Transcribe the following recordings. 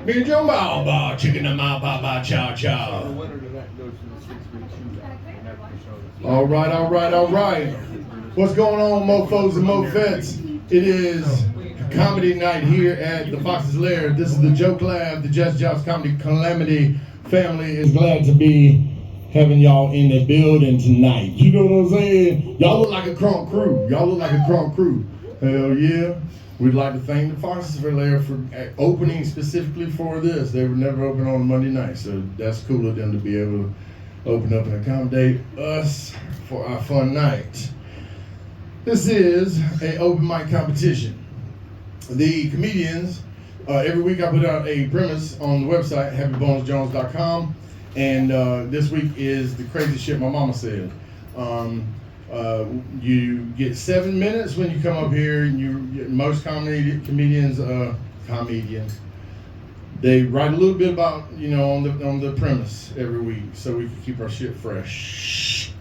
Me and Joe Bow, chicken and my ba chow chow. The winner to that goes to the 6-week shootout. And that's the show. All right, all right, all right. What's going on, mofos and mofettes? It is comedy night here at the Fox's Lair. This is the Joke Lab, the Jest Joust Comedy Calamity family is glad to be having y'all in the building tonight. You know what I'm saying? Y'all look like a crunk crew. Y'all look like a crunk crew. Hell yeah. We'd like to thank the Fox's Lair for opening specifically for this. They would never open on Monday night, so that's cool of them to be able to open up and accommodate us for our fun night. This is an open mic competition. The comedians, every week I put out a premise on the website, happybonesjones.com, and this week is the crazy shit my mama said. You get 7 minutes when you come up here. Most comedians, they write a little bit about, on the premise every week, so we can keep our shit fresh.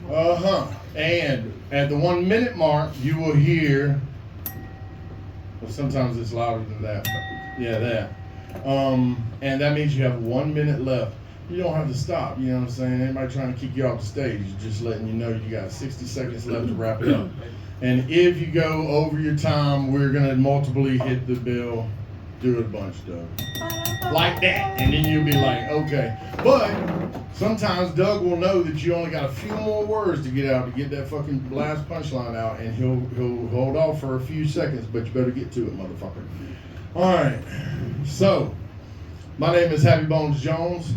And at the 1 minute mark, you will hear. Well, sometimes it's louder than that, but yeah, that. And that means you have 1 minute left. You don't have to stop, you know what I'm saying? Anybody trying to kick you off the stage, just letting you know you got 60 seconds left to wrap it up. And if you go over your time, we're gonna multiply hit the bell, do it a bunch, Doug. Like that, and then you'll be like, okay. But sometimes Doug will know that you only got a few more words to get out to get that fucking last punchline out, and he'll hold off for a few seconds, but you better get to it, motherfucker. All right, so my name is Happy Bones Jones,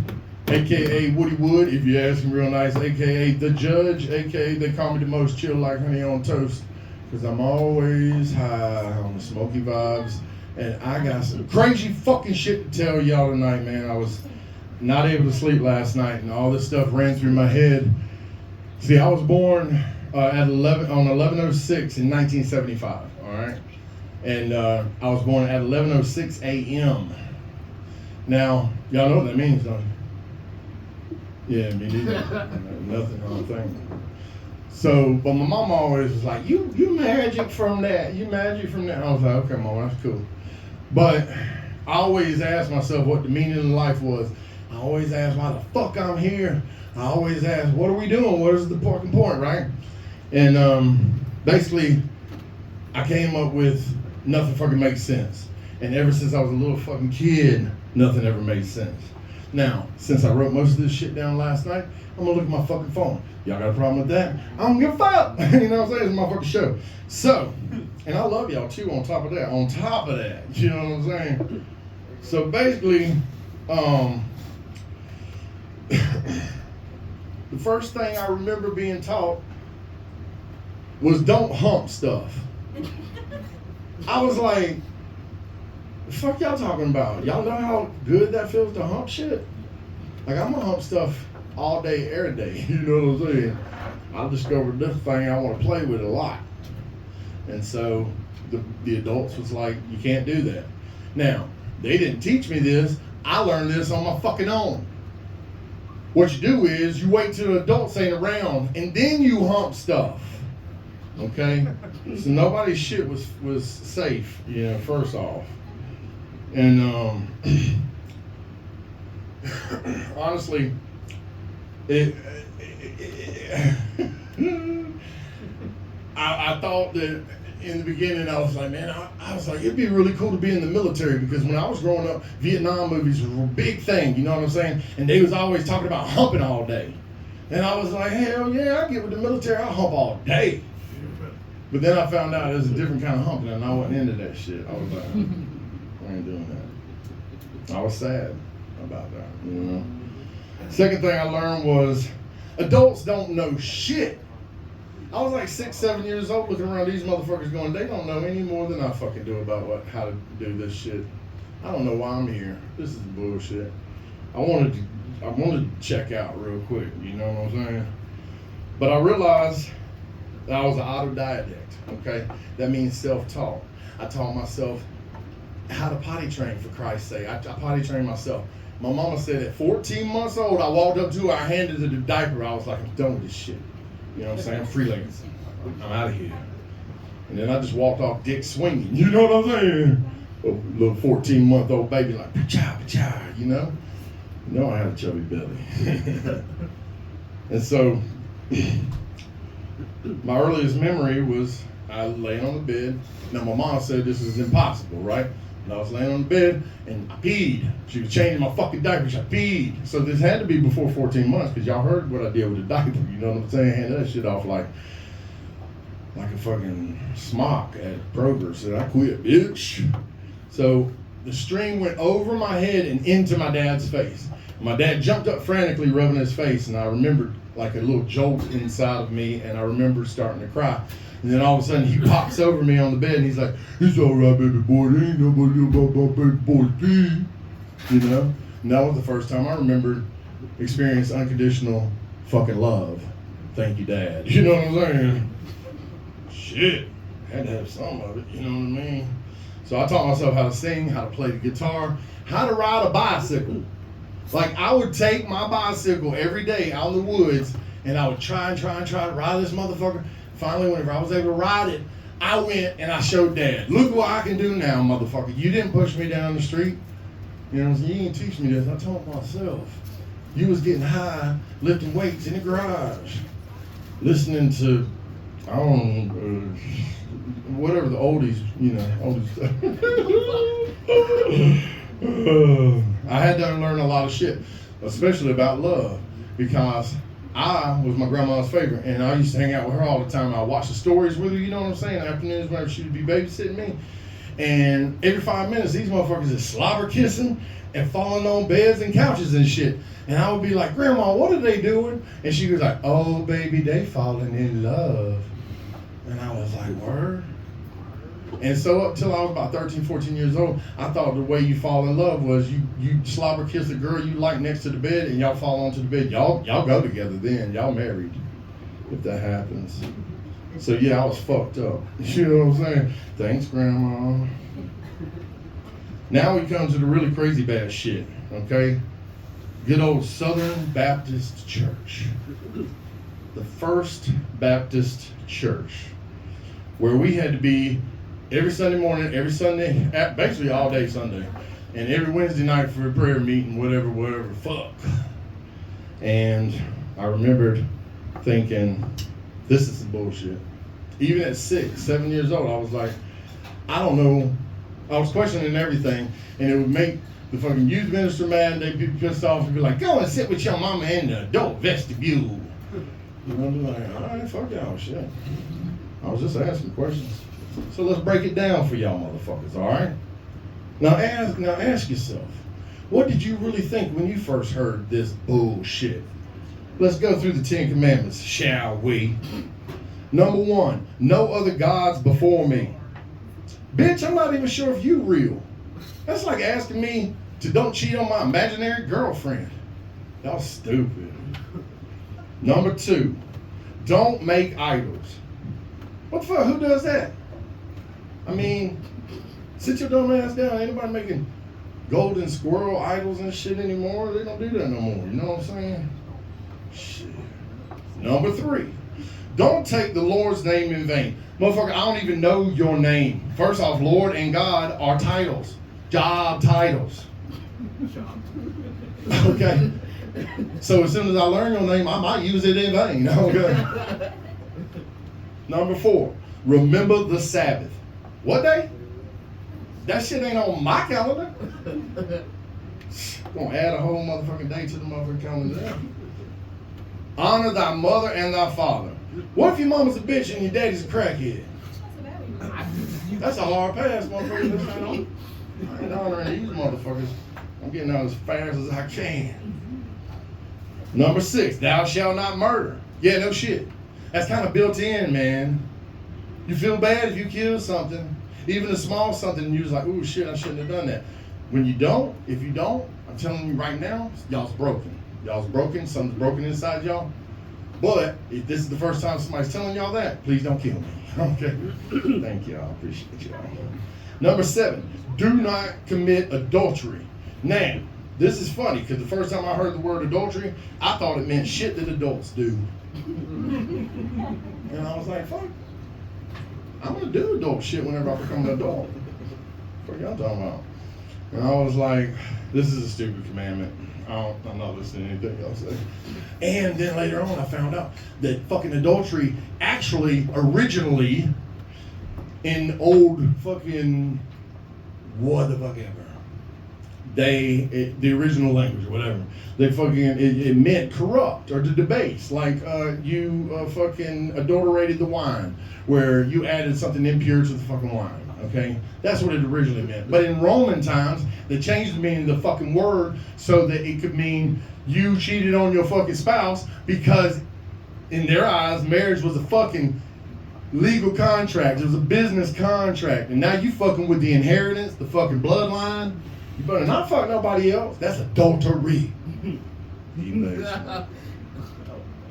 aka Woody Wood, if you ask him real nice, aka The Judge, aka they call me the most chill like honey on toast, because I'm always high on the smoky vibes, and I got some crazy fucking shit to tell y'all tonight, man. I was not able to sleep last night, and all this stuff ran through my head. See, I was born on 11/06 in 1975, all right? And I was born at 11:06 a.m. Now, y'all know what that means, don't you? Yeah, me neither. Nothing, wrong thing. So, but my mom always was like, you magic from that. You magic from that. I was like, okay, mom, that's cool. But I always asked myself what the meaning of life was. I always asked why the fuck I'm here. I always asked, what are we doing? What is the fucking point, right? And basically, I came up with nothing fucking makes sense. And ever since I was a little fucking kid, nothing ever made sense. Now, since I wrote most of this shit down last night, I'm gonna look at my fucking phone. Y'all got a problem with that? I don't give a fuck. You know what I'm saying? It's my fucking show. So, and I love y'all too on top of that. On top of that, you know what I'm saying? So basically, the first thing I remember being taught was don't hump stuff. I was like, the fuck y'all talking about? Y'all know how good that feels to hump shit? Like, I'm gonna hump stuff all day, every day. You know what I'm saying? I discovered this thing I want to play with a lot. And so the adults was like, you can't do that. Now, they didn't teach me this. I learned this on my fucking own. What you do is you wait till the adults ain't around and then you hump stuff. Okay? So nobody's shit was safe, first off. And honestly, I thought that in the beginning I was like, man, I was like, it'd be really cool to be in the military, because when I was growing up, Vietnam movies were a big thing, you know what I'm saying? And they was always talking about humping all day. And I was like, hell yeah, I get with the military, I'll hump all day. But then I found out there's a different kind of humping, and I wasn't into that shit. I was like, I ain't doing that. I was sad about that, Second thing I learned was adults don't know shit. I was like 6, 7 years old looking around these motherfuckers going, they don't know any more than I fucking do about how to do this shit. I don't know why I'm here. This is bullshit. I wanted to check out real quick, you know what I'm saying? But I realized that I was an autodidact, okay? That means self-taught. I taught myself how to potty train, for Christ's sake. I potty trained myself. My mama said at 14 months old, I walked up to her, I handed her the diaper. I was like, I'm done with this shit. You know what I'm saying? I'm freelancing. I'm out of here. And then I just walked off dick swinging. You know what I'm saying? a little 14-month-old baby like, pa-cha, pa-cha, you know? You know I had a chubby belly. And so, my earliest memory was I laying on the bed. Now my mom said this is impossible, right? And I was laying on the bed and I peed. She was changing my fucking diapers. I peed. So this had to be before 14 months because y'all heard what I did with the diaper. You know what I'm saying? Handed that shit off like a fucking smock at Kroger. Said I quit, bitch. So the string went over my head and into my dad's face. My dad jumped up frantically, rubbing his face, and I remembered like a little jolt inside of me, and I remembered starting to cry. And then all of a sudden he pops over me on the bed and he's like, "It's all right, baby boy. There ain't nobody about my baby boy's pee." You know? And that was the first time I remembered experiencing unconditional fucking love. Thank you, Dad. You know what I'm saying? Shit. Had to have some of it, you know what I mean? So I taught myself how to sing, how to play the guitar, how to ride a bicycle. Like I would take my bicycle every day out in the woods and I would try to ride this motherfucker. Finally, whenever I was able to ride it, I went and I showed Dad, "Look what I can do now, motherfucker. You didn't push me down the street. You know what I'm saying? You didn't teach me this. I taught myself. You was getting high, lifting weights in the garage, listening to, I don't know, whatever the oldies, you know, oldies stuff. I had to learn a lot of shit, especially about love, because I was my grandma's favorite, and I used to hang out with her all the time. I watched the stories with her, you know what I'm saying, afternoons whenever she would be babysitting me. And every 5 minutes, these motherfuckers is slobber kissing and falling on beds and couches and shit. And I would be like, "Grandma, what are they doing?" And she was like, "Oh, baby, they falling in love." And I was like, "Word?" And so up till I was about 13, 14 years old, I thought the way you fall in love was you slobber kiss a girl you like next to the bed and y'all fall onto the bed. Y'all go together then. Y'all married, if that happens. So yeah, I was fucked up. You know what I'm saying? Thanks, Grandma. Now we come to the really crazy bad shit, okay? Good old Southern Baptist Church. The First Baptist Church. Where we had to be every Sunday morning, every Sunday, basically all day Sunday, and every Wednesday night for a prayer meeting, whatever, fuck. And I remembered thinking, this is some bullshit. Even at 6, 7 years old, I was like, I don't know. I was questioning everything, and it would make the fucking youth minister mad, and they'd be pissed off and be like, "Go and sit with your mama in the adult vestibule." You know, I'm like, all right, fuck y'all, shit. I was just asking questions. So let's break it down for y'all motherfuckers, all right? Now ask yourself, what did you really think when you first heard this bullshit? Let's go through the 10 Commandments, shall we? Number 1, no other gods before me. Bitch, I'm not even sure if you real. That's like asking me to don't cheat on my imaginary girlfriend. Y'all stupid. Number 2, don't make idols. What the fuck, who does that? I mean, sit your dumb ass down. Ain't nobody making golden squirrel idols and shit anymore. They don't do that no more. You know what I'm saying? Shit. Number 3, don't take the Lord's name in vain. Motherfucker, I don't even know your name. First off, Lord and God are titles. Job titles. Okay? So as soon as I learn your name, I might use it in vain. Okay? Number 4, remember the Sabbath. What day? That shit ain't on my calendar. Gonna add a whole motherfucking day to the motherfucking calendar. Honor thy mother and thy father. What if your mama's a bitch and your daddy's a crackhead? That's a hard pass, motherfucker. I ain't honoring these motherfuckers. I'm getting out as fast as I can. Number 6, thou shalt not murder. Yeah, no shit. That's kind of built in, man. You feel bad if you kill something, even a small something, and you're like, "Ooh, shit, I shouldn't have done that." When you don't, if you don't, I'm telling you right now, y'all's broken. Y'all's broken. Something's broken inside y'all. But if this is the first time somebody's telling y'all that, please don't kill me. Okay? Thank y'all. I appreciate y'all. Number 7, do not commit adultery. Now, this is funny because the first time I heard the word adultery, I thought it meant shit that adults do. And I was like, fuck, I'm going to do adult shit whenever I become an adult. What y'all talking about? And I was like, this is a stupid commandment. I'm not listening to anything y'all say. And then later on, I found out that fucking adultery actually originally in old fucking what the fuck ever. The original language or whatever, it meant corrupt or to debase, like you fucking adulterated the wine, where you added something impure to the fucking wine. Okay, that's what it originally meant. But in Roman times, they changed the meaning of the fucking word so that it could mean you cheated on your fucking spouse, because in their eyes, marriage was a fucking legal contract. It was a business contract, and now you fucking with the inheritance, the fucking bloodline. You better not fuck nobody else. That's adultery.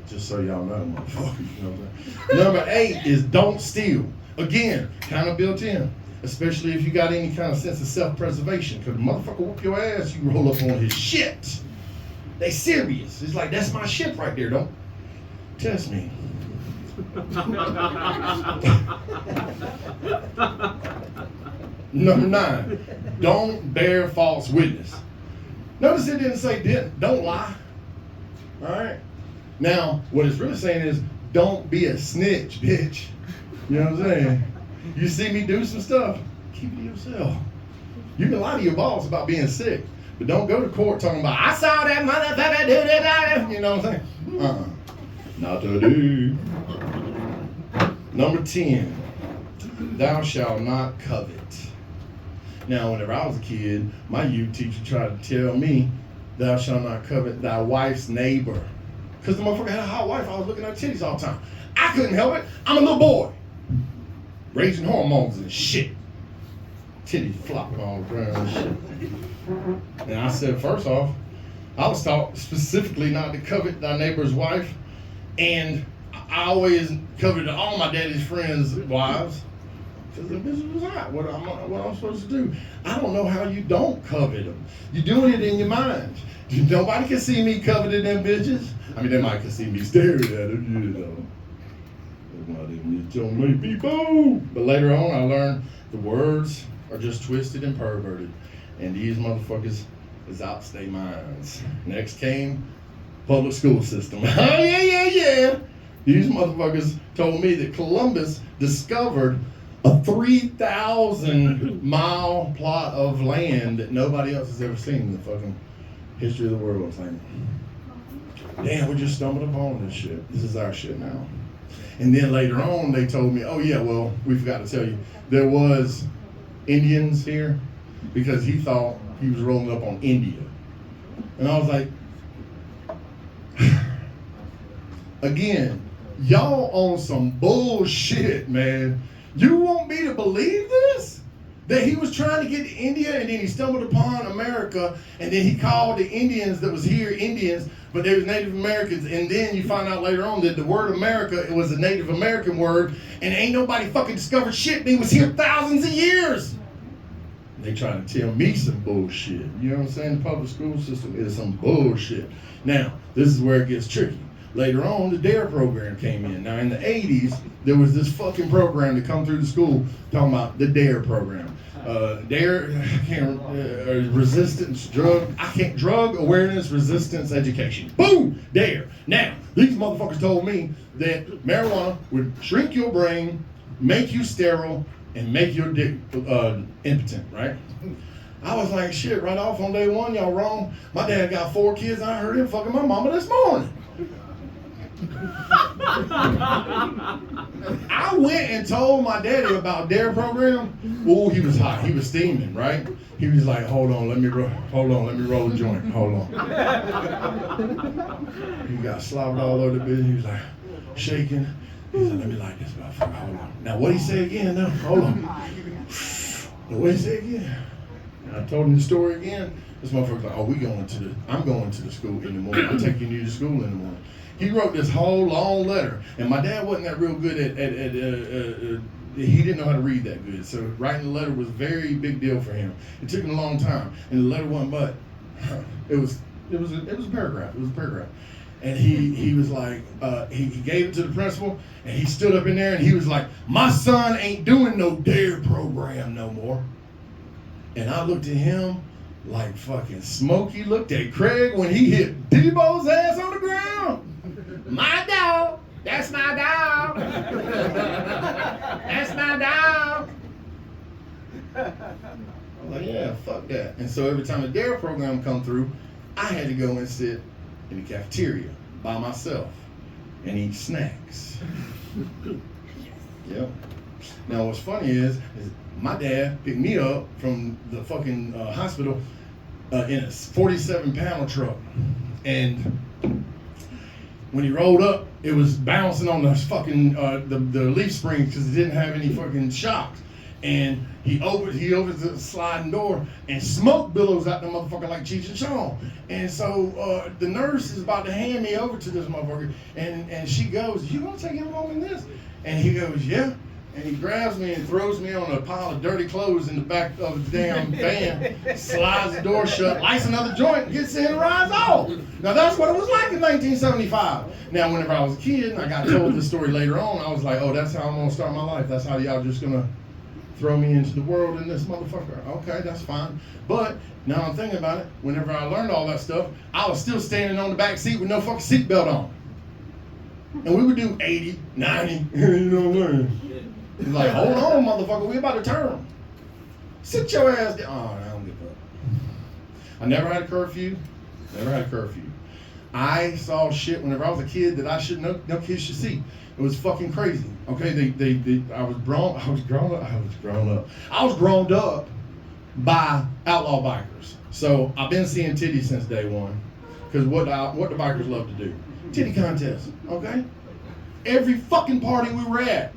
Just so y'all know, motherfuckers. You know what I'm saying? Number 8 is don't steal. Again, kind of built in, especially if you got any kind of sense of self-preservation. Because the motherfucker whoop your ass, you roll up on his shit. They serious. It's like, that's my shit right there. Don't test me. Number 9, don't bear false witness. Notice it didn't say don't lie. All right. Now, what it's really saying is don't be a snitch, bitch. You know what I'm saying? You see me do some stuff, keep it to yourself. You can lie to your boss about being sick, but don't go to court talking about, I saw that motherfucker do that. You know what I'm saying? Not to do. Number 10, thou shalt not covet. Now, whenever I was a kid, my youth teacher tried to tell me, thou shalt not covet thy wife's neighbor. Because the motherfucker had a hot wife, I was looking at titties all the time. I couldn't help it. I'm a little boy. Raising hormones and shit. Titties flopping all around and shit. And I said, first off, I was taught specifically not to covet thy neighbor's wife. And I always coveted all my daddy's friends' wives. Because the bitch was hot. What I'm supposed to do? I don't know how you don't covet them. You're doing it in your mind. Nobody can see me coveting them bitches. I mean, they might can see me staring at them, you know. But later on, I learned the words are just twisted and perverted. And these motherfuckers is out to their minds. Next came public school system. Oh, yeah. These motherfuckers told me that Columbus discovered a 3,000 mile plot of land that nobody else has ever seen in the fucking history of the world. It's like, damn, we just stumbled upon this shit. This is our shit now. And then later on, they told me, oh yeah, well, we forgot to tell you, there was Indians here, because he thought he was rolling up on India. And I was like, again, y'all on some bullshit, man. You want me to believe this? That he was trying to get to India, and then he stumbled upon America, and then he called the Indians that was here Indians, but they was Native Americans. And then you find out later on that the word America, it was a Native American word, and ain't nobody fucking discovered shit. They was here thousands of years. They trying to tell me some bullshit. You know what I'm saying? The public school system is some bullshit. Now, this is where it gets tricky. Later on, the DARE program came in. Now, in the 80s, there was this fucking program to come through the school talking about the DARE program. DARE, drug awareness resistance education. Boom, DARE. Now, these motherfuckers told me that marijuana would shrink your brain, make you sterile, and make your dick impotent, right? I was like, shit, right off on day one, y'all wrong. My dad got 4 kids, and I heard him fucking my mama this morning. I went and told my daddy about DARE program. Oh, he was hot. He was steaming, right? He was like, hold on, let me roll a joint. Hold on. He got slobbered all over the bed. He was like shaking. He said, let me light this motherfucker. Hold on. Now, what he say again now? Hold on. What he say again? And I told him the story again. This motherfucker's like, oh, I'm going to the school in the morning. I'm taking you to school in the morning. He wrote this whole long letter, and my dad wasn't that real good he didn't know how to read that good, so writing the letter was a very big deal for him. It took him a long time, and the letter wasn't but, it was a paragraph. It was a paragraph. And he was like, he gave it to the principal, and he stood up in there, and he was like, my son ain't doing no DARE program no more. And I looked at him like fucking Smokey looked at Craig when he hit Debo's ass on the ground. My dog. That's my dog. That's my dog. I'm like, yeah, fuck that. And so every time a DARE program come through, I had to go and sit in the cafeteria by myself and eat snacks. Yep. Now what's funny is my dad picked me up from the fucking hospital in a 47-pound truck. And when he rolled up, it was bouncing on the fucking the leaf springs because it didn't have any fucking shocks. And he opens the sliding door and smoke billows out the motherfucker like Cheech and Chong. And so the nurse is about to hand me over to this motherfucker, and she goes, "You gonna take him home in this?" And he goes, "Yeah." And he grabs me and throws me on a pile of dirty clothes in the back of the damn van, slides the door shut, lights another joint, and gets in and rides off. Now that's what it was like in 1975. Now whenever I was a kid and I got told this story later on, I was like, oh, that's how I'm gonna start my life. That's how y'all just gonna throw me into the world in this motherfucker. Okay, that's fine. But now I'm thinking about it, whenever I learned all that stuff, I was still standing on the back seat with no fucking seatbelt on. And we would do 80, 90, you know what I'm saying? He's like, hold on, motherfucker, we about to turn. Sit your ass down. Oh, I don't give up. I never had a curfew. I saw shit whenever I was a kid that I should no kids should see. It was fucking crazy. Okay, I was grown up by outlaw bikers. So I've been seeing titties since day one. Because what the bikers love to do? Titty contests, okay? Every fucking party we were at,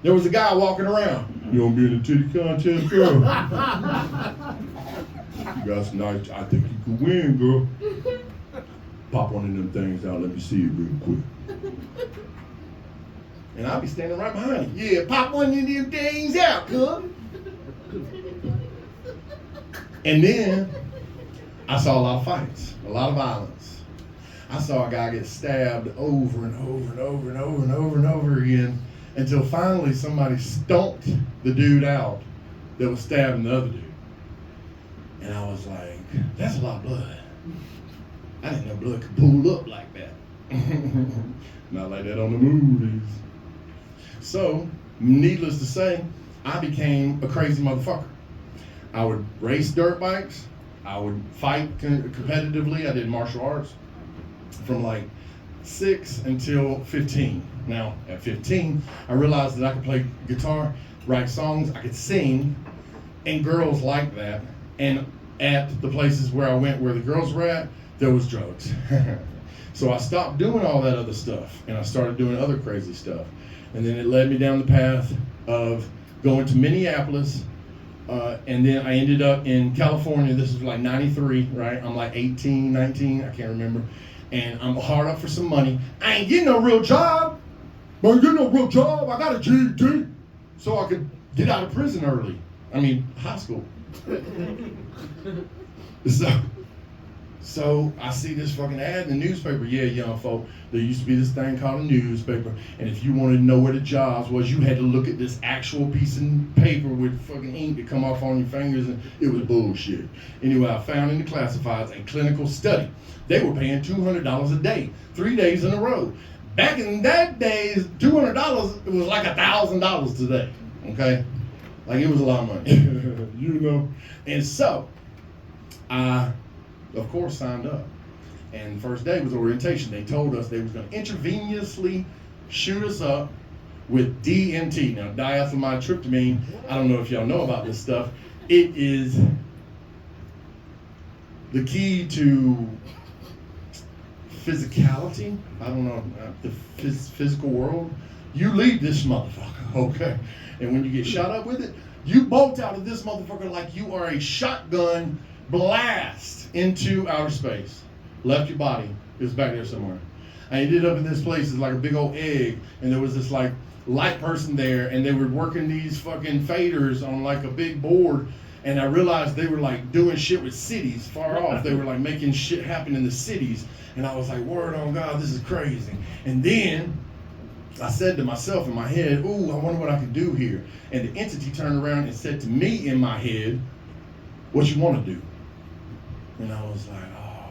there was a guy walking around. You want to be in a titty contest, girl? You got some nice, I think you could win, girl. Pop one of them things out, let me see it real quick. And I'll be standing right behind you. Yeah, pop one of them things out, cuz. And then I saw a lot of fights, a lot of violence. I saw a guy get stabbed over and over and over and over and over and over again until finally somebody stomped the dude out that was stabbing the other dude. And I was like, that's a lot of blood. I didn't know blood could pool up like that. Not like that on the movies. So, needless to say, I became a crazy motherfucker. I would race dirt bikes. I would fight competitively. I did martial arts from like 6 until 15. Now, at 15, I realized that I could play guitar, write songs, I could sing, and girls liked that. And at the places where I went where the girls were at, there was drugs. So I stopped doing all that other stuff, and I started doing other crazy stuff. And then it led me down the path of going to Minneapolis, and then I ended up in California. This is like 93, right? I'm like 18, 19, I can't remember. And I'm hard up for some money. I ain't getting no real job. I got a GED, so I could get out of prison early. I mean, high school. So I see this fucking ad in the newspaper. Yeah, young folk, there used to be this thing called a newspaper, and if you wanted to know where the jobs was, you had to look at this actual piece of paper with fucking ink that come off on your fingers, and it was bullshit. Anyway, I found in the classifieds a clinical study. They were paying $200 a day, 3 days in a row. Back in that days, $200, it was like $1,000 today, okay? Like, it was a lot of money, you know? And so, I, of course, signed up. And the first day was orientation. They told us they was going to intravenously shoot us up with DMT. Now, diethylmethyltryptamine, I don't know if y'all know about this stuff. It is the key to physicality. I don't know, the physical world. You lead this motherfucker, okay? And when you get shot up with it, you bolt out of this motherfucker like you are a shotgun blast into outer space. Left your body. It was back there somewhere. I ended up in this place, it's like a big old egg, and there was this like light person there, and they were working these fucking faders on like a big board, and I realized they were like doing shit with cities far off. They were like making shit happen in the cities, and I was like, word on God, this is crazy. And then I said to myself in my head, ooh, I wonder what I could do here. And the entity turned around and said to me in my head, what you want to do. And I was like, oh.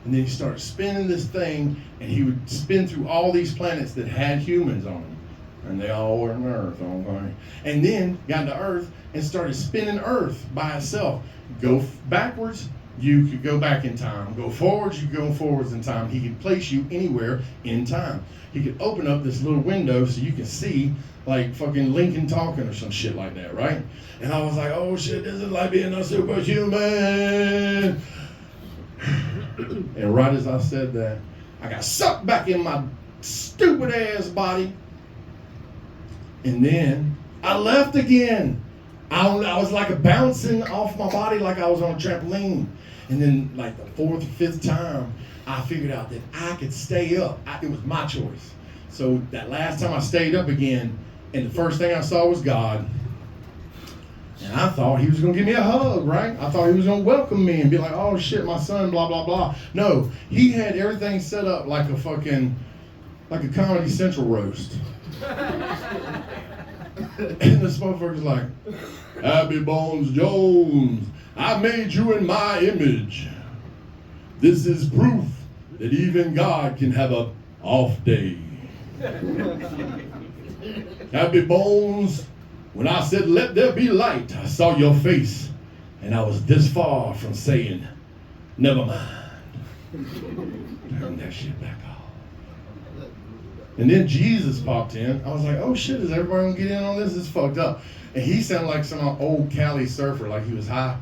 And then he started spinning this thing, and he would spin through all these planets that had humans on them. And they all were on Earth, okay? And then got to Earth and started spinning Earth by itself. Go backwards, you could go back in time. Go forwards, you could go forwards in time. He could place you anywhere in time. He could open up this little window so you can see like fucking Lincoln talking or some shit like that, right? And I was like, oh shit, this is like being a superhuman. And right as I said that, I got sucked back in my stupid ass body. And then I left again. I was like bouncing off my body like I was on a trampoline. And then like the fourth or fifth time, I figured out that I could stay up. It was my choice. So that last time I stayed up again, and the first thing I saw was God. And I thought he was going to give me a hug, right? I thought he was going to welcome me and be like, oh shit, my son, blah, blah, blah. No, he had everything set up like a Comedy Central roast. And this motherfucker's like, Happy Bones Jones, I made you in my image. This is proof that even God can have a off day. Happy Bones, when I said let there be light, I saw your face, and I was this far from saying, never mind. Turn that shit back off. And then Jesus popped in. I was like, oh shit, is everybody gonna get in on this? It's fucked up. And he sounded like some old Cali surfer, like he was high.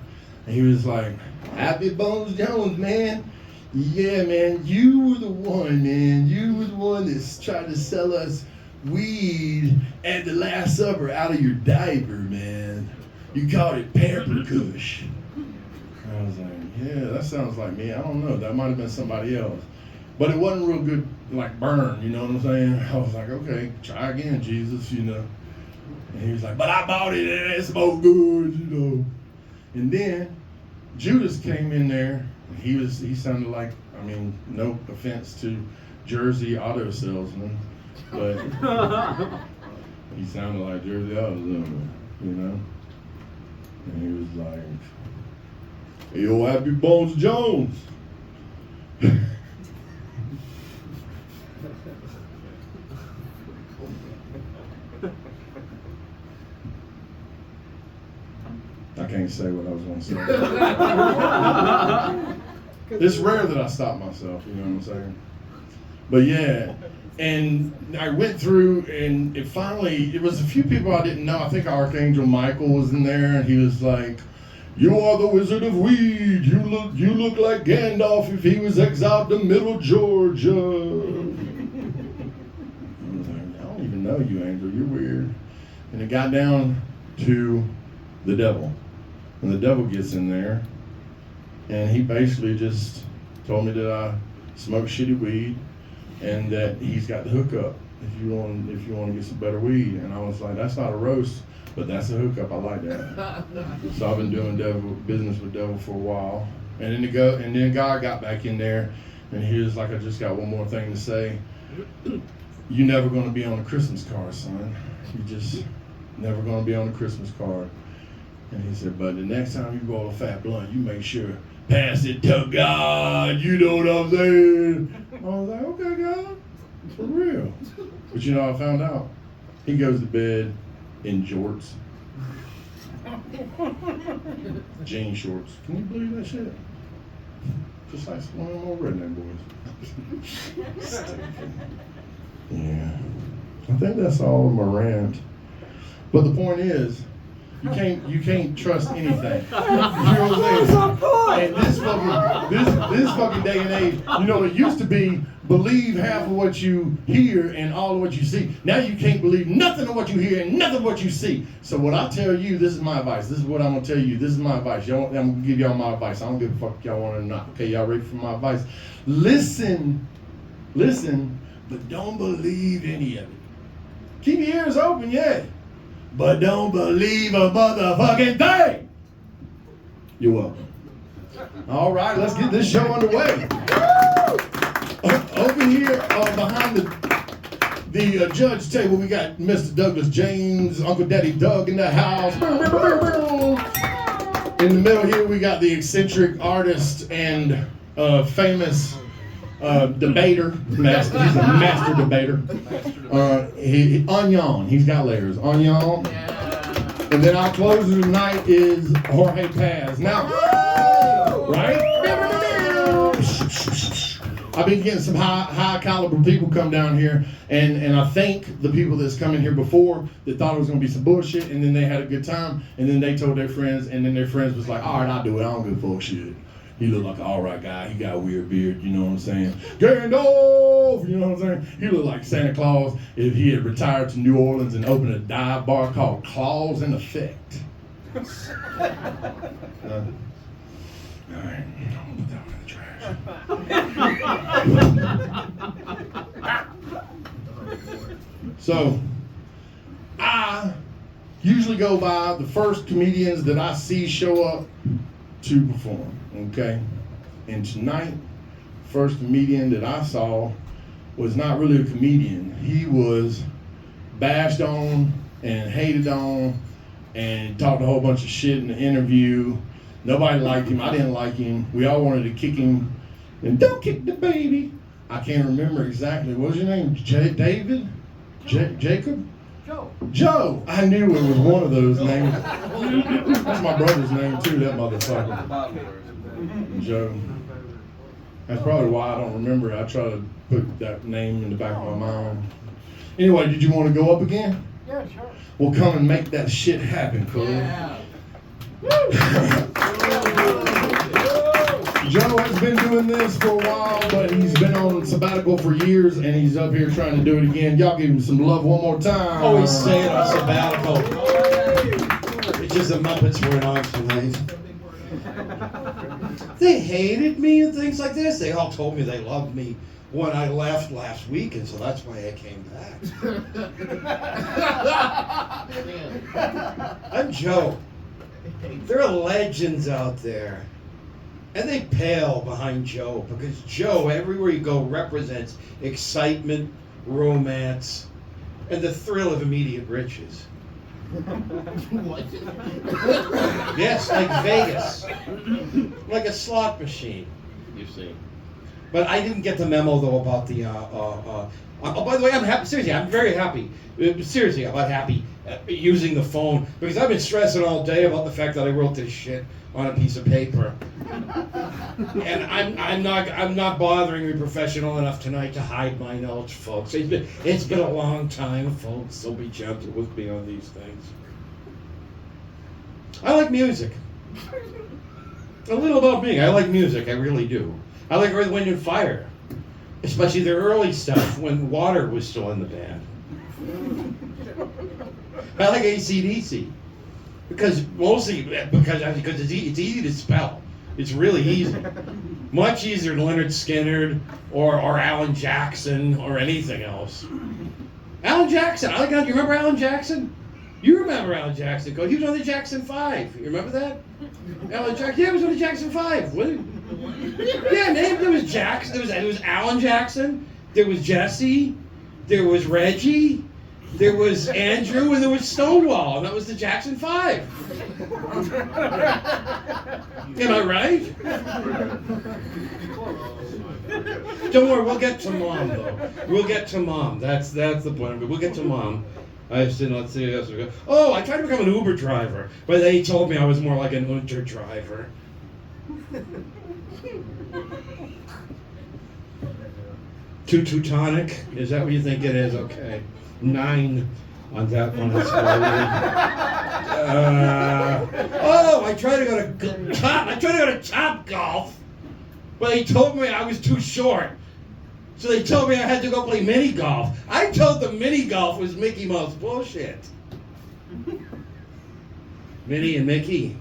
And he was like, Happy Bones Jones, man. Yeah, man, you were the one, man. You were the one that tried to sell us weed at the Last Supper out of your diaper, man. You called it Pamper Kush. I was like, yeah, that sounds like me. I don't know. That might have been somebody else. But it wasn't real good, like burn, you know what I'm saying? I was like, okay, try again, Jesus, you know. And he was like, but I bought it and it smelled good, you know. And then Judas came in there. He sounded like, I mean, no offense to Jersey auto salesman, but he sounded like Jersey auto salesman, you know. And he was like, hey, yo, Happy Bones Jones. I can't say what I was going to say. It's rare that I stop myself, you know what I'm saying? But yeah, and I went through, and it was a few people I didn't know. I think Archangel Michael was in there, and he was like, you are the Wizard of Weed. You look like Gandalf if he was exiled to Middle Georgia. I was like, I don't even know you, Angel. You're weird. And it got down to the devil. And the devil gets in there, and he basically just told me that I smoke shitty weed, and that he's got the hookup if you want to get some better weed. And I was like, that's not a roast, but that's a hookup. I like that. So I've been doing business with devil for a while, and then God got back in there, and he was like, I just got one more thing to say. You're never going to be on a Christmas card, son. You just never going to be on a Christmas card. And he said, but the next time you roll a fat blunt, you make sure, pass it to God, you know what I'm saying? I was like, okay, God, for real. But you know, I found out, he goes to bed in jorts. Jean shorts. Can you believe that shit? Just like one of them old redneck boys. Yeah. I think that's all of my rant. But the point is, you can't trust anything. You know what I'm saying? And this fucking day and age, you know, it used to be believe half of what you hear and all of what you see. Now you can't believe nothing of what you hear and nothing of what you see. So what I tell you, this is my advice. This is what I'm gonna tell you. This is my advice. I'm gonna give y'all my advice. I don't give a fuck if y'all want it or not. Okay, y'all ready for my advice? Listen, but don't believe any of it. Keep your ears open, yeah. But don't believe a motherfucking thing. You're welcome. All right, let's get this show underway. Over here behind the judge table, we got Mr. Douglas James, Uncle Daddy Doug in the house. In the middle here, we got the eccentric artist and famous debater. He's a master debater. Onion. He's got layers. Onion. And then our closer tonight is Jorge Paz. Now, right? I've been getting some high caliber people come down here, and I thank the people that's come in here before that thought it was gonna be some bullshit, and then they had a good time, and then they told their friends, and then their friends was like, all right, I'll do it. I don't give a fuck shit. He look like an all right guy. He got a weird beard, you know what I'm saying? Gandalf, you know what I'm saying? He looked like Santa Claus if he had retired to New Orleans and opened a dive bar called Claws in Effect. All right, I'm gonna put that one in the trash. So, I usually go by the first comedians that I see show up to perform, okay? And tonight, first comedian that I saw was not really a comedian. He was bashed on and hated on and talked a whole bunch of shit in the interview. Nobody liked him. I didn't like him. We all wanted to kick him. And don't kick the baby. I can't remember exactly. What was your name? David? Jacob? Joe. I knew it was one of those names. That's my brother's name too, that motherfucker. Joe. That's probably why I don't remember it. I try to put that name in the back of my mind. Anyway, did you want to go up again? Yeah, sure. Well, come and make that shit happen, cool. Yeah. Joe has been doing this for a while, but he's been on sabbatical for years, and he's up here trying to do it again. Y'all give him some love one more time. Always say it on sabbatical. It's just the Muppets weren't on tonight. They hated me and things like this. They all told me they loved me when I left last week, and so that's why I came back. I'm Joe. There are legends out there. And they pale behind Joe, because Joe, everywhere you go, represents excitement, romance, and the thrill of immediate riches. What? Yes, like Vegas. Like a slot machine, you see. But I didn't get the memo, though, about the, oh, by the way, I'm happy, seriously, I'm very happy. Seriously, I'm happy using the phone, because I've been stressing all day about the fact that I wrote this shit on a piece of paper. And I'm not bothering you professional enough tonight to hide my notes, folks. It's been a long time, folks, so be gentle with me on these things. I like music. A little about me, I like music, I really do. I like Earth, Wind & Fire, especially the early stuff when Water was still in the band. I like AC/DC. Because it's easy to spell. It's really easy. Much easier than Leonard Skinner or Alan Jackson or anything else. Alan Jackson. Do you remember Alan Jackson? You remember Alan Jackson. He was on the Jackson 5. You remember that? Alan Jackson. Yeah, he was on the Jackson 5. Yeah, there was Jackson. There was Alan Jackson. There was Jesse. There was Reggie. There was Andrew, and there was Stonewall, and that was the Jackson 5. Am I right? Don't worry, we'll get to Mom, though. We'll get to Mom. That's the point. We'll get to Mom. Let's see. Oh, I tried to become an Uber driver, but they told me I was more like an Unter driver. Too Teutonic? Is that what you think it is? Okay. 9 on that one. I tried to go to Top Golf, but they told me I was too short. So they told me I had to go play mini golf. I told them mini golf was Mickey Mouse bullshit. Minnie and Mickey.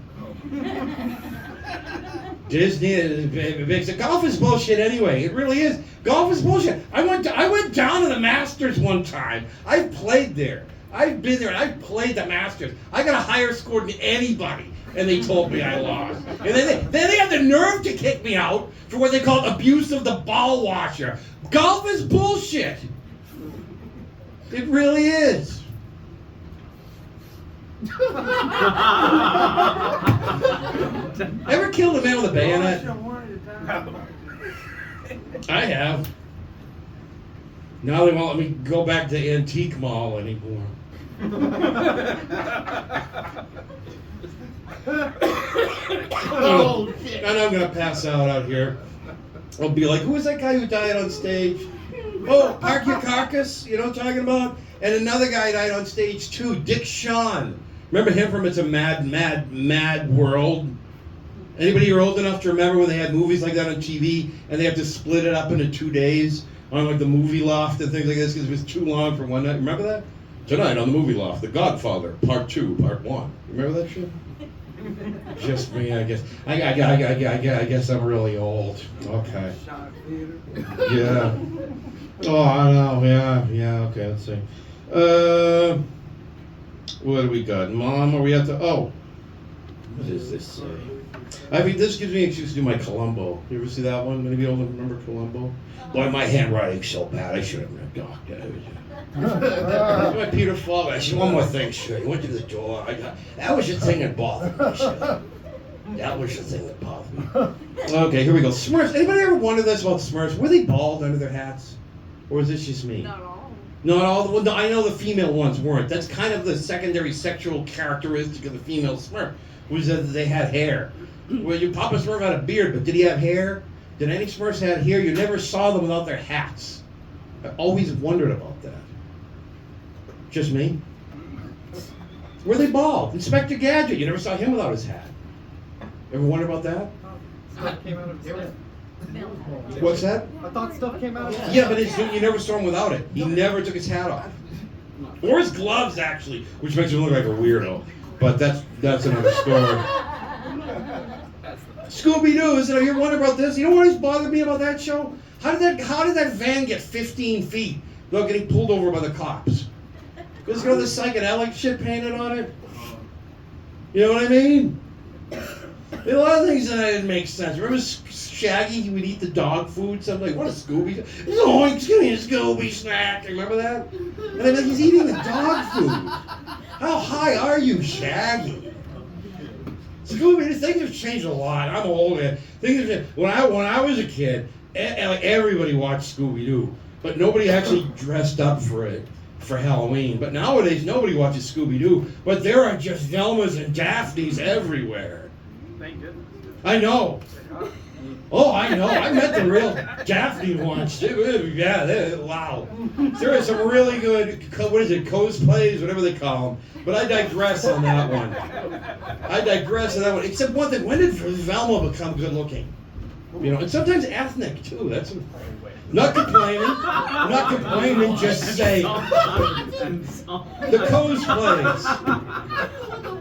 Disney makes it. Golf is bullshit anyway. It really is. Golf is bullshit. I went down to the Masters one time. I've played there. I've been there and I've played the Masters. I got a higher score than anybody, and they told me I lost. And then they had the nerve to kick me out for what they called abuse of the ball washer. Golf is bullshit. It really is. Ever killed a man with a bayonet? I have. Now they won't let me go back to Antique Mall anymore. Oh, shit. And I'm gonna pass out here. I'll be like, who was that guy who died on stage? Oh, Park Your Carcass, you know what I'm talking about? And another guy died on stage too, Dick Shawn. Remember him from It's a Mad, Mad, Mad World? Anybody here old enough to remember when they had movies like that on TV and they have to split it up into 2 days on like the movie loft and things like this because it was too long for one night? Remember that? Tonight on the movie loft, The Godfather, Part 2, Part 1. Remember that shit? Just me, I guess. I guess I'm really old. Okay. Yeah. Oh, I know. Yeah. Okay. Let's see. What do we got? Mom, are we at the? Oh, what does this say? I mean, this gives me an excuse to do my Columbo. You ever see that one? Maybe you'll remember Columbo. Boy, my handwriting's so bad. I should have been a doctor. My Peter Falk. Actually, one more thing, sure. You went to the door. That was the thing that bothered me, sure. That was the thing that bothered me. Okay, here we go. Smurfs. Anybody ever wonder this about Smurfs? Were they bald under their hats? Or is this just me? Not all. Not all. Well, no, I know the female ones weren't. That's kind of the secondary sexual characteristic of the female Smurf, was that they had hair. Well, your Papa Smurf had a beard, but did he have hair? Did any Smurfs have hair? You never saw them without their hats. I always wondered about that. Just me? Were they bald? Inspector Gadget, you never saw him without his hat. Ever wonder about that? Stuff came out of his head. What's that? I thought stuff came out of his head. Yeah, but you never saw him without it. He never took his hat off. Or his gloves, actually, which makes him look like a weirdo. But that's another story. Scooby-Doo, you ever wonder about this? You know what always bothered me about that show? How did that van get 15 feet without getting pulled over by the cops? Because the psychedelic shit painted on it. You know what I mean? There are a lot of things that didn't make sense. Remember Shaggy? He would eat the dog food. Something like, what a Scooby? Zoinks, give me a Scooby snack. Remember that? And I'm like, he's eating the dog food. How high are you, Shaggy? Scooby, things have changed a lot. I'm old. Things have changed. When I was a kid, everybody watched Scooby-Doo, but nobody actually dressed up for it. For Halloween. But nowadays, nobody watches Scooby-Doo. But there are just Velmas and Daphnes everywhere. Thank goodness. I know. Oh, I know. I met the real Daphne once. Wow. There are some really good, cosplays, whatever they call them. But I digress on that one. Except one thing. When did Velma become good looking? You know, and sometimes ethnic, too. That's... Not complaining, just saying. The cosplays.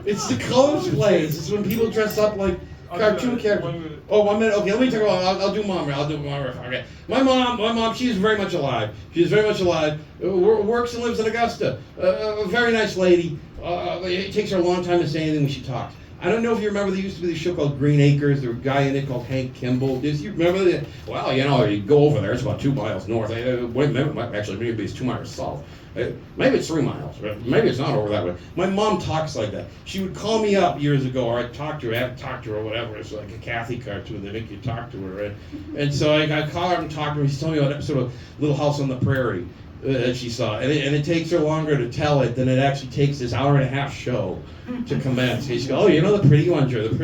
It's the cosplays. It's when people dress up like cartoon characters. Oh, 1 minute. Okay, let me talk about. I'll do mom. Okay. My mom. She's very much alive. Works and lives in Augusta. A very nice lady. It takes her a long time to say anything when she talks. I don't know if you remember, there used to be this show called Green Acres. There was a guy in it called Hank Kimball. Do you remember that? Well, you go over there. It's about 2 miles north. Actually, maybe it's 2 miles south. Maybe it's 3 miles. Maybe it's not over that way. My mom talks like that. She would call me up years ago, or I'd talk to her, or whatever. It's like a Kathy cartoon. They make you talk to her, right? And so I call her and talk to her. She's telling me about an episode of Little House on the Prairie that she saw. And it takes her longer to tell it than it actually takes this 1.5-hour show to commence. She goes, oh, you know the pretty one, Joey, the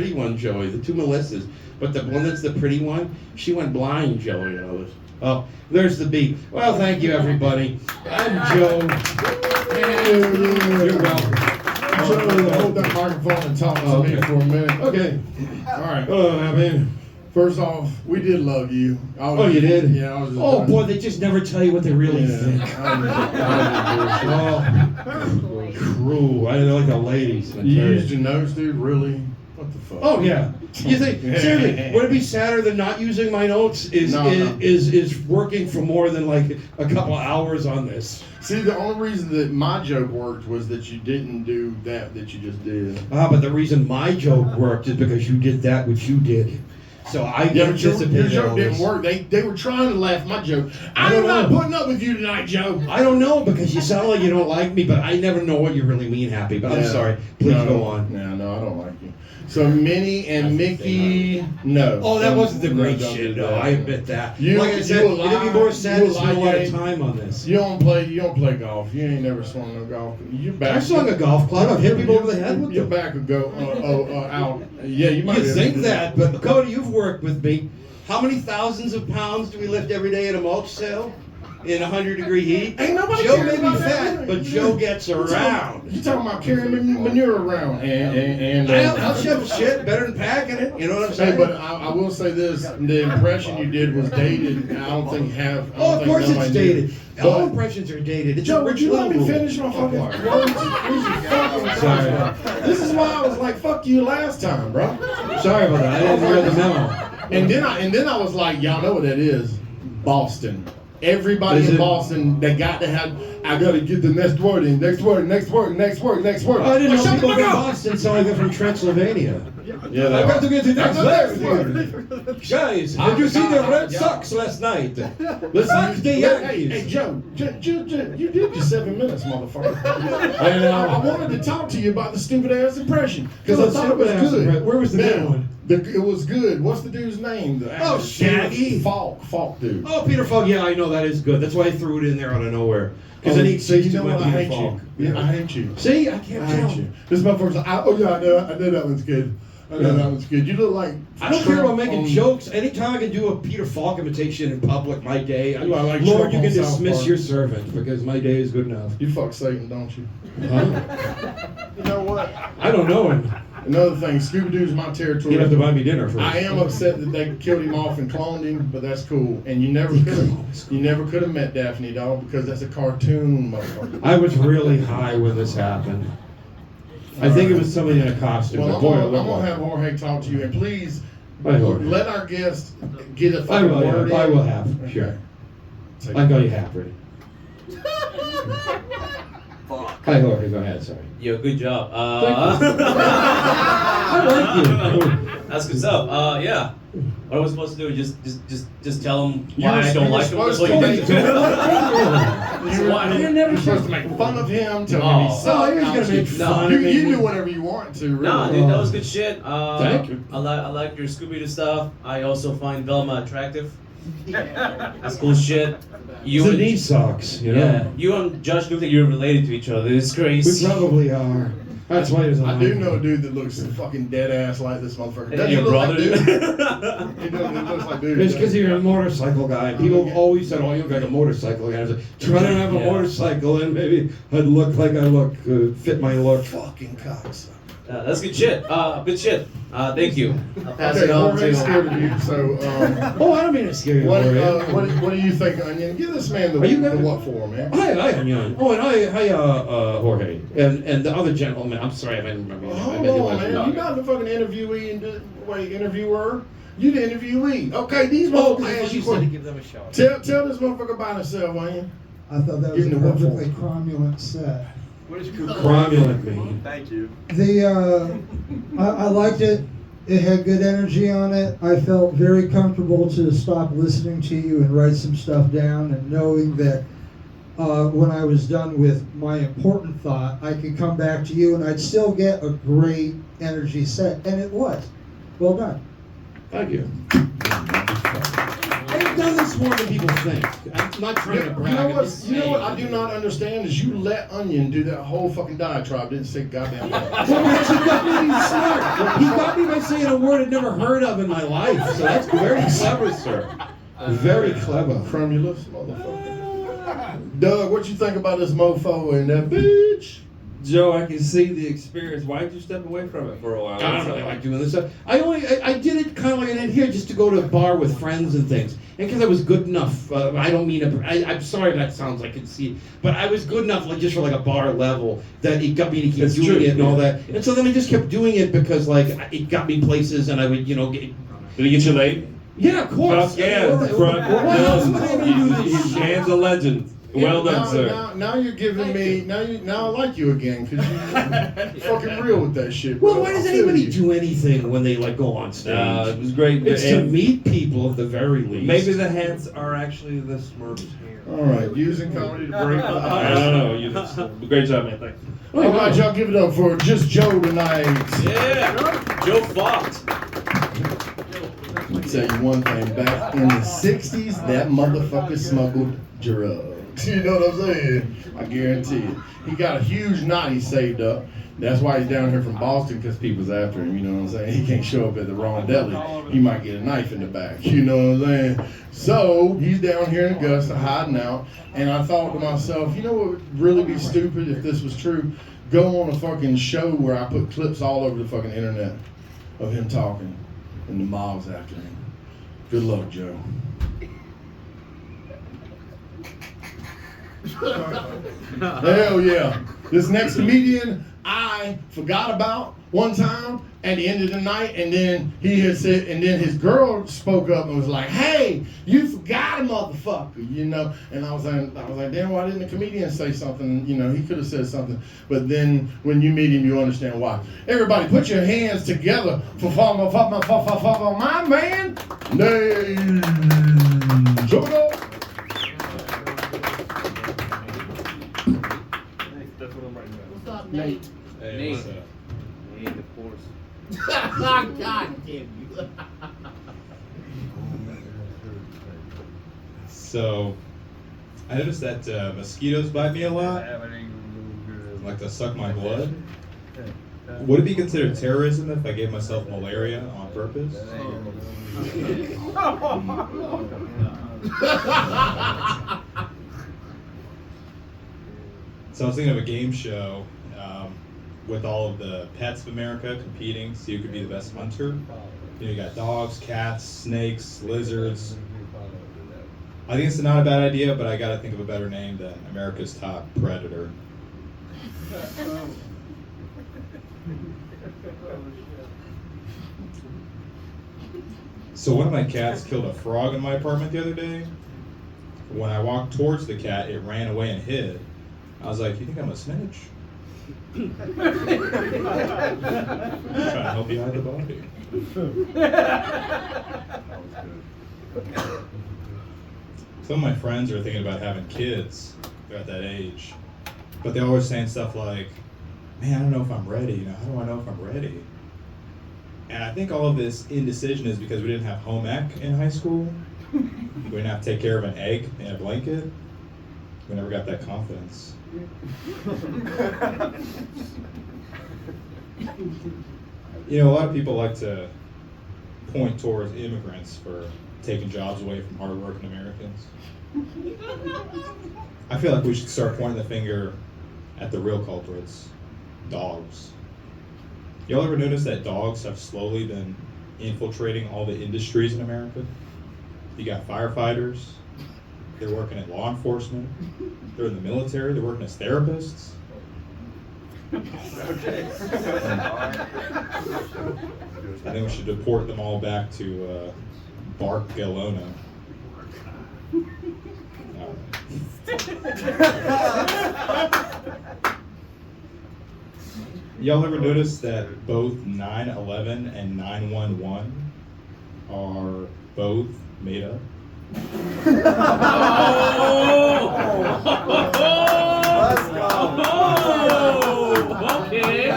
2 Melissas. But the one that's the pretty one, she went blind, Joey. You know. Oh, there's the beat. Well, thank you, everybody. I'm Joe. You're welcome. Joe, hold that microphone and talk to me for a minute. Okay. All right. Oh, I mean... First off, we did love you. Oh, you did? Yeah, I was just oh, boy, they just never tell you what they really think. Oh, cruel. I didn't like the ladies. You used your nose, dude? Really? What the fuck? Oh, yeah. You think, seriously, would it be sadder than not using my notes is working for more than like a couple of hours on this? See, the only reason that my joke worked was that you didn't do that you just did. But the reason my joke worked is because you did that which you did. So I Yeah, but your anticipated joke all didn't this. work. They were trying to laugh at my joke. I don't I'm not know. putting up with you tonight, Joe. I don't know because you sound like you don't like me, but I never know what you really mean, Happy. But I'm Yeah. sorry. Please No, go on. No, I don't like you. So Minnie and Mickey, no. Oh, that wasn't the great don't shit. do No, that. I admit that. You- like I you said, a it'd be liar. more sad You to a spend a lot liar. of time on this. You don't play golf. You ain't never swung no golf. You're back. I swung a golf club. I've hit people over the head with Your them. back would go out. Yeah, you might You be able to think do that, but Cody, you've worked with me. How many thousands of pounds do we lift every day at a mulch sale? In 100-degree heat? Ain't nobody Joe cares may be about that fat, either. but Joe gets around. You talking about carrying manure around and I'll shove shit better than packing it. You know what I'm Hey, saying? but I will say this: the impression you did was dated. I don't think have. I don't Oh, of think course nobody it's knew. dated. All But, impressions are dated. It's Joe, a would rich you let me little finish my fucking words? Where's your fucking Sorry. This is why I was like, "Fuck you" last time, bro. Sorry about that. I didn't read the memo. And then I was like, y'all know what that is? Boston. Everybody Is in it- Boston, they got to have. I gotta get the next word in. Next word. Next word. Next word. Next word. Oh, I didn't Like, know shut people the from fuck up. Boston sound like they're from Transylvania. Yeah, I got to get the next That's word. Guys, did you see the Red Sox last night? The Sox, the Yankees. Hey, Joe, you did your 7 minutes, motherfucker. And I wanted to talk to you about the stupid ass impression because I thought it was Stupid-ass good. impression. Where was the good Now, one? It was good. What's the dude's name? The Oh, actor? Shaggy? Falk dude. Oh, Peter Falk. Yeah, I know that is good. That's why I threw it in there out of nowhere. Because then he so you exceeds know my what? I Peter hate Falk. you. Yeah, I hate you. See, I I can't hate tell. you. This motherfucker's like, I know that one's good. I know that one's good. You look like I don't care about making on- jokes. Anytime I can do a Peter Falk imitation in public, my day. You are like Lord, Trump you on can South dismiss Park. your servant because my day is good enough. You fuck Satan, don't you? Huh? You know what? I don't know him. Another thing, Scooby Doo's my territory. You'd have to buy me dinner first. I am upset that they killed him off and cloned him, but that's cool. And you never could have met Daphne, dog, because that's a cartoon, motherfucker. I was really high when this happened. I think it was somebody in a costume. Well, but I'm boy, it gonna looked like- have Jorge talk to you, and please Hi, Jorge. let our guest get a I fucking will word have. I in. will have. Okay. Sure. Take I got you half ready. Hi, Jorge. Go ahead. Sorry. Yo, good job. I like you. That's good stuff. Yeah. What are we supposed to do? Just tell them You why were- I don't you were like them. That's supposed what to you make- think. You're supposed to make fun of him, tell him No. he's Oh, he was gonna make fun You, of me. you do whatever you want to, really. Nah, dude, that was good shit. Thank you. I like your Scooby Doo stuff. I also find Velma attractive. That's cool shit. You It's a and, knee socks, you know. yeah, you and Josh look like you're related to each other. It's We crazy. probably are. That's why there's a I do line. know a dude that looks fucking dead ass like this motherfucker. And Doesn't your he look brother. like dude? He looks like dude. It's because you're a motorcycle guy. People always said, "Oh, you look like a motorcycle guy." I was like, try to have a Yeah. motorcycle, and maybe I'd look like I look, fit my look. fucking cocksucker. That's good shit. Good shit. Thank you. I'll pass Okay, it on Jorge's to. scared of you, so Oh, I don't mean to scare you. what, Jorge. what do you think, Onion? Give this man the, Are you the gonna- what for, man? Hi, Onion. Oh, and hi, Jorge, and the other gentleman. I'm sorry, I didn't remember. Your name. I Hold bet you on, was- man. You're not the fucking interviewee and interviewer. You the interviewee. Okay, these Oh, motherfuckers. as you fucking- said, Give them a shout. Tell this motherfucker about himself, Onion. I thought that was Give a him the what for. perfectly cromulent set. What is cromulent mean? Thank you. I liked it. It had good energy on it. I felt very comfortable to stop listening to you and write some stuff down, and knowing that when I was done with my important thought, I could come back to you and I'd still get a great energy set, and it was. Well done. Thank you. I've done this more than people think. I'm not trying to brag. You know I'm what? just You know what I saying. do not understand is you let Onion do that whole fucking diatribe. Didn't say goddamn thing. Well, because he got me to be smart. He got me by saying a word I'd never heard of in my life. So that's very clever, sir. Very clever. Crumulous motherfucker. Doug, what you think about this mofo and that bitch? Joe, I can see the experience. Why'd you step away from it for a while? I don't really like doing this stuff. I did it kind of like I did here, just to go to a bar with friends and things, and because I was good enough. I don't mean I'm sorry that sounds like conceit, but I was good enough, like just for like a bar level, that it got me to keep It's doing true, it and all yeah. that. And so then I just kept doing it because like it got me places, and I would get. Did he get you late? Yeah, of course. Fuck yeah, What front. else would I do this shit? Man's a legend. Well done, now, sir. Now you're giving me. Now I like you again because you're fucking real with that shit. Well, bro. why does I feel anybody you. do anything when they like go on stage? It was great. It's to And meet people at the very least. maybe the hands are actually the Smurfs. All right, using comedy to break the I ice. don't know. You just, great job, man. Thanks. All right, y'all give it up for Just Joe tonight. Yeah, Joe fucked. I'll tell you one thing, back in the 60s, that motherfucker smuggled drugs. You know what I'm saying? I guarantee it. He got a huge knot he saved up. That's why he's down here from Boston, because people's after him, you know what I'm saying? He can't show up at the wrong deli. He might get a knife in the back, you know what I'm saying? So, he's down here in Augusta hiding out, and I thought to myself, you know what would really be stupid if this was true? Go on a fucking show where I put clips all over the fucking internet of him talking, and the mob's after him. Good luck, Joe. Hell yeah. This next comedian I forgot about one time at the end of the night, and then he had said, and then his girl spoke up and was like, "Hey, you forgot a motherfucker," you know. And I was like, damn, why didn't the comedian say something? You know, he could have said something. But then when you meet him, you understand why. Everybody, put your hands together for my man, Nate. Joe. What's up, Nate. Hey, Nate. what's up? Nate, of course. God damn you. So, I noticed that mosquitoes bite me a lot, like to suck my blood. Would it be considered terrorism if I gave myself malaria on purpose? So I was thinking of a game show with all of the pets of America competing, so you could be the best hunter. You know, you got dogs, cats, snakes, lizards. I think it's not a bad idea, but I gotta think of a better name than America's Top Predator. So one of my cats killed a frog in my apartment the other day. When I walked towards the cat, it ran away and hid. I was like, "You think I'm a snitch?" I'm trying to help you hide the body. Some of my friends are thinking about having kids. They're at that age. But they're always saying stuff like, "Man, I don't know if I'm ready. You know, how do I know if I'm ready?" And I think all of this indecision is because we didn't have home ec in high school. We didn't have to take care of an egg in a blanket. We never got that confidence. You know, a lot of people like to point towards immigrants for taking jobs away from hardworking Americans. I feel like we should start pointing the finger at the real culprits, dogs. Y'all ever notice that dogs have slowly been infiltrating all the industries in America? You got firefighters, they're working at law enforcement, they're in the military, they're working as therapists. I think we should deport them all back to Barcelona. Y'all ever notice that both 9/11 and 9/11 are both made up? Okay.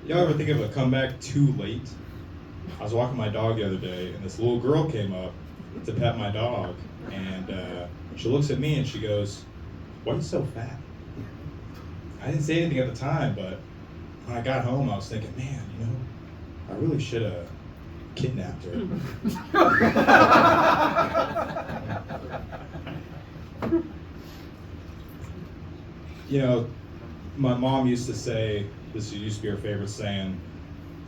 Y'all ever think of a comeback too late? I was walking my dog the other day, and this little girl came up to pet my dog, and she looks at me and she goes, "Why are you so fat?" I didn't say anything at the time, but when I got home, I was thinking, man, you know, I really should have kidnapped her. You know, my mom used to say, this used to be her favorite saying,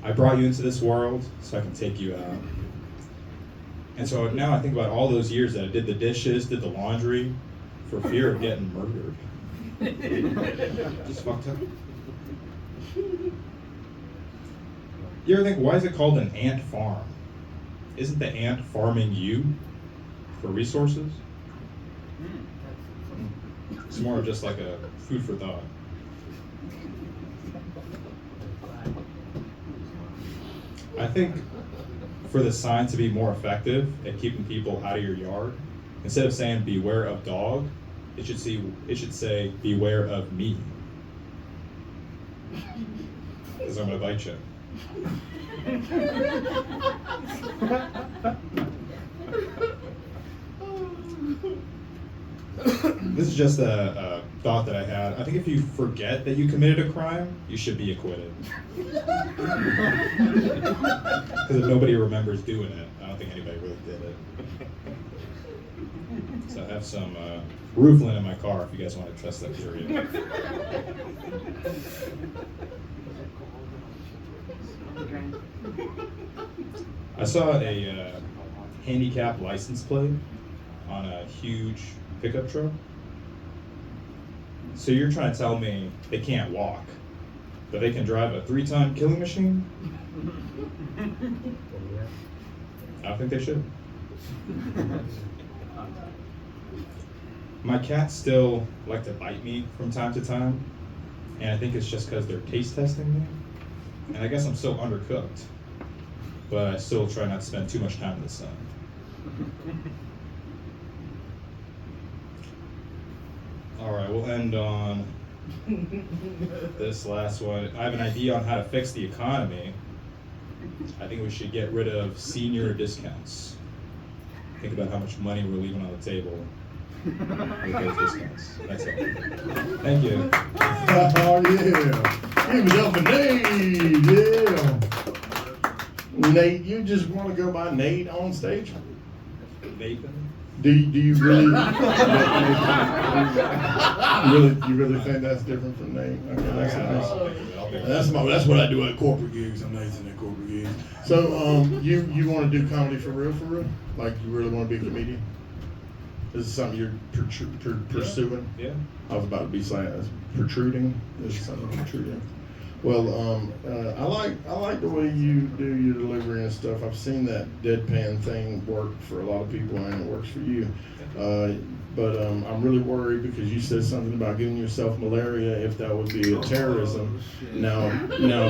"I brought you into this world so I can take you out." And so now I think about all those years that I did the dishes, did the laundry, for fear of getting murdered. Just fucked up. You ever think, why is it called an ant farm? isn't the ant farming you for resources? It's more of just like a food for thought. I think for the sign to be more effective at keeping people out of your yard, instead of saying beware of dog, it should say beware of me. Because I'm gonna bite you. This is just a thought that I had. I think if you forget that you committed a crime, you should be acquitted. Because if nobody remembers doing it, I don't think anybody really did it. So I have some roofline in my car if you guys want to test that theory. I saw a handicap license plate on a huge pickup truck. So you're trying to tell me they can't walk, but they can drive a 3-ton killing machine? I don't think they should. My cats still like to bite me from time to time, and I think it's just because they're taste testing me. And I guess I'm so undercooked, but I still try not to spend too much time in the sun. All right, we'll end on this last one. I have an idea on how to fix the economy. I think we should get rid of senior discounts. Think about how much money we're leaving on the table with those discounts. That's it. Thank you. Oh, yeah. Give it up for Nate. Yeah. Nate, you just want to go by Nate on stage? Nathan? Do you really, you really think that's different from Nate? Okay, that's nice. That's what I do at corporate gigs. I'm Nathan at corporate gigs. So, you want to do comedy for real? Like you really want to be a comedian? Is this something you're pursuing? Yeah. I was about to be saying protruding. This is something protruding. Well, I like the way you do your delivery and stuff. I've seen that deadpan thing work for a lot of people, and it works for you. But I'm really worried because you said something about giving yourself malaria if that would be a terrorism. Now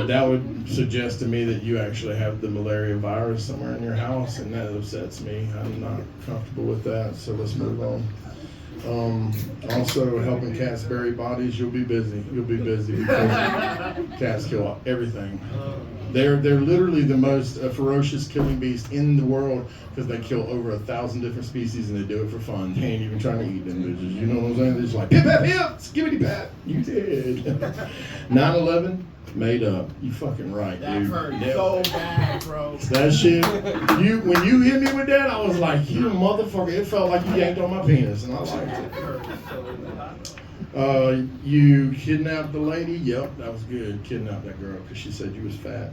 that would suggest to me that you actually have the malaria virus somewhere in your house, and that upsets me. I'm not comfortable with that. So let's move on. Also helping cats bury bodies. You'll be busy because cats kill everything. They're literally the most ferocious killing beast in the world because they kill over 1,000 different species and they do it for fun. They ain't even trying to eat them bitches. You know what I'm saying? They're just like pip pip pip, skibbity pat. You did. 9/11 made up. You fucking right, That dude. hurt so bad, bro. That shit, when you hit me with that, I was like, you motherfucker, it felt like you yanked on my penis, and I liked it. You kidnapped the lady? Yep, that was good. Kidnapped that girl, because she said you was fat.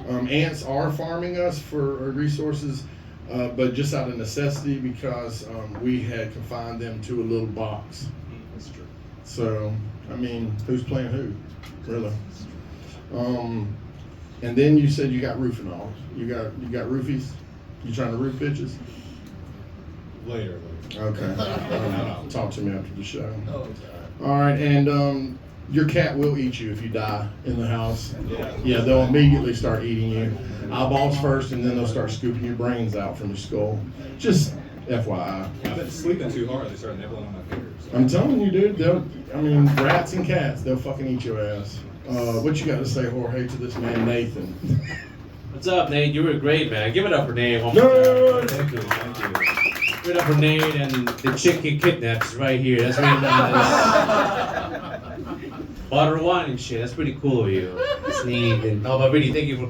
Ants are farming us for resources, but just out of necessity, because we had confined them to a little box. That's true. So, I mean, who's playing who? Really? And then you said you got roofing on. You got roofies? You trying to roof bitches? Later. Okay. Talk to me after the show. All right, and your cat will eat you if you die in the house. Yeah, they'll immediately start eating you. Eyeballs first, and then they'll start scooping your brains out from your skull. Just FYI. I've been sleeping too hard. They started nibbling on my fingers. I'm telling you, dude. Rats and cats, they'll fucking eat your ass. What you got to say, Jorge, to this man, Nathan? What's up, Nate? You were great, man. Give it up for Nate one more time. Thank you. Give it up for Nate and the chick he kidnaps right here. That's really nice. Butter wine and shit. That's pretty cool of you. It's neat. And, no, but really, thank you for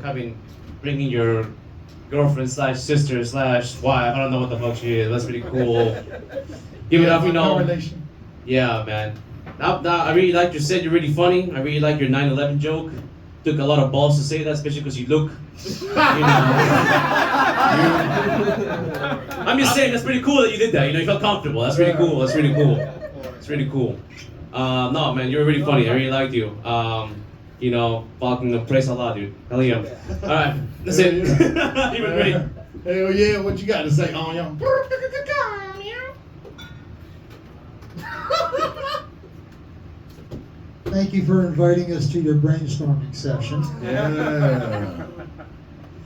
bringing your girlfriend / sister / wife. I don't know what the fuck she is. That's pretty cool. Give it up, you know. Yeah, man. Now, I really like you said. You're really funny. I really like your 9/11 joke. Took a lot of balls to say that, especially because you look, I'm just saying, that's pretty cool that you did that. You felt comfortable. That's really cool. It's really cool. No, man, you're really funny. I really liked you. you know, fucking praise Allah, dude. Hell yeah. All right, that's it. Even great. Hell yeah, what you got to say on y'all? Thank you for inviting us to your brainstorming session. Yeah.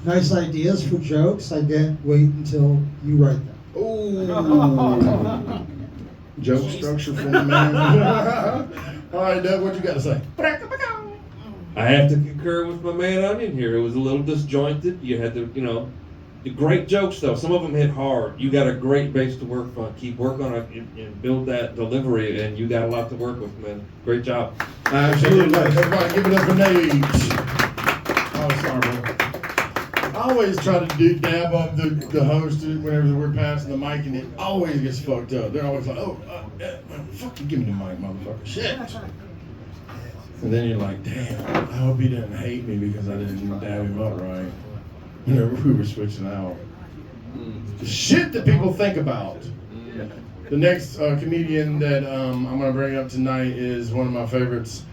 Nice ideas for jokes. I can't wait until you write them. Ooh. Joke structure for the man. All right, Doug, what you got to say? I have to concur with my man Onion here. It was a little disjointed. You had to, you know, the great jokes though. Some of them hit hard. You got a great base to work on. Keep working on it and build that delivery, and you got a lot to work with, man. Great job. Absolutely. Everybody give it up for Nate. Oh, sorry, bro. I always try to dab up the host whenever we're passing the mic, and it always gets fucked up. They're always like, oh, fuck you, give me the mic, motherfucker. Shit. And then you're like, damn, I hope he didn't hate me because I didn't dab him up right whenever we were switching out. The shit that people think about. The next comedian that I'm going to bring up tonight is one of my favorites.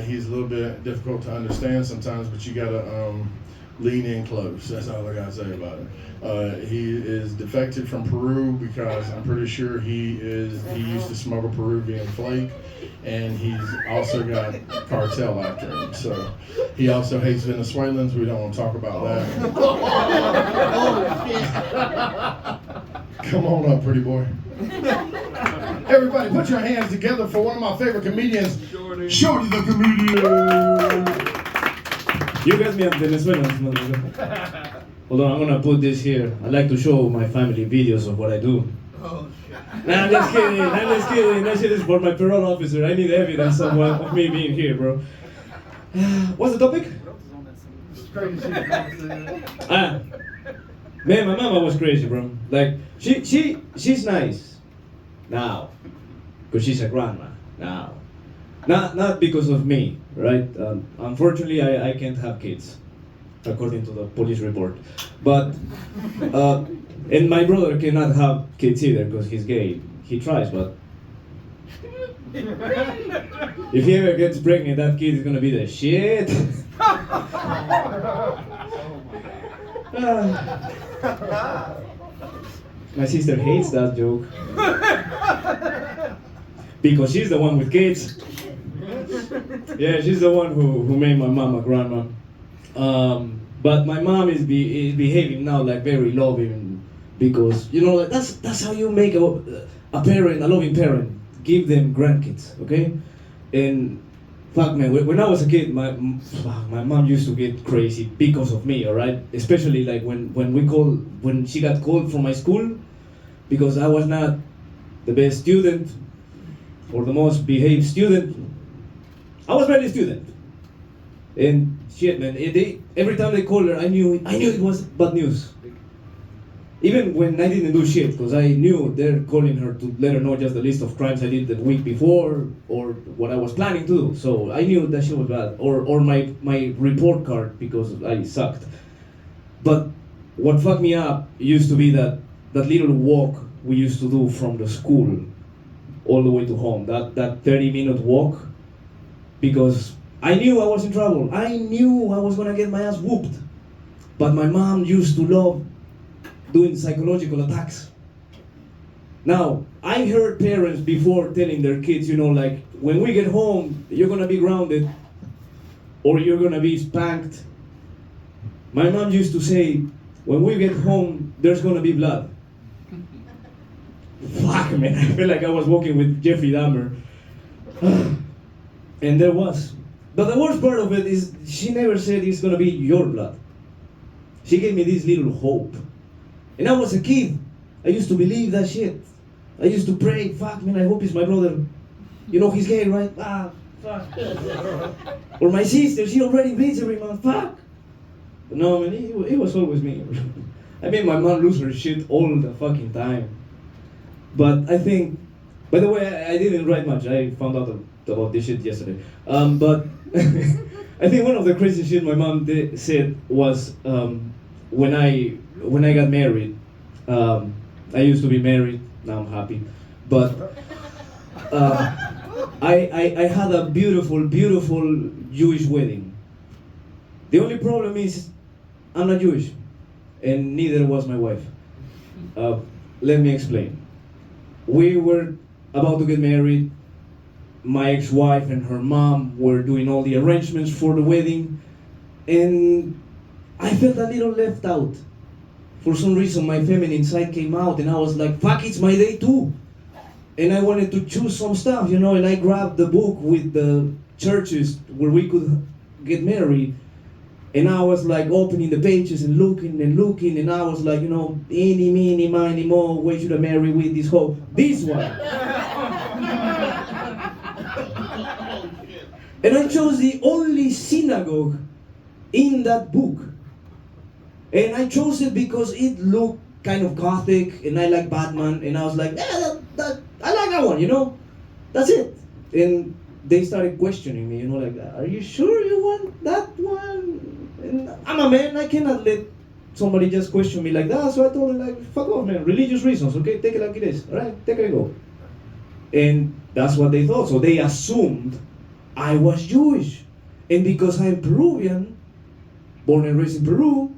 He's a little bit difficult to understand sometimes, but you got to lean in close. That's all I got to say about it. He is defected from Peru because I'm pretty sure he used to smuggle Peruvian flake, and he's also got cartel after him. So he also hates Venezuelans. We don't want to talk about that. Come on up, pretty boy. Everybody, put your hands together for one of my favorite comedians, Shorty the comedian. You got me at Venezuela, motherfucker. Hold on, I'm gonna put this here. I like to show my family videos of what I do. Oh shit. Nah, I'm just kidding. That shit is for my parole officer. I need evidence of me being here, bro. What's the topic? Man, my mama was crazy, bro. Like, she's nice now, because she's a grandma now. Not because of me, right? Unfortunately, I can't have kids, according to the police report. But, and my brother cannot have kids either because he's gay. He tries, but if he ever gets pregnant, that kid is gonna be the shit. My sister hates that joke because she's the one with kids. Yeah, she's the one who made my mom a grandma. But my mom is behaving now like very loving because, you know, like that's how you make a parent, a loving parent. Give them grandkids, okay? And fuck man, when I was a kid, my mom used to get crazy because of me, alright? Especially like when she got called from my school because I was not the best student or the most behaved student. I was barely a student. And shit man, every time they called her, I knew it was bad news. Even when I didn't do shit, because I knew they're calling her to let her know just the list of crimes I did the week before, or what I was planning to do. So I knew that shit was bad. Or my report card, because I sucked. But what fucked me up used to be that little walk we used to do from the school all the way to home. That 30-minute walk. Because I knew I was in trouble. I knew I was gonna get my ass whooped. But my mom used to love doing psychological attacks. Now, I heard parents before telling their kids, you know, like, when we get home, you're gonna be grounded, or you're gonna be spanked. My mom used to say, when we get home, there's gonna be blood. Fuck, man, I feel like I was walking with Jeffrey Dahmer. And there was. But the worst part of it is, she never said it's gonna be your blood. She gave me this little hope. And I was a kid. I used to believe that shit. I used to pray, fuck man, I hope he's my brother. You know, he's gay, right? Ah, fuck. Or my sister, she already bleeds every month, fuck. But no, man, it was always me. I made my mom lose her shit all the fucking time. But I think, by the way, I didn't write much. I found out about this shit yesterday. But I think one of the crazy shit my mom said was when I got married. I used to be married. Now I'm happy. But I had a beautiful, beautiful Jewish wedding. The only problem is I'm not Jewish, and neither was my wife. Let me explain. We were about to get married. My ex-wife and her mom were doing all the arrangements for the wedding, and I felt a little left out. For some reason, my feminine side came out, and I was like, fuck, it's my day too. And I wanted to choose some stuff, you know, and I grabbed the book with the churches where we could get married. And I was like opening the pages and looking, and I was like, you know, eeny, meeny, miny, mo, where should I marry with this hoe? This one. And I chose the only synagogue in that book. And I chose it because it looked kind of gothic, and I like Batman, and I was like, yeah, I like that one, you know? That's it. And they started questioning me, you know, like, are you sure you want that one? And I'm a man, I cannot let somebody just question me like that, so I told them, like, fuck off, man, religious reasons, okay? Take it like it is, all right? Take it and go. And that's what they thought, so they assumed I was Jewish. And because I'm Peruvian, born and raised in Peru,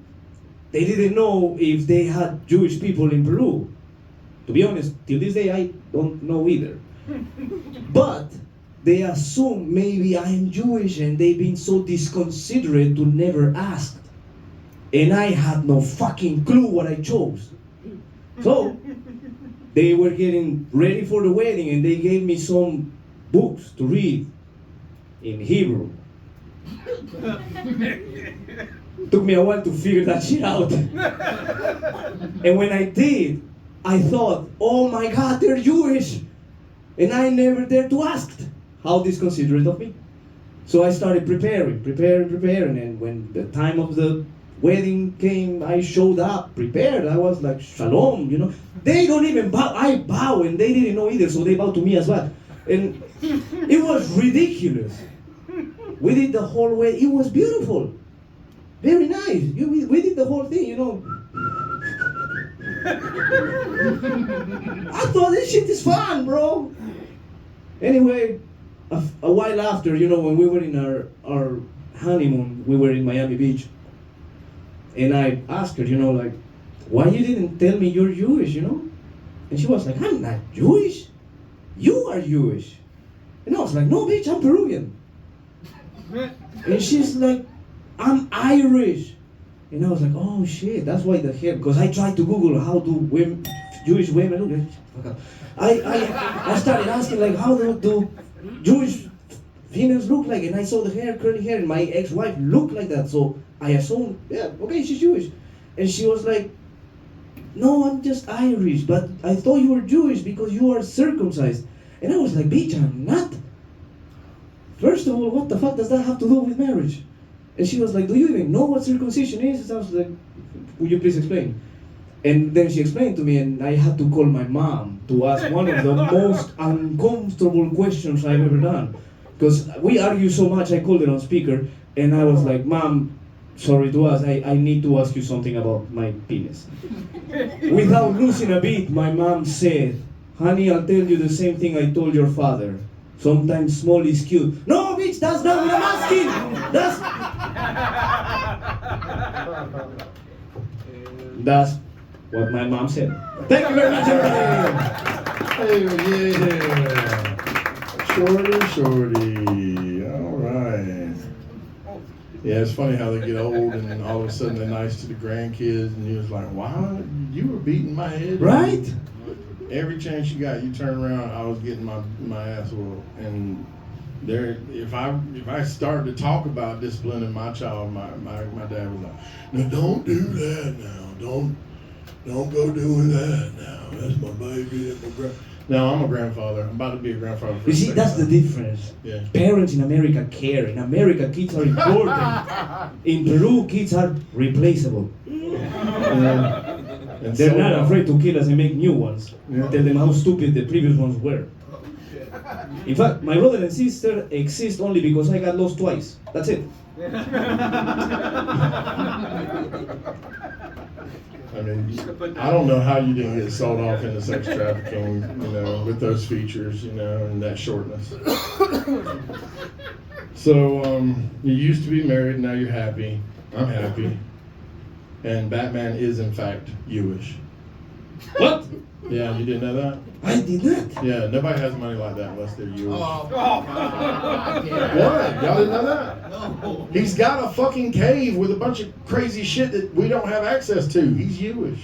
they didn't know if they had Jewish people in Peru. To be honest, till this day, I don't know either. But they assume maybe I'm Jewish, and they've been so disconsiderate to never ask. And I had no fucking clue what I chose. So, they were getting ready for the wedding, and they gave me some books to read in Hebrew. Took me a while to figure that shit out. And when I did, I thought, oh my God, they're Jewish. And I never dared to ask. How disconsiderate of me. So I started preparing. And when the time of the wedding came, I showed up prepared. I was like, shalom, you know. They don't even bow. I bow, and they didn't know either, so they bowed to me as well. And it was ridiculous. We did the whole way. It was beautiful. Very nice. We did the whole thing, you know. I thought this shit is fun, bro. Anyway, a while after, you know, when we were in our honeymoon, we were in Miami Beach. And I asked her, you know, like, why you didn't tell me you're Jewish, you know? And she was like, I'm not Jewish. You are Jewish. And I was like, no, bitch, I'm Peruvian. And she's like, I'm Irish. And I was like, oh shit, that's why the hair, because I tried to Google how do Jewish women look. I started asking, like, how do Jewish females look like? And I saw the hair, curly hair, and my ex-wife looked like that. So I assumed, yeah, okay, she's Jewish. And she was like, no, I'm just Irish, but I thought you were Jewish because you are circumcised. And I was like, bitch, I'm not. First of all, what the fuck does that have to do with marriage? And she was like, do you even know what circumcision is? And I was like, would you please explain? And then she explained to me, and I had to call my mom to ask one of the most uncomfortable questions I've ever done. Because we argue so much, I called it on speaker, and I was like, Mom, sorry to ask, I need to ask you something about my penis. Without losing a beat, my mom said, honey, I'll tell you the same thing I told your father. Sometimes small is cute. No, bitch, that's not what I'm asking! That's what my mom said. Thank you very much, everybody! Yeah. Shorty. All right. Yeah, it's funny how they get old and then all of a sudden they're nice to the grandkids, and you was like, wow, you were beating my head. Right? Every chance you got, you turn around, I was getting my ass whooped. And there, if I started to talk about disciplining my child, my dad was like, no, don't do that now. Don't go doing that now. That's my baby. That's my grand. No, I'm a grandfather. I'm about to be a grandfather. You see, that's the difference. Yeah. Parents in America care. In America, kids are important. In Peru, kids are replaceable. And They're so, not afraid to kill us and make new ones. Yeah. Tell them how stupid the previous ones were. In fact, my brother and sister exist only because I got lost twice. That's it. I mean, I don't know how you didn't get sold off into sex trafficking, with those features, and that shortness. So, you used to be married, now you're happy. I'm happy. And Batman is, in fact, Jewish. What? Yeah, you didn't know that? I did not. Yeah, nobody has money like that unless they're Jewish. Oh, What? Y'all didn't know that? No. He's got a fucking cave with a bunch of crazy shit that we don't have access to. He's Jewish.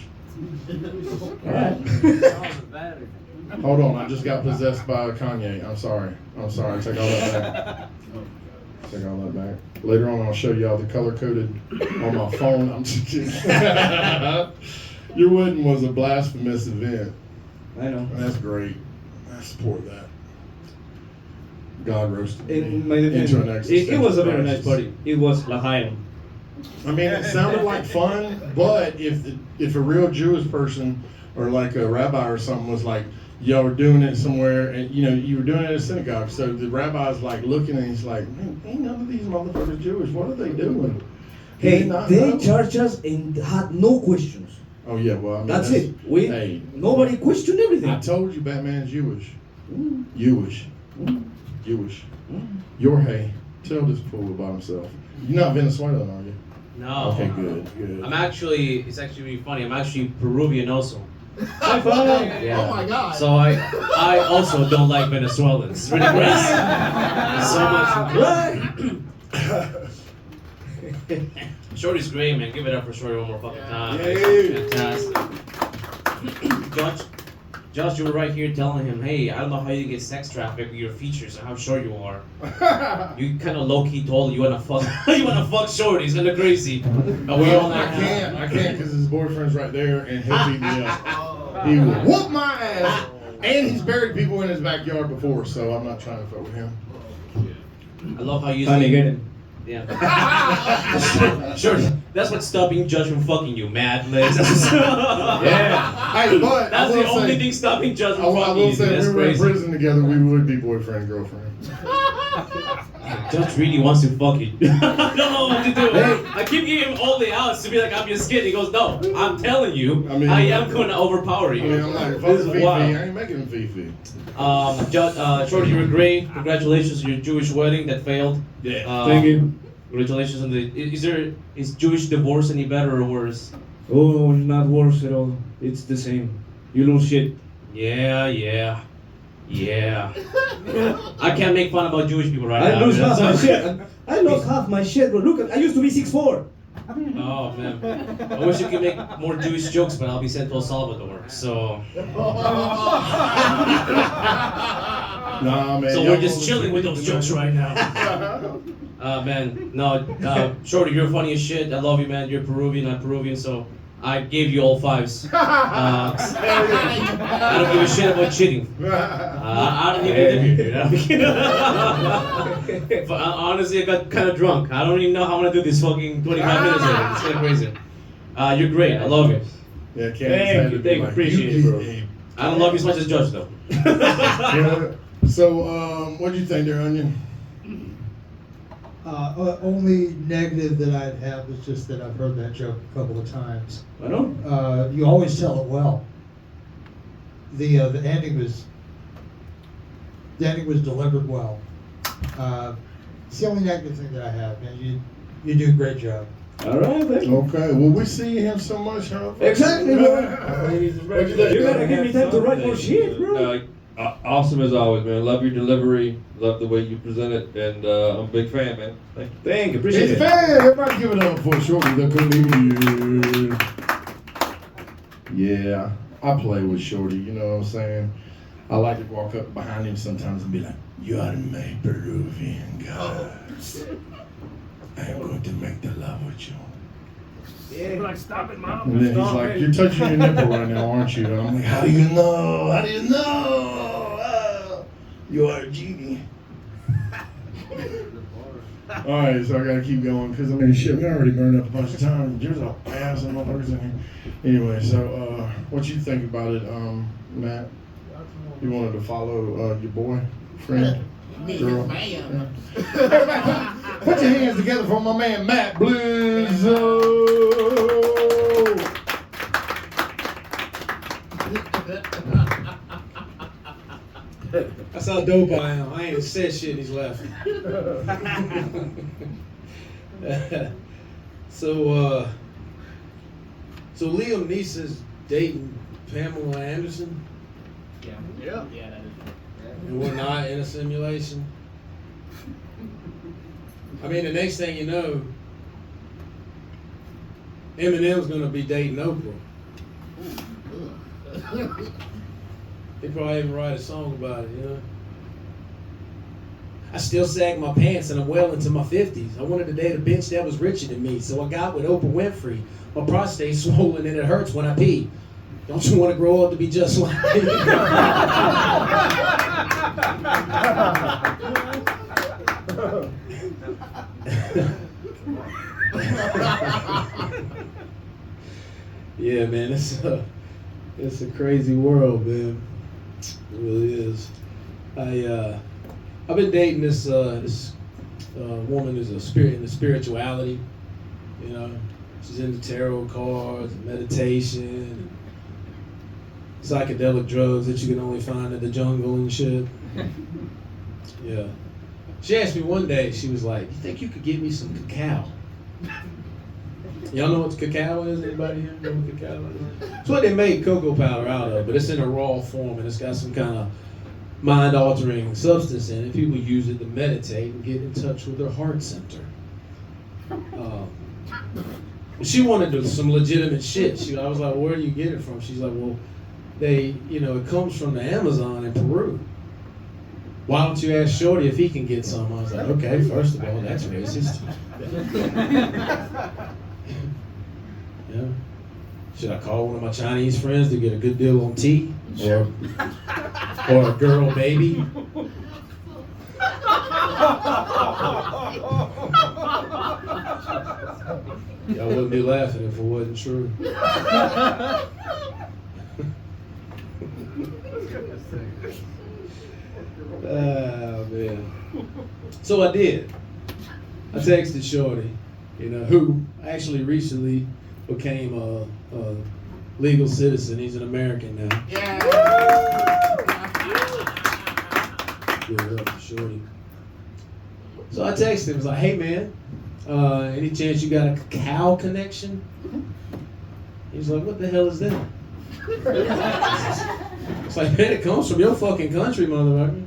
Hold on, I just got possessed by Kanye. I'm sorry. Take all that back. Take all that back. Later on, I'll show y'all the color coded on my phone. I'm just kidding. Your wedding was a blasphemous event. I know. That's great. I support that. God roasted me In my defense, into an existential it was a very nice crisis. party. It was L'Chaim. I mean, it sounded like fun, but if a real Jewish person or like a rabbi or something was like, y'all were doing it somewhere, and you were doing it at a synagogue, so the rabbi's like looking and he's like, man, ain't none of these motherfuckers Jewish. What are they doing? Did Hey, not they know? charged us and had no questions. Oh yeah, well, I mean, That's it. Hey, Nobody questioned everything. I told you, Batman's Jewish. Mm. Jewish. Mm. Jewish. Mm. Jorge, tell this fool about himself. You're not Venezuelan, are you? No. Okay, good. I'm actually, it's actually really funny. I'm actually Peruvian also. High five. Yeah. Oh my God. So I also don't like Venezuelans. It's really great. So much. Shorty's great, man. Give it up for Shorty one more fucking time. Yay. Fantastic. Josh, you were right here telling him, hey, I don't know how you get sex trafficked with your features and how short you are. You kind of low-key told you wanna fuck Shorty. It's kind of crazy. But we all I can't because his boyfriend's right there and he'll beat me up. He will whoop my ass. And he's buried people in his backyard before, so I'm not trying to fuck with him. I love how you Honey, get it. Yeah. Sure. That's what's stopping Josh from fucking you, mad Liz. Yeah. Hey, but That's I the will only say, thing stopping Josh I from will fucking you. say, That's if we were in crazy. prison together, we would be boyfriend and girlfriend. Josh really wants to fuck you. I don't know what to do. I keep giving him all the outs to be like, I'm just kidding. He goes, no, I'm telling you, I mean, I am going to overpower I you. mean, I'm like, fuck This is Fifi. wild. I ain't making Fifi. Shorty, you were great. Congratulations on your Jewish wedding that failed. Yeah. Thank you. Congratulations on the. Is Jewish divorce any better or worse? Oh, not worse at all. It's the same. You lose shit. Yeah. I can't make fun about Jewish people right I now. lose man. half my shit. I lost half my shit, bro. Look, I used to be 6'4". Oh man, I wish you could make more Jewish jokes, but I'll be sent to El Salvador. So. Nah, man. So y'all we're just gonna chilling with those jokes right now. Man, no, Shorty, you're funny as shit. I love you, man. You're Peruvian, I'm Peruvian, so I gave you all fives. I don't give a shit about cheating. I don't even live here, dude. But honestly, I got kind of drunk. I don't even know how I'm gonna do this fucking 25 minutes later. It's kind of crazy. You're great. I love you. Yeah, Thank you, appreciate it, bro. I don't love you as much as Judge, though. Yeah. So, what do you think there, Onion? Only negative that I'd have is just that I've heard that joke a couple of times. I know. You always tell it well. The ending was delivered well. It's the only negative thing that I have, man. You do a great job. All right, thank you. Okay. Well, we see him so much, huh? Exactly, bro. You You gotta give me time to write more shit, bro. Awesome as always, man. Love your delivery. Love the way you present it, and I'm a big fan, man. Thank you. Thank you, appreciate It's it. fair. Everybody give it up for Shorty the comedian. Yeah, I play with Shorty, you know what I'm saying? I like to walk up behind him sometimes and be like, you are my Peruvian God. I am going to make the love with you. Like, stop it, Mom. And then he's Stop like, it. you're touching your nipple right now, aren't you? And I'm like, how do you know? How do you know? You are a genie. Alright, so I gotta keep going because I mean, shit, we already burned up a bunch of time. There's a ass and motherfuckers in here. Anyway, so what you think about it, Matt? You wanted to follow your boy, friend, girl? Man. Put your hands together for my man Matt Blues. That's how dope I am. I ain't said shit and he's laughing. So Liam Neeson's dating Pamela Anderson, Yeah. Yeah, that is. and we're not in a simulation. I mean, the next thing you know, Eminem's gonna be dating Oprah. He probably even write a song about it, you know. I still sag my pants and I'm well into my 50s. I wanted to date a bitch that was richer than me, so I got with Oprah Winfrey. My prostate's swollen and it hurts when I pee. Don't you want to grow up to be just like me? Yeah, man, it's a crazy world, man. It really is. I've been dating this woman who's a spirit into spirituality. You know, she's into tarot cards, and meditation, and psychedelic drugs that you can only find in the jungle and shit. Yeah. She asked me one day, she was like, "You think you could give me some cacao?" Y'all know what cacao is? Anybody here know what cacao is? It's what they make cocoa powder out of, but it's in a raw form and it's got some kind of mind-altering substance in it. People use it to meditate and get in touch with their heart center. She wanted some legitimate shit. I was like, "Where do you get it from?" She's like, "Well, it comes from the Amazon in Peru. Why don't you ask Shorty if he can get some?" I was like, "Okay, first of all, that's racist." Yeah. Should I call one of my Chinese friends to get a good deal on tea? Or a girl baby? Y'all wouldn't be laughing if it wasn't true. Oh, man. So I did. I texted Shorty, who actually recently became a legal citizen. He's an American now. Yeah. Give it up for Shorty. So I texted him. I was like, "Hey, man, any chance you got a cacao connection?" He's like, "What the hell is that?" It's like, "Man, it comes from your fucking country, motherfucker."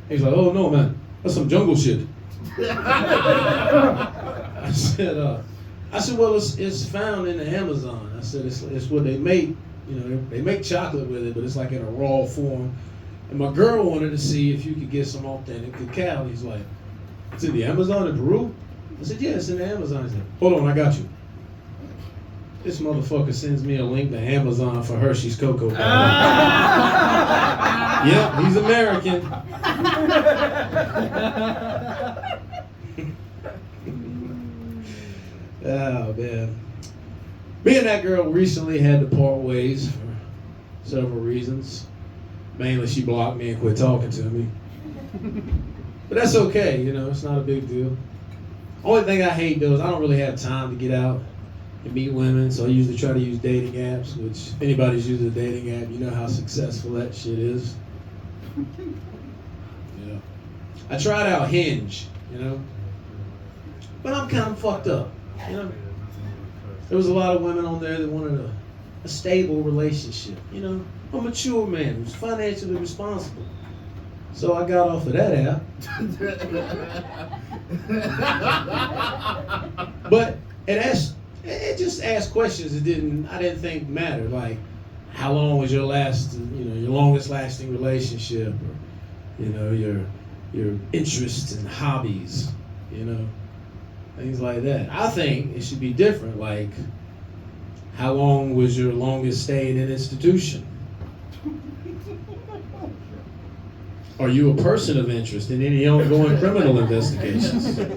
He's like, "Oh, no, man. That's some jungle shit." I said, "Well, it's found in the Amazon." I said, it's what they make. They make chocolate with it, but it's like in a raw form. And my girl wanted to see if you could get some authentic cacao. He's like, "It's in the Amazon in Peru?" I said, "Yeah, it's in the Amazon." He said, "Hold on, I got you." This motherfucker sends me a link to Amazon for Hershey's cocoa powder. Yep, he's American. Oh, man. Me and that girl recently had to part ways for several reasons. Mainly she blocked me and quit talking to me. But that's okay, it's not a big deal. Only thing I hate though is I don't really have time to get out and meet women, so I usually try to use dating apps, which if anybody's using a dating app, you know how successful that shit is. Yeah. I tried out Hinge, but I'm kind of fucked up, There was a lot of women on there that wanted a stable relationship, a mature man who's financially responsible. So I got off of that app. But it just asked questions that I didn't think mattered, like how long was your longest lasting relationship, or your interests and hobbies, things like that. I think it should be different, like how long was your longest stay in an institution? Are you a person of interest in any ongoing criminal investigations? A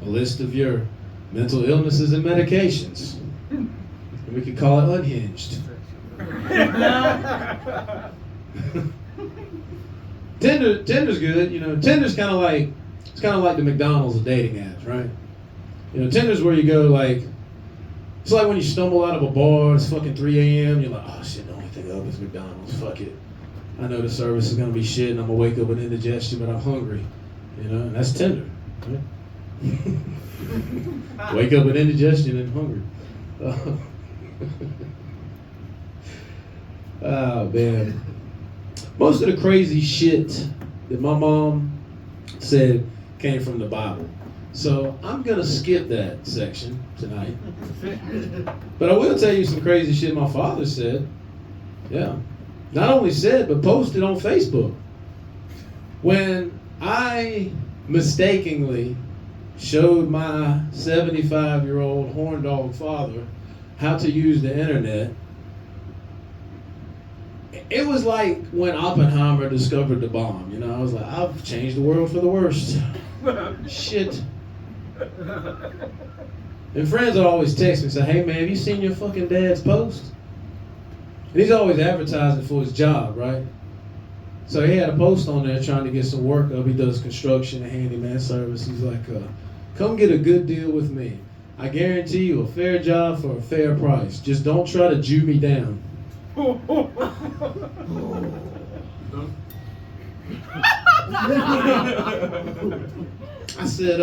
list of your mental illnesses and medications. And we could call it unhinged. Tinder's good, Tinder's kind of like the McDonald's of dating apps, right? Tinder's where you go it's like when you stumble out of a bar, it's fucking 3 a.m. You're like, "Oh shit, the only thing up is McDonald's. Fuck it." I know the service is gonna be shit, and I'm gonna wake up with indigestion, but I'm hungry. You know, and that's tender. Right? Wake up with indigestion and hungry. Oh man. Most of the crazy shit that my mom said came from the Bible. So I'm gonna skip that section tonight. But I will tell you some crazy shit my father said. Yeah. Not only said, but posted on Facebook. When I mistakenly showed my 75-year-old horn dog father how to use the internet, it was like when Oppenheimer discovered the bomb. You know, I was like, I've changed the world for the worst. Shit. And friends would always text me and say, hey man, have you seen your fucking dad's post? And he's always advertising for his job, right? So he had a post on there trying to get some work up. He does construction and handyman service. He's like, come get a good deal with me. I guarantee you a fair job for a fair price. Just don't try to Jew me down. I said,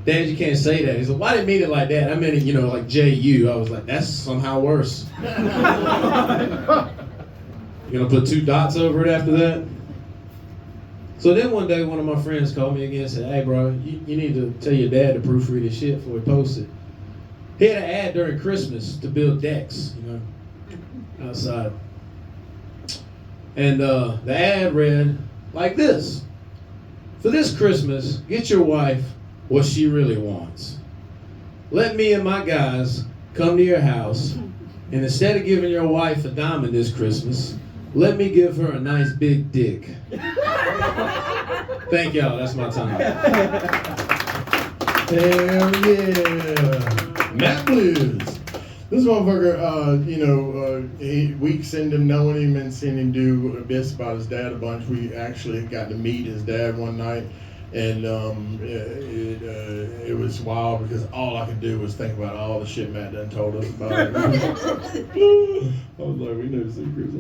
Dad, you can't say that. He's like, well, I didn't mean it like that. I meant it, you know, like J-U. I was like, that's somehow worse. You're gonna put 2 dots over it after that? So then one day, one of my friends called me again and said, hey bro, you need to tell your dad to proofread his shit before he posts it. He had an ad during Christmas to build decks, you know, outside. And the ad read like this. For this Christmas, get your wife what she really wants. Let me and my guys come to your house, and instead of giving your wife a diamond this Christmas, let me give her a nice big dick. Thank y'all, that's my time. Hell yeah. Matt Blues. This motherfucker, weeks into knowing him and seeing him do bits about his dad a bunch, we actually got to meet his dad one night. And it was wild because all I could do was think about all the shit Matt done told us about it. I was like, we know secrets. A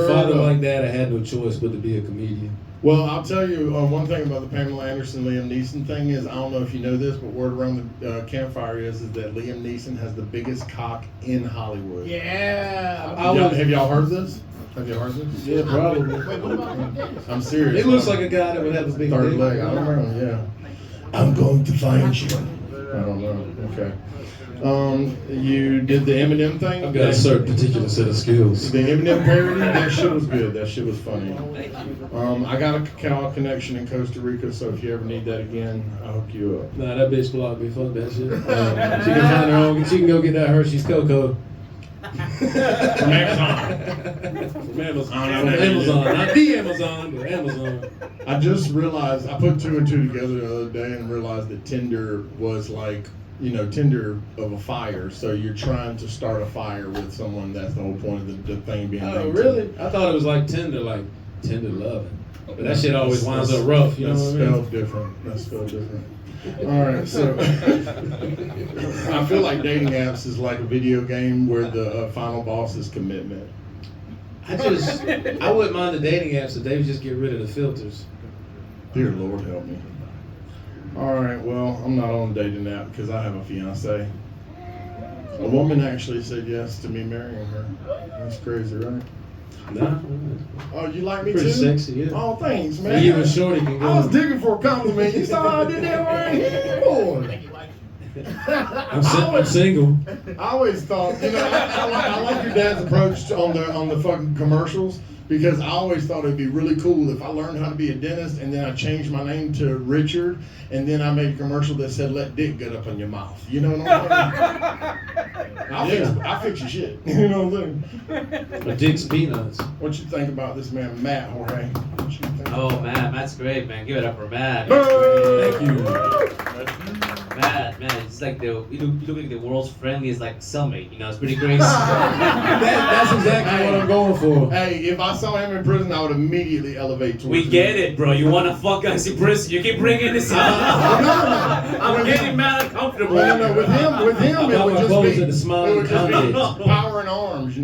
father like that, I had no choice but to be a comedian. Well, I'll tell you one thing about the Pamela Anderson, Liam Neeson thing is, I don't know if you know this, but word around the campfire is that Liam Neeson has the biggest cock in Hollywood. Yeah. Have y'all heard this? Have you heard this? Yeah, probably. I'm serious. It looks like a guy that would have a big third dick. leg. I don't know. Yeah. I'm going to find you. I don't know. Okay. You did the Eminem thing. I've got a certain particular set of skills. The Eminem parody. That shit was good. That shit was funny. I got a Cacao connection in Costa Rica, so if you ever need that again, I'll hook you up. Nah, that bitch blocked me. Fuck that shit. She can find her own. She can go get that Hershey's Cocoa. From Amazon. From Amazon. Not the Amazon, but Amazon. I just realized, I put 2 and 2 together the other day and realized that Tinder was like, Tinder of a fire. So you're trying to start a fire with someone. That's the whole point of the thing being named Oh, really? Tinder. I thought it was like Tinder loving. But that shit always winds up rough, you know what I mean? That's spelled different. All right, so I feel like dating apps is like a video game where the final boss is commitment. I wouldn't mind the dating apps if they would just get rid of the filters. Dear Lord, help me. All right, well, I'm not on a dating app because I have a fiance. A woman actually said yes to me marrying her. That's crazy, right? Nah. Oh, you like me Pretty too? sexy, yeah. Oh, thanks, man. You and Shorty can go. I was digging for a compliment. You saw how I did that right here, boy. I'm single. I always thought, I like your dad's approach on the fucking commercials, because I always thought it'd be really cool if I learned how to be a dentist and then I changed my name to Richard and then I made a commercial that said "Let Dick get up in your mouth." You know what I'm saying? I'll fix your shit. You know what I'm saying? A dick's peanuts. What you think about this man, Matt, Jorge? What you think? Oh, Matt's great, man. Give it up for Matt. Thank you. Matt, it's like you look like the world's friendliest like cellmate. It's pretty great. That's exactly what I'm going for. Hey, if I saw him in prison, I would immediately elevate towards We get it, bro. You wanna fuck us in prison? You keep bringing this up. I'm getting mad uncomfortable. No. With him, it would my just clothes be at the Smiling it would just be Convict. power and arms. You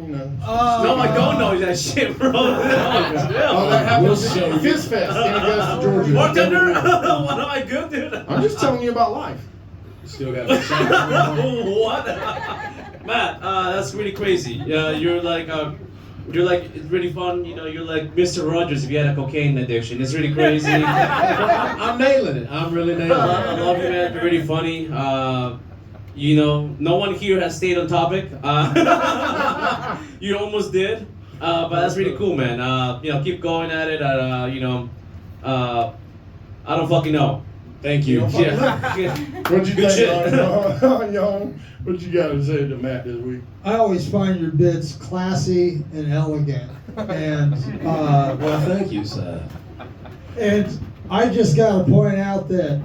you know. No, I don't know that shit, bro. Oh, that happens We'll at Fist Fest in Augusta, Georgia. Bartender, what am I good, dude? I'm just telling you about life. Still got What? Matt, that's really crazy. You're like, it's really fun. You know, you're like Mr. Rogers if you had a cocaine addiction. It's really crazy. I'm nailing it. I'm really nailing I it. love you, man. You're really funny. You know, no one here has stayed on topic. You almost did, but that's really cool, man. You know, keep going at it. You know, I don't fucking know. Thank you. Yeah. What you Good think, shit. young? What you got to say to Matt this week? I always find your bits classy and elegant, and Well, thank you, sir. and I just got to point out that,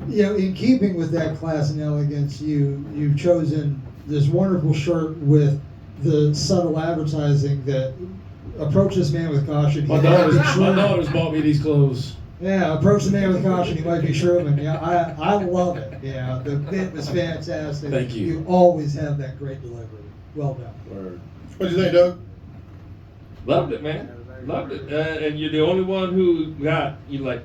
you know, in keeping with that class and elegance, you've chosen this wonderful shirt with the subtle advertising that approach this man with caution. He My might be daughters Sherman. bought me these clothes. Yeah, approach the man with caution. He might be Sherman. Yeah, I love it. Yeah, the bit was fantastic. Thank you. You always have that great delivery. Well done. Word. What you think, Doug? Loved it, man. Loved it. And you're the only one who you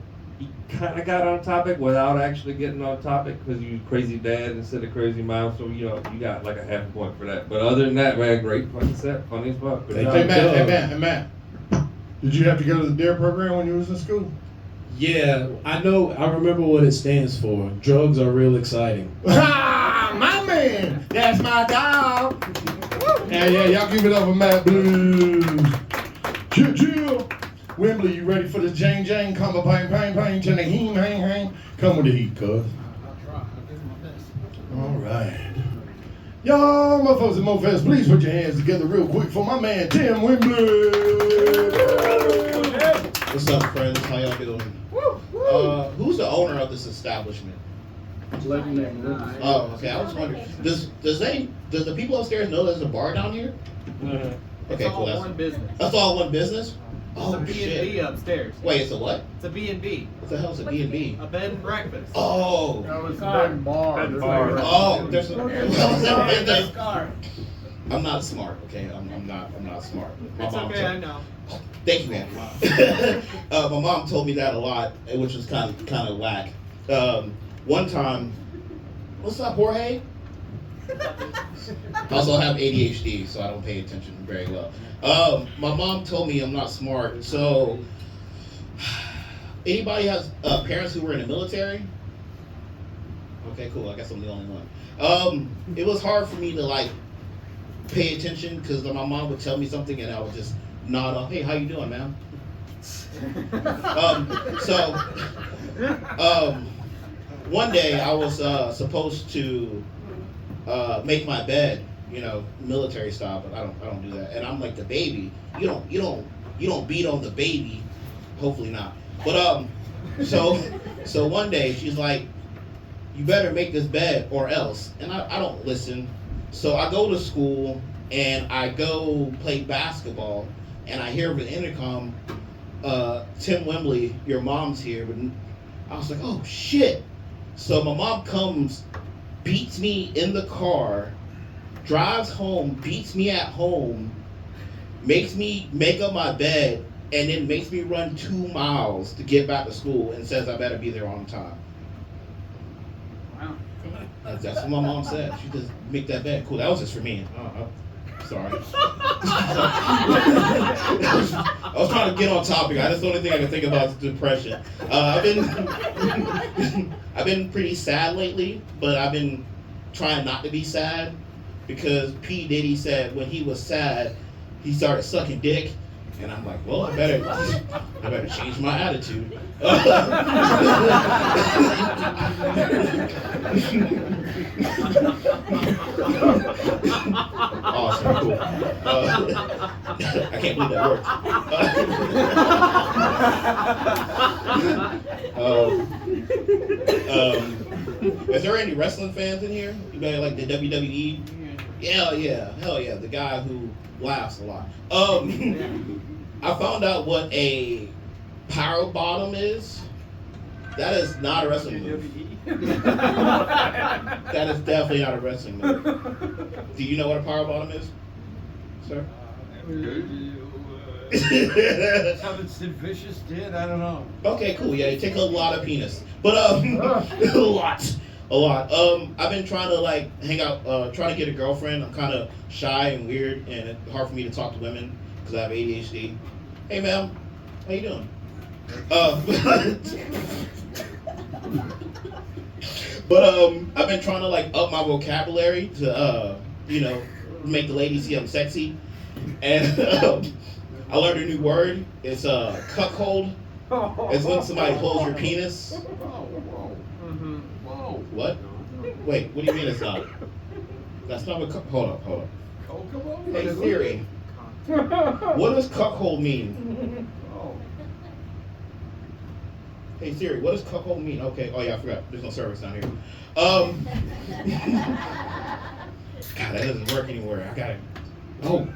kind of got on topic without actually getting on topic because you crazy dad instead of crazy mom. So, you know, you got like a half a point for that. But other than that, man, great fucking set. Funny as fuck. Good Thank job. Hey, Matt. Did you have to go to the DARE program when you was in school? Yeah, I know. I remember what it stands for. Drugs are real exciting. Ah, my man! That's my dog! Yeah, y'all give it up for Matt Blues. Chill. Wembley, you ready for the Jane? Come up, bang, to the hang. Come with the heat, cuz. All right. Y'all, my folks at MoFest, please put your hands together real quick for my man, Tim Wembley. What's up, friends? How y'all doing? Who's the owner of this establishment? Oh, okay. I was wondering. Does the people upstairs know there's a bar down here? Okay, It's cool. all one business. That's all one business. It's Oh a B&B shit! upstairs. Wait, it's a what? It's a B&B. What the hell is a B&B? A bed and breakfast. Oh, It's a bed bar. oh, there's a. There's car. I'm not smart. Okay, I'm not smart. My It's mom okay, told- I know. Thank you, man. My mom told me that a lot, which was kind of whack. One time, what's up, Jorge? I also have ADHD, so I don't pay attention very well. My mom told me I'm not smart. So, anybody has parents who were in the military? Okay, cool. I guess I'm the only one. It was hard for me to like pay attention because my mom would tell me something and I would just nod off. Hey, how you doing, man? One day I was supposed to make my bed, you know, military style, but I don't do that. And I'm like the baby. You don't beat on the baby. Hopefully not. But so one day she's like, you better make this bed or else. And I don't listen. So I go to school and I go play basketball and I hear over the intercom, Tim Wembley, your mom's here. But I was like, oh shit. So my mom comes, beats me in the car, drives home, beats me at home, makes me make up my bed, and then makes me run 2 miles to get back to school and says I better be there on time. Wow. That's what my mom said. She just make that bed. Cool, that was just for me. Sorry. I was trying to get on topic. That's the only thing I can think about is depression. I've been pretty sad lately, but I've been trying not to be sad because P. Diddy said when he was sad, he started sucking dick. And I'm like, well, I better change my attitude. Awesome, cool. I can't believe that worked. Is there any wrestling fans in here? You guys like the WWE? Hell yeah, the guy who laughs a lot. I found out what a power bottom is. That is not a wrestling move. That is definitely not a wrestling move. Do you know what a power bottom is? sir? Something Sid Vicious did? I don't know. Okay, cool. Yeah, you take a lot of penis, but a lot. I've been trying to like hang out, trying to get a girlfriend. I'm kind of shy and weird, and it's hard for me to talk to women because I have ADHD. Hey, ma'am, how you doing? But I've been trying to like up my vocabulary to make the ladies see I'm sexy, and I learned a new word. It's cuckold. It's when somebody holds your penis. What? Wait, what do you mean it's not? That's not what hold up. Hey Siri, what does cuckold mean? Hey Siri, what does cuckold mean? Okay, oh yeah, I forgot. There's no service down here. God, that doesn't work anywhere. I gotta. Oh,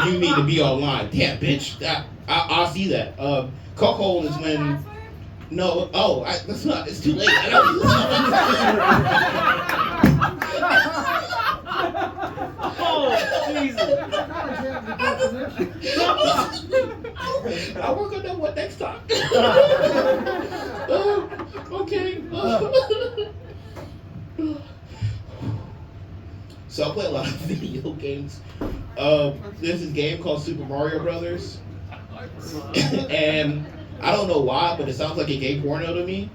you need to be online. Damn, bitch. I'll see that. Cuckold is when. No, that's not. It's too late. I I'll work on that one next time. Okay. So I play a lot of video games. There's this game called Super Mario Brothers, and I don't know why, but it sounds like a gay porno to me.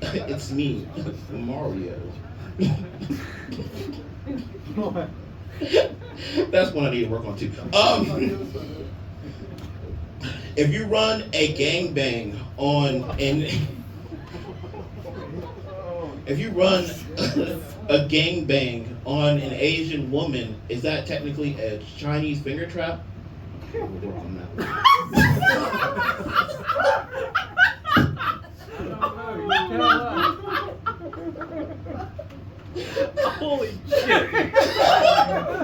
It's me, Mario. That's one I need to work on too. If you run a gangbang on an Asian woman, is that technically a Chinese finger trap? We'll work on that. Holy shit!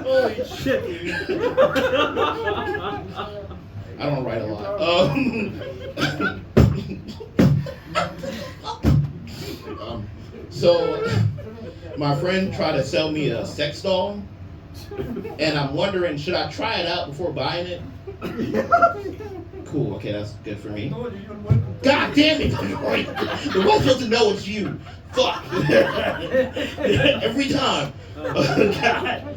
Holy shit! I don't write a lot. So my friend tried to sell me a sex doll, and I'm wondering, should I try it out before buying it? Cool. Okay, that's good for me. God damn it! The one supposed to know it's you. Fuck. Every time. God.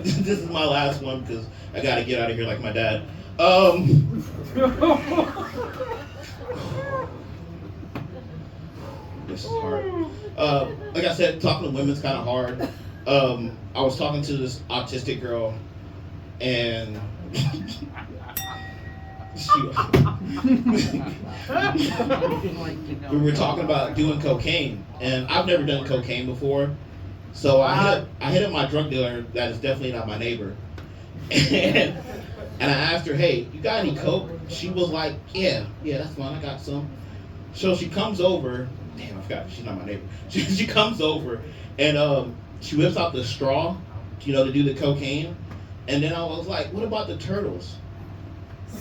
This is my last one because I gotta get out of here like my dad. This is hard. Like I said, talking to women's kind of hard. I was talking to this autistic girl, and we were talking about doing cocaine, and I've never done cocaine before, so I hit up my drug dealer that is definitely not my neighbor, and I asked her, hey, you got any coke? She was like, yeah, that's fine, I got some. So she comes over, damn, I forgot, she's not my neighbor. She comes over, and she whips out the straw, to do the cocaine, and then I was like, what about the turtles?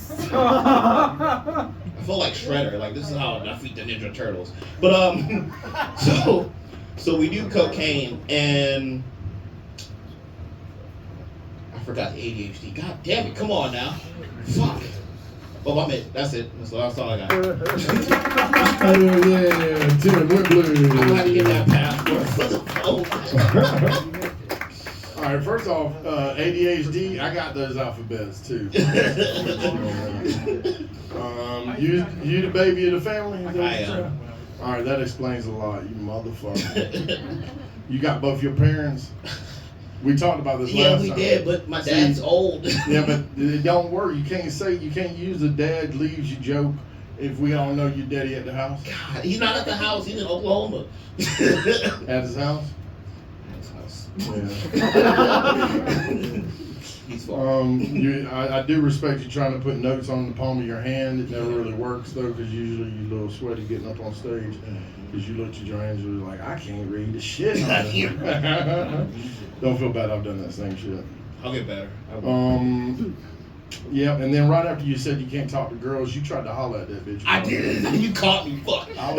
I feel like Shredder. Like, this is how I defeat the Ninja Turtles. But so we do cocaine, and I forgot the ADHD. God damn it! Come on now. Fuck. Oh, I'm it. That's it. That's all I got. Yeah, Tim, we're blue. I'm gonna have to get that password for the phone. All right, first off, ADHD, I got those alphabets too. You the baby of the family? I am. All right, that explains a lot, you motherfucker. You got both your parents? We talked about this last time. Yeah, we did, but my dad's old. Yeah, but it don't work. You can't use a dad leaves you joke if we all know your daddy at the house. God, he's not at the house. He's in Oklahoma. At his house? Yeah. He's fine. I do respect you trying to put notes on the palm of your hand. It never really works though, because usually you're a little sweaty getting up on stage. Because you looked at your hands and were like, I can't read the shit. Don't feel bad. I've done that same shit. I'll get better. Yep, and then right after you said you can't talk to girls, you tried to holler at that bitch. I did it. You caught me. Fuck. I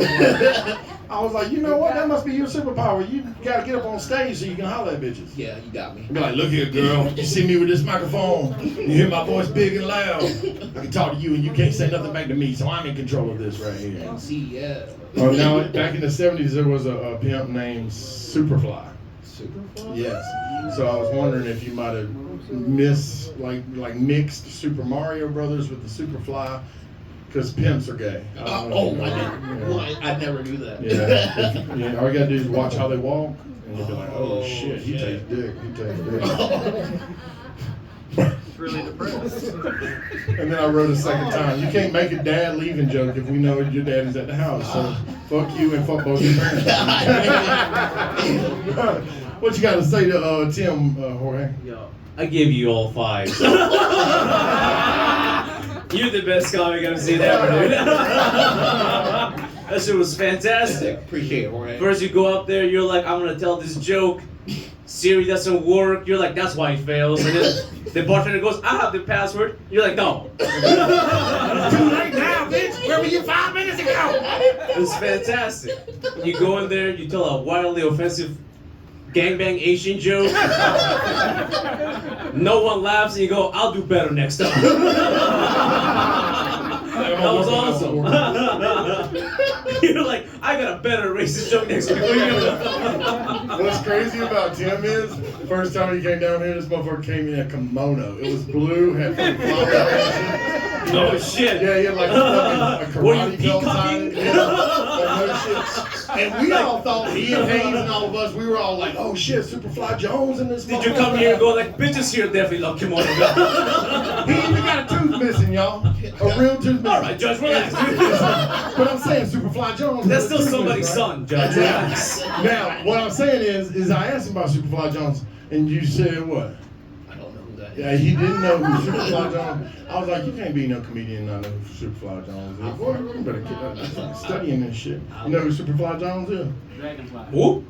was like, you know what? That must be your superpower. You gotta get up on stage so you can holler at bitches. Yeah, you got me. Be like, look here, girl. You see me with this microphone. You hear my voice big and loud. I can talk to you and you can't say nothing back to me, so I'm in control of this right here. See, yeah. Oh, now, back in the 70s, there was a pimp named Superfly. Superfly? Yes. So I was wondering if you might have mixed Super Mario Brothers with the Superfly, because pimps are gay. I never knew that. Yeah. All you gotta do is watch how they walk, and you'll be like, oh shit, he takes dick. It's really depressed. And then I wrote a second time, you can't make a dad leaving joke if we know your dad is at the house. So fuck you and fuck both your parents. What you got to say to Tim, Jorge? Yo, I give you all 5. You're the best comic I've seen ever, dude. That shit was fantastic. Appreciate it, Jorge. First you go up there, you're like, I'm gonna tell this joke. Siri doesn't work. You're like, that's why it fails. And then the bartender goes, I have the password. You're like, no. Too late now, bitch. Where were you 5 minutes ago? It was fantastic. You go in there, you tell a wildly offensive gangbang Asian joke. No one laughs, and you go, I'll do better next time. That was awesome. You're like, I got a better racist joke next week. What's crazy about Tim is, the first time he came down here, this motherfucker came in a kimono. It was blue, had fucking flowers. Oh shit. Yeah, he had like a Were you karate belt on. peacocking? Yeah, like no shit. And we all thought, he and Hayes and all of us, we were all like, oh shit, Superfly Jones in this Did you come here and go like, bitches here definitely love kimono? He even got a tooth missing, y'all. A real tooth missing. Alright, Judge, relax. But I'm saying Superfly Jones. That's still has a tooth somebody's missing, right? son, Judge. Relax. Now, what I'm saying is I asked him about Superfly Jones, and you said what? I don't know who that is. Yeah, he didn't know who Superfly Jones. I was like, you can't be no comedian and not know who Superfly Jones is. Boy, you better get studying this shit. You know who Superfly Jones is? Dragonfly. Whoop.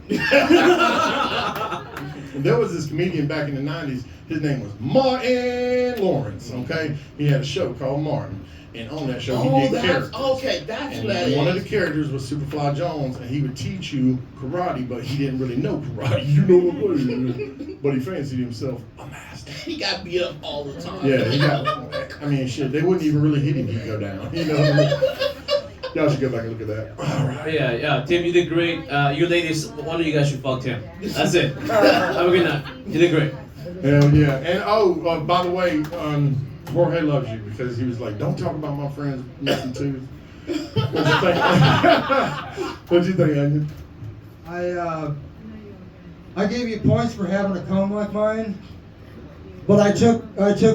And there was this comedian back in the 90s. His name was Martin Lawrence, okay? He had a show called Martin. And on that show, he did characters. Okay, that's And what that one is. of the characters was Superfly Jones, and he would teach you karate, but he didn't really know karate. You know what? But he fancied himself a master. He got beat up all the time. Yeah, he got. I mean, shit, they wouldn't even really hit him. He'd go down. You know what I mean? Y'all should go back and look at that. All right. Yeah, Tim, you did great. You ladies, one of you guys should fuck Tim. That's it. Have a good night. You did great. Hell yeah. And by the way, Jorge loves you because he was like, don't talk about my friends missing tooth. What'd you think? What'd you think, Onion? I gave you points for having a comb like mine, but I took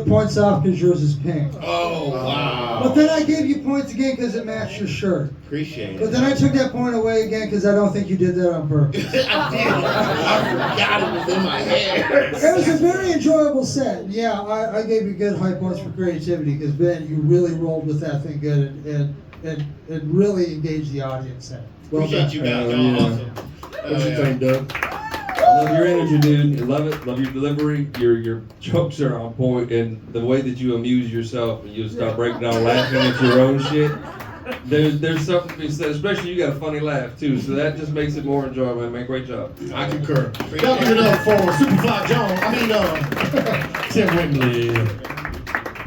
points off because yours is pink. Oh, wow. But then I gave you points again because it matched your shirt. Appreciate But it. then I took that point away again because I don't think you did that on purpose. I did. I forgot it was in my head. It was a very enjoyable set. Yeah, I gave you good high points for creativity because Ben, you really rolled with that thing good and really engaged the audience. Well Appreciate done. you guys. Y'all Yeah. awesome. What'd you think, Doug? Love your energy, dude. I love it. Love your delivery. Your jokes are on point, and the way that you amuse yourself and you start breaking down laughing at your own shit. There's something to be said. Especially you got a funny laugh too, so that just makes it more enjoyable. Man, great job. I concur. Y'all give it up for Superfly Jones. Tim Whitley.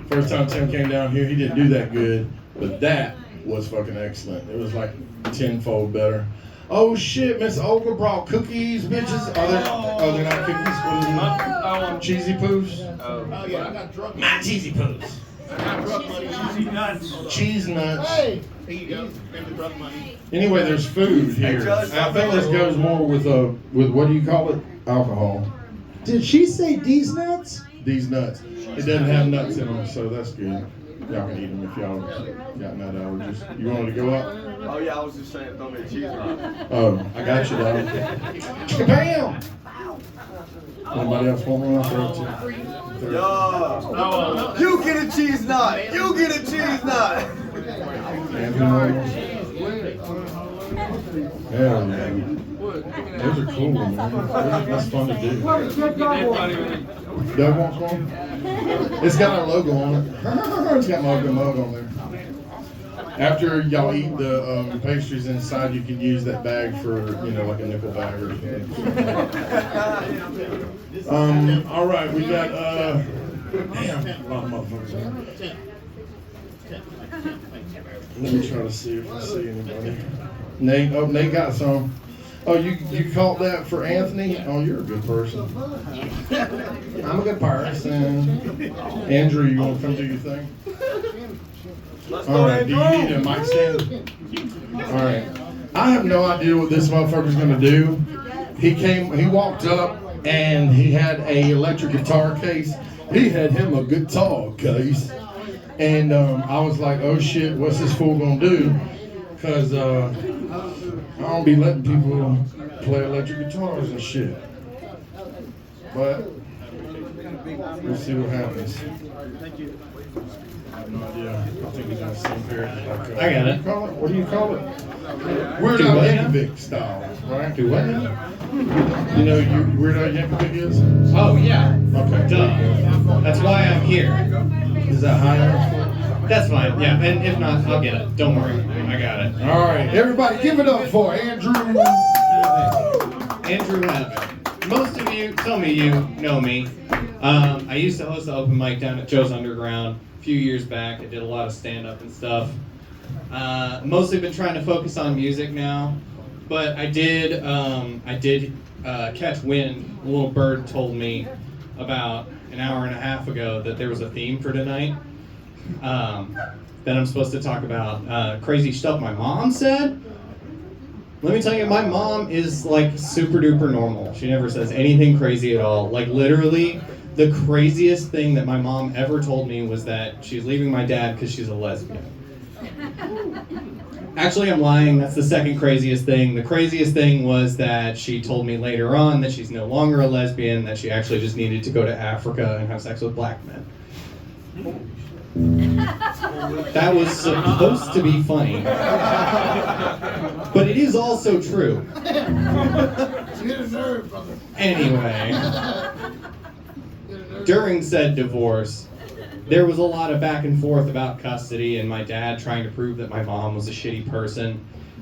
First time Tim came down here, he didn't do that good, but that was fucking excellent. It was like tenfold better. Oh shit, Miss Olga brought cookies, bitches. Are they not cookies? What is it? Cheesy poofs? Oh, yeah, I got drug My cheesy poofs. I got drug money. Cheese nuts. Hey, here you go. Here's the drug money. Anyway, there's food here. Judge, I think this goes more with what do you call it? Alcohol. Did she say these nuts? These nuts. It doesn't have nuts in them, so that's good. Y'all can eat them if y'all got nut allergies. You wanted to go up? Oh yeah, I was just saying, throw me a cheese rock. Oh, I got you, dog. Bam! Anybody else want one? Yo, you get a cheese nut. You get a cheese nut. Anthony, Hell yeah. Those are cool, man. That's fun to do. Doug wants one? It's got our logo on it. It's got my logo on there. After y'all eat the pastries inside, you can use that bag for, like a nickel bag or something. All right, we got, damn, a lot of motherfuckers here. Let me try to see if I see anybody. Nate got some. Oh, you caught that for Anthony? Oh, you're a good person. I'm a good person. Andrew, you want to come do your thing? All right, do you need a mic stand? All right. I have no idea what this motherfucker's gonna do. He walked up and he had a electric guitar case. He had him a guitar case. And I was like, oh shit, what's this fool gonna do? Cause I don't be letting people play electric guitars and shit. But we'll see what happens. I have no idea. I think he's gonna sing here. Like, I got it. What do you call it? Weird Al Yankovic style, right? Do what? You know Weird Al Yankovic is? Oh, yeah. Okay. Duh. That's why I'm here. Is that high enough? That's fine, yeah. And if not, I'll get it. Don't worry. I got it. All right. Everybody give it up for Andrew. Andrew Abbott. Most of you, some of you know me. I used to host the open mic down at Joe's Underground a few years back. I did a lot of stand-up and stuff. Mostly been trying to focus on music now, but I did catch wind. A little bird told me about an hour and a half ago that there was a theme for tonight. That I'm supposed to talk about crazy stuff my mom said. Let me tell you, my mom is like super duper normal. She never says anything crazy at all. Like literally, the craziest thing that my mom ever told me was that she's leaving my dad because she's a lesbian. Actually, I'm lying. That's the second craziest thing. The craziest thing was that she told me later on that she's no longer a lesbian, that she actually just needed to go to Africa and have sex with black men. That was supposed to be funny. But it is also true. Anyway, during said divorce, there was a lot of back and forth about custody and my dad trying to prove that my mom was a shitty person.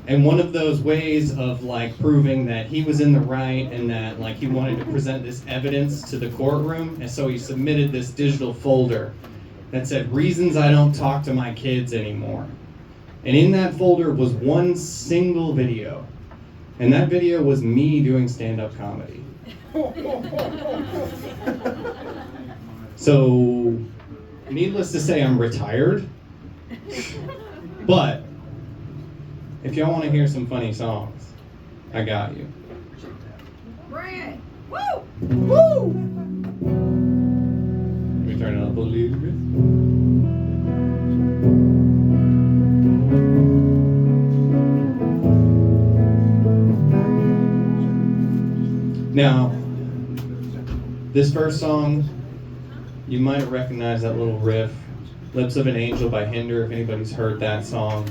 And one of those ways of like proving that he was in the right and that like he wanted to present this evidence to the courtroom, and so he submitted this digital folder that said reasons I don't talk to my kids anymore. And in that folder was one single video. And that video was me doing stand-up comedy. So, needless to say, I'm retired. But, if y'all want to hear some funny songs, I got you. Brad! Woo! Woo! Let me turn it up a little bit. Now, this first song, you might recognize that little riff, Lips of an Angel by Hinder, if anybody's heard that song.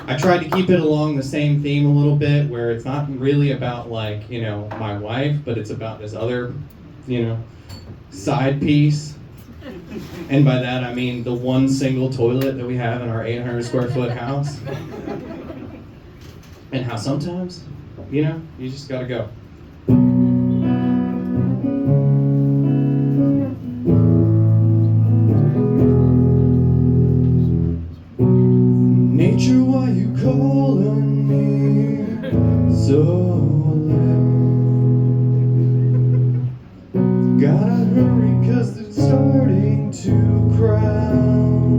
I tried to keep it along the same theme a little bit, where it's not really about like, my wife, but it's about this other, side piece. And by that I mean the one single toilet that we have in our 800 square foot house. And how sometimes, you just gotta go. Nature, why you calling me so late? Gotta hurry 'cause they're starting to crowd.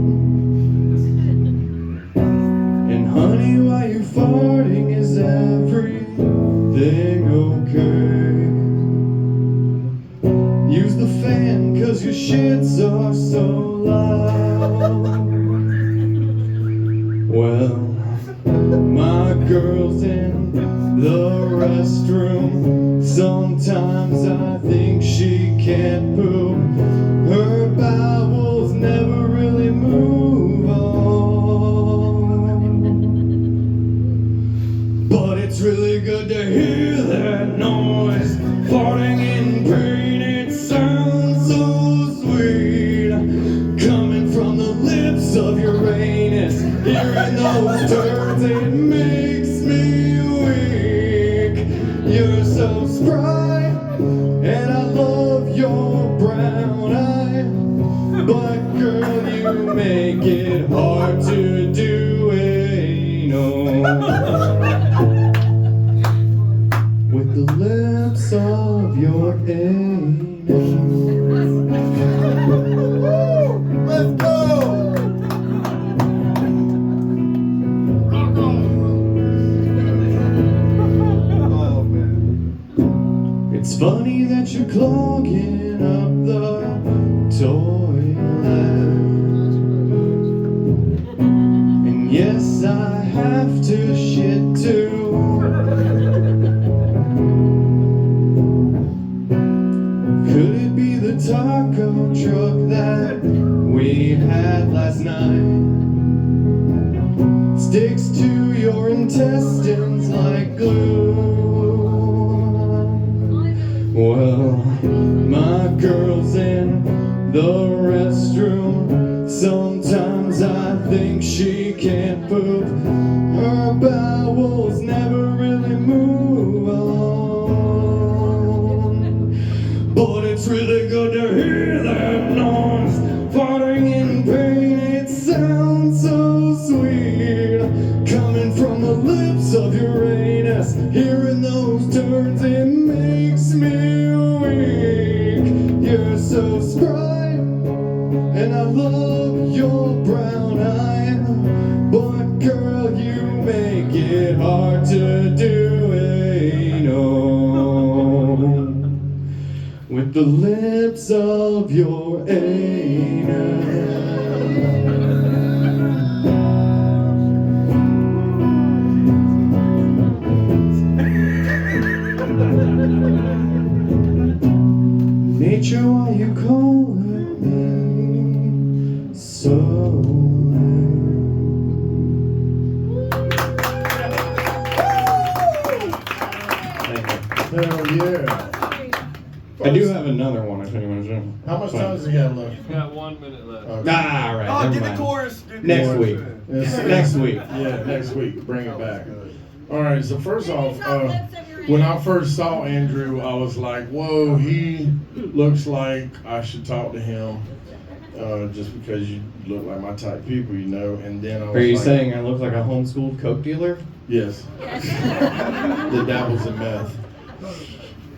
And honey, why you farting? Is everything okay? Use the fan 'cause your shits are so loud. Well, my girl's in the restroom. Sometimes I think she can't poop. Her bowels never really move on. But it's really good to hear that noise. Farting in pain, it sounds so sweet. Coming from the lips of Uranus, hearing those turds, it makes me weak. You're so spry, and I love your brown eye. But girl, you make it hard to do anal. With the lips of your anus. Let's go! Rock on. Oh, man. It's funny that you're clogging up the toilet. And yes, I have to shit too. Could it be the taco truck that we had last night? Sticks to your intestines like glue. Well, my girl's in the restroom. Sometimes I think she can't poop. Her bowels never really move on. But it's really good to hear that noise. Farting in pain, it sounds so sweet. Coming from the lips of Uranus, hearing those turns, it makes me weak. You're so spry, and I love your brown eye. But girl, you make it hard to do anal. With the lips of your anus. Nature, why you calling me so Hell yeah. I do have another one if anyone's in. How much time does he have left? We've got 1 minute left. Okay. Ah, all right. Oh, never get the mind. chorus. Next week. Yes. Next week. Yeah, next week. Bring it back. All right, so first off, when I first saw Andrew, I was like, whoa, he looks like I should talk to him just because you look like my type people, you know. And then I was Are you like, saying I look like a homeschooled coke dealer? Yes. That dabbles in meth.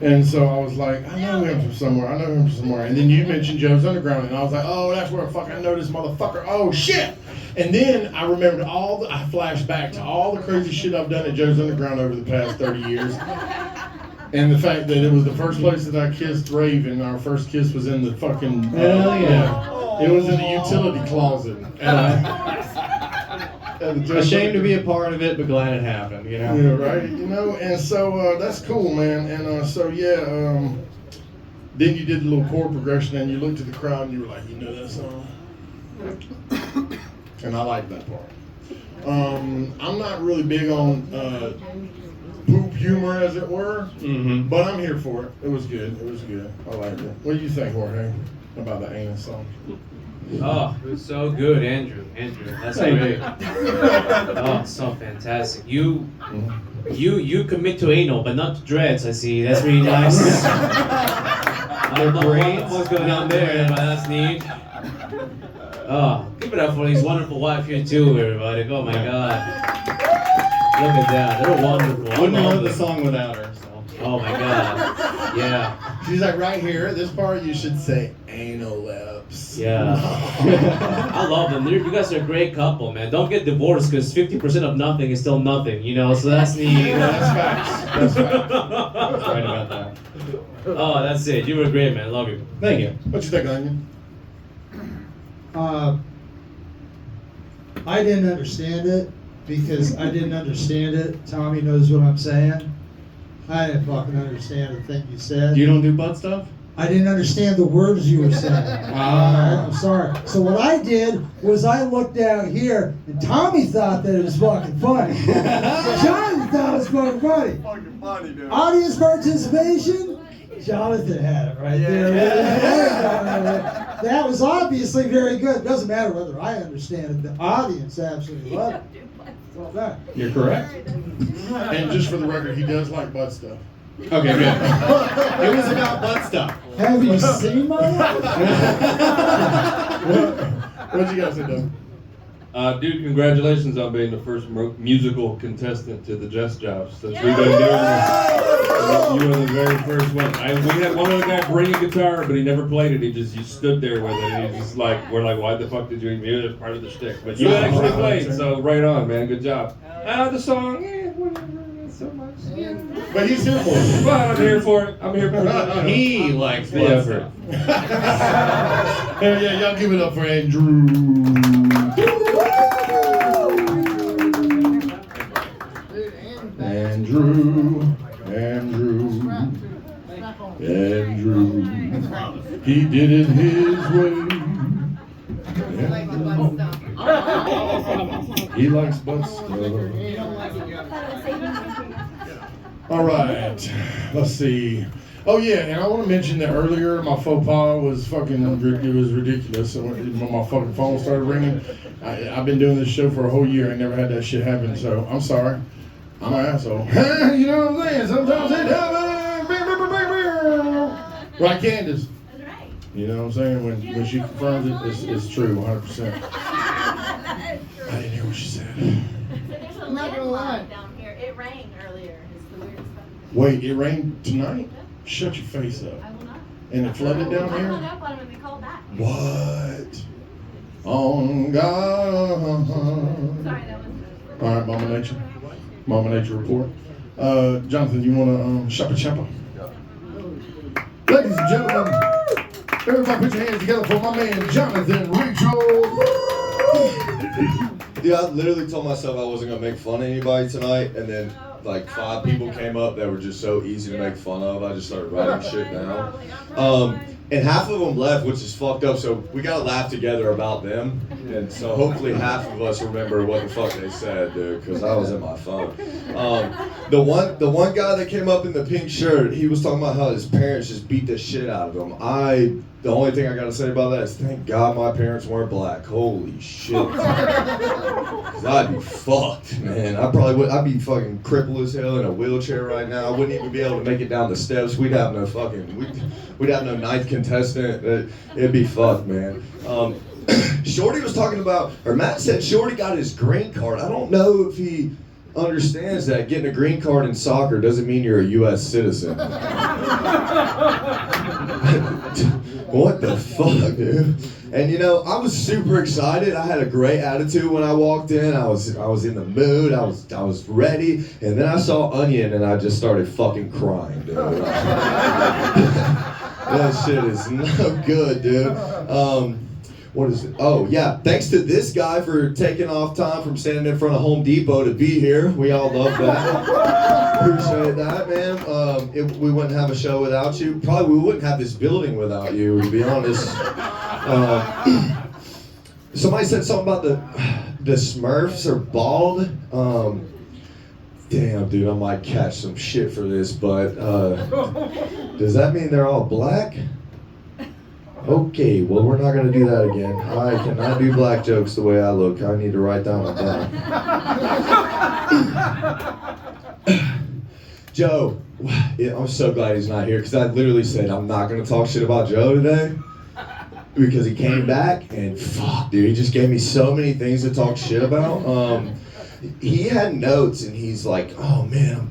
And so I was like, I know him from somewhere. I know him from somewhere. And then you mentioned Joe's Underground, and I was like, oh, that's where I know this motherfucker. Oh shit! And then I remembered I flashed back to all the crazy shit I've done at Joe's Underground over the past 30 years. And the fact that it was the first place that I kissed Raven. Our first kiss was in the fucking Hell yeah. It was in the utility closet. Ashamed to be a part of it, but glad it happened, you know? Yeah, right. You know, and so that's cool, man. And so yeah, then you did the little chord progression, and you looked at the crowd, and you were like, you know that song, and I like that part. I'm not really big on poop humor, as it were, Mm-hmm. but I'm here for it. It was good. It was good. I liked it. What do you think, Jorge, about the anus song? Oh, it was so good, Andrew. That's Thank great. Oh, so fantastic. You commit to anal, but not to dreads. I see. That's really nice. I don't know what's going on there, but that's neat. Oh, give it up for his wonderful wife here too, everybody. Oh my God. Look at that. They're wonderful. I Wouldn't love know the them. song without her, so. Oh my God. Yeah. She's like, right here, this part, you should say anal lips. Yeah. I love them. You guys are a great couple, man. Don't get divorced because 50% of nothing is still nothing, you know? So that's neat. That's facts. That's facts. That's right about that. Oh, that's it. You were great, man. Love you. Thank you. What you think, Onion? I didn't understand it because I didn't understand it. Tommy knows what I'm saying. I didn't fucking understand a thing you said. You don't do butt stuff? I didn't understand the words you were saying. I'm sorry. So what I did was I looked down here, and Tommy thought that it was fucking funny. Johnny thought it was funny. Fucking funny, dude. Audience participation. Jonathan had it right there. That was obviously very good. Doesn't matter whether I understand it. The audience absolutely loved it. Well done. You're correct. And just for the record, he does like butt stuff. Okay, good. It was about butt stuff. Have you seen my wife? What you guys say, Doug? Dude, congratulations on being the first musical contestant to the Jest Joust since we've been doing this. You were the very first one. We had one other guy bring a guitar, but he never played it. He just stood there with it. He just like, we're like, why the fuck did you even do it? It's part of the shtick. But you actually played, so right on, man. Good job. The song, whatever, not so much. Yeah. But he's here for it. Well, I'm here for it. I'm here for it. He likes The butt effort. stuff. Yeah, y'all give it up for Andrew. Andrew. He did it his way. He likes butt stuff. All right, let's see. Oh yeah, and I want to mention that earlier my faux pas was fucking, it was ridiculous. So when my fucking phone started ringing, I've been doing this show for a whole year. I never had that shit happen, so I'm sorry. I'm an asshole. You know what I'm saying? Sometimes it happens. Right, Candace? You know what I'm saying? When she confirms it, it's true, 100%. I didn't hear what she said. There's a landline down here. It rang earlier. It's the weirdest stuff. Wait, it rained tonight? Shut your face up. I will not. And it flooded down I hung here? up on him and they called back. What? On God. Sorry, that was. All right, Mama Nature. Mama Nature report. Jonathan, you want to shoppa choppa? Ladies and gentlemen, everybody put your hands together for my man, Jonathan Rachel. Dude, I literally told myself I wasn't gonna make fun of anybody tonight, and then like 5 people came up that were just so easy to make fun of. I just started writing shit down. And half of them left, which is fucked up. So we gotta laugh together about them. And so hopefully half of us remember what the fuck they said, dude, because I was in my phone. The one guy that came up in the pink shirt, he was talking about how his parents just beat the shit out of him. The only thing I gotta say about that is thank God my parents weren't black. Holy shit. Cause I'd be fucked, man. I'd be fucking crippled as hell in a wheelchair right now. I wouldn't even be able to make it down the steps. We'd have no ninth contestant. It'd be fucked, man. Shorty was talking about, or Matt said Shorty got his green card. I don't know if he understands that getting a green card in soccer doesn't mean you're a U.S. citizen. What the fuck, dude? And you know, I was super excited. I had a great attitude when I walked in. I was in the mood. I was ready. And then I saw Onion and I just started fucking crying, dude. That shit is no good, dude. What is it? Oh, yeah. Thanks to this guy for taking off time from standing in front of Home Depot to be here. We all love that. Appreciate that, man. We wouldn't have a show without you. Probably we wouldn't have this building without you, to be honest. Somebody said something about the Smurfs are bald. Damn, dude, I might catch some shit for this, but does that mean they're all black? Okay, well, we're not going to do that again. I cannot do black jokes the way I look. I need to write down a down. Joe, I'm so glad he's not here, because I literally said I'm not going to talk shit about Joe today, because he came back, and fuck, dude, he just gave me so many things to talk shit about. He had notes, and he's like, oh, man,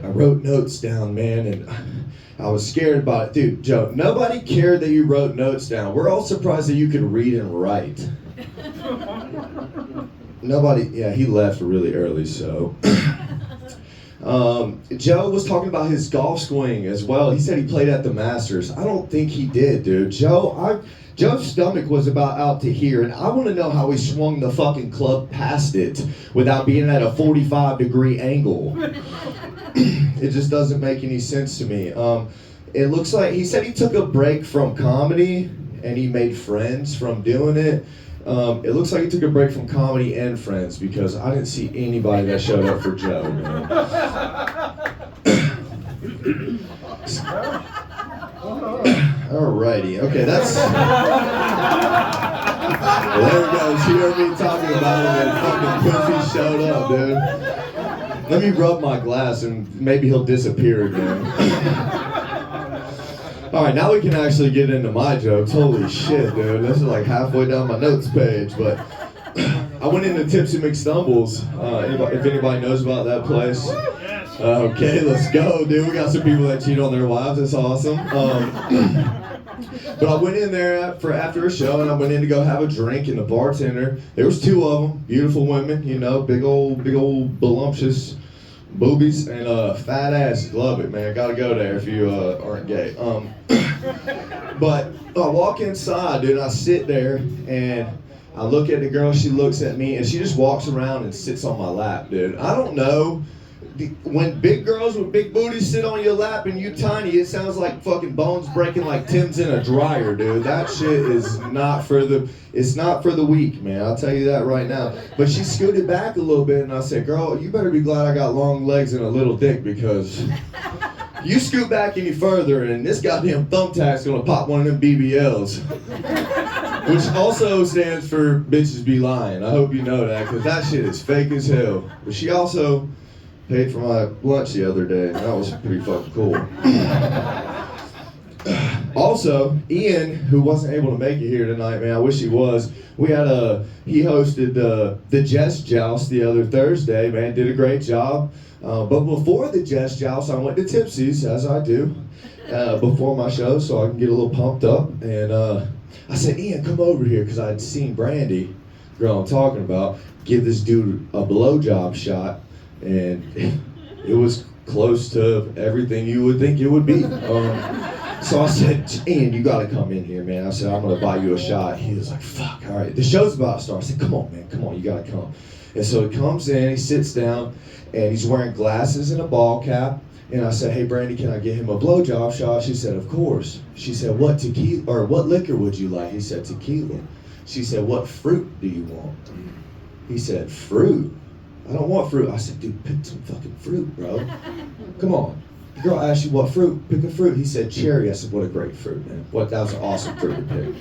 I wrote notes down, man, and I was scared about it. Dude, Joe, nobody cared that you wrote notes down. We're all surprised that you could read and write. Nobody, yeah, he left really early, so. Joe was talking about his golf swing as well. He said he played at the Masters. I don't think he did, dude. Joe's stomach was about out to here, and I want to know how he swung the fucking club past it without being at a 45-degree angle. It just doesn't make any sense to me. It looks like he said he took a break from comedy and he made friends from doing it. It looks like he took a break from comedy and Friends because I didn't see anybody that showed up for Joe, man. Alrighty, okay, that's... There it goes, you heard me talking about it and fucking pussy showed up, dude. Let me rub my glass and maybe he'll disappear again. Alright, now we can actually get into my jokes. Holy shit, dude. This is like halfway down my notes page, but I went into Tipsy McStumbles. If anybody knows about that place. Okay, let's go, dude. We got some people that cheat on their wives. That's awesome. But I went in there after a show, and I went in to go have a drink, and the bartender, there was 2 of them, beautiful women, you know, big old voluptuous boobies and fat asses. Love it, man. Gotta go there if you aren't gay. But I walk inside, dude, and I sit there, and I look at the girl, she looks at me, and she just walks around and sits on my lap, dude. I don't know. When big girls with big booties sit on your lap and you tiny, it sounds like fucking bones breaking like Tim's in a dryer, dude. That shit is not for the, it's not for the weak, man. I'll tell you that right now. But she scooted back a little bit and I said, girl, you better be glad I got long legs and a little dick because you scoot back any further and this goddamn thumbtack's gonna pop one of them BBLs. Which also stands for bitches be lying. I hope you know that because that shit is fake as hell. But she also paid for my lunch the other day, and that was pretty fucking cool. Also, Ian, who wasn't able to make it here tonight, man, I wish he was. He hosted the Jest Joust the other Thursday, man, did a great job. But before the Jest Joust, I went to Tipsy's, as I do, before my show, so I can get a little pumped up. And I said, Ian, come over here, because I'd seen Brandy, the girl I'm talking about, give this dude a blowjob shot. And it was close to everything you would think it would be. So I said, Ian, you gotta come in here, man. I said, I'm gonna buy you a shot. He was like, fuck, all right. The show's about to start. I said, come on, man, come on, you gotta come. And so he comes in, he sits down, and he's wearing glasses and a ball cap. And I said, hey, Brandy, can I get him a blowjob shot? She said, of course. She said, what liquor would you like? He said, tequila. She said, what fruit do you want? He said, fruit? I don't want fruit. I said, dude, pick some fucking fruit, bro. Come on. The girl asked you what fruit. Pick a fruit. He said, cherry. I said, what a great fruit, man. That was an awesome fruit to pick.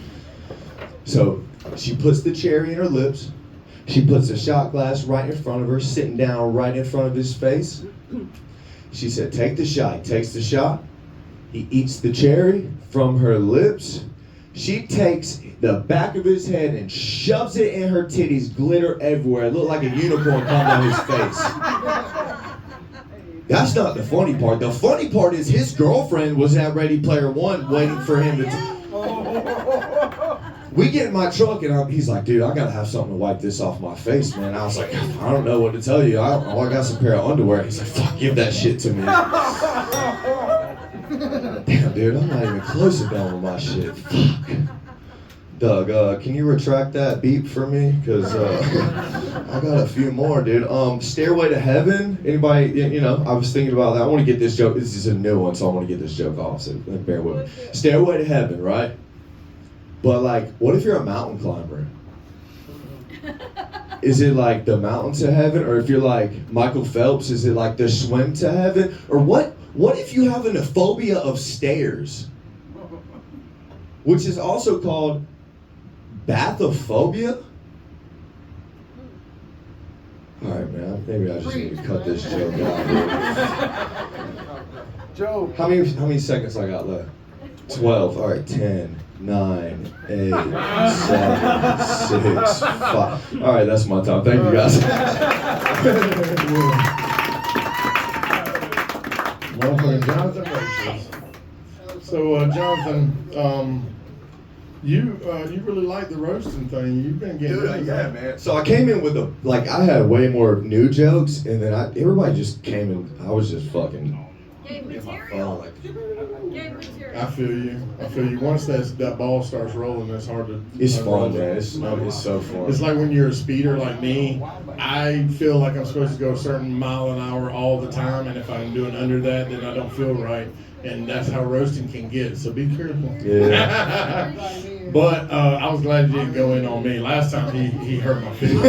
So she puts the cherry in her lips. She puts a shot glass right in front of her, sitting down right in front of his face. She said, take the shot. He takes the shot. He eats the cherry from her lips. She takes the back of his head and shoves it in her titties, glitter everywhere. It looked like a unicorn coming down his face. That's not the funny part. The funny part is his girlfriend was at Ready Player One waiting for him to... We get in my truck and he's like, dude, I gotta have something to wipe this off my face, man. I was like, I don't know what to tell you. I got some pair of underwear. He's like, fuck, give that shit to me. Damn, dude, I'm not even close to done with my shit. Fuck. Doug, can you retract that beep for me? Because I got a few more, dude. Stairway to Heaven. Anybody, you know, I was thinking about that. I want to get this joke. This is a new one, so I want to get this joke off, so bear with me. Stairway to Heaven, right? But, like, what if you're a mountain climber? Is it like the mountain to heaven? Or if you're like Michael Phelps, is it like the swim to heaven? Or what if you have a phobia of stairs? Which is also called bathophobia? Alright, man, maybe I just need to cut this joke out. Joe. How many seconds I got left? 12. Alright, 10, 9, 8, 7, 6, 5. Alright, that's my time. Thank you guys. Motherfucking Jonathan Roaches. So, Jonathan, you really like the roasting thing. You've been getting good. Yeah, man. So I came in with I had way more new jokes, and then everybody just came in. I was just fucking Game in my material. phone, like, Game material. I feel you. Once that ball starts rolling, it's hard to. it's unroll fun, it. man. It's so fun. It's like when you're a speeder like me, I feel like I'm supposed to go a certain mile an hour all the time, and if I'm doing under that, then I don't feel right. And that's how roasting can get, so be careful. Yeah. But I was glad you didn't go in on me. Last time he hurt my feelings.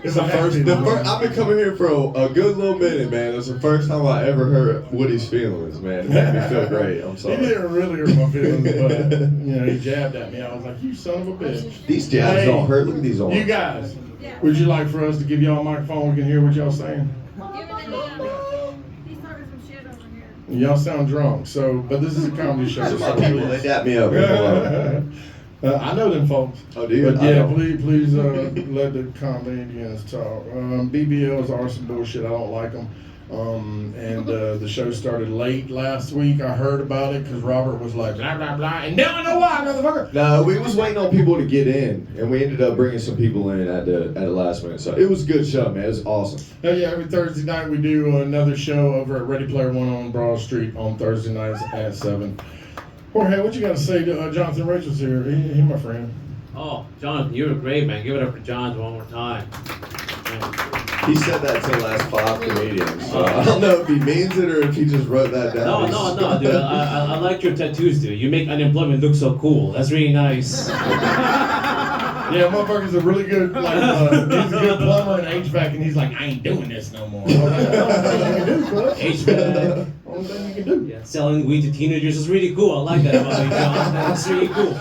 It's the first. I've been coming here for a good little minute, man. It's the first time I ever hurt Woody's feelings, man. It made me feel great. I'm sorry. He didn't really hurt my feelings, but he jabbed at me. I was like, "You son of a bitch." These jabs don't hurt. Look at these arms. You guys, would you like for us to give y'all a microphone? We can hear what y'all saying. Y'all sound drunk, but this is a comedy show. Some of my people, they dap me up. I know them folks. Oh, do you? But yeah, please let the comedians talk. BBLs are some bullshit. I don't like them. And the show started late last week. I heard about it because Robert was like, blah, blah, blah. And now I know why, motherfucker. No, we was waiting on people to get in, and we ended up bringing some people in at the last minute. So it was a good show, man. It was awesome. Oh, yeah, every Thursday night we do another show over at Ready Player One on Broad Street on Thursday nights at 7. Jorge, what you got to say to Jonathan Rachel's here? He my friend. Oh, Jonathan, you were great, man. Give it up for Jonathan one more time. He said that to the last 5 comedians. So I don't know if he means it or if he just wrote that down. No, dude. I like your tattoos, dude. You make unemployment look so cool. That's really nice. Yeah, motherfucker's a really good, he's a good plumber and HVAC, and he's like, I ain't doing this no more. HVAC. Only thing you can do. Yeah, selling weed to teenagers is really cool. I like that about you, John. That's really cool.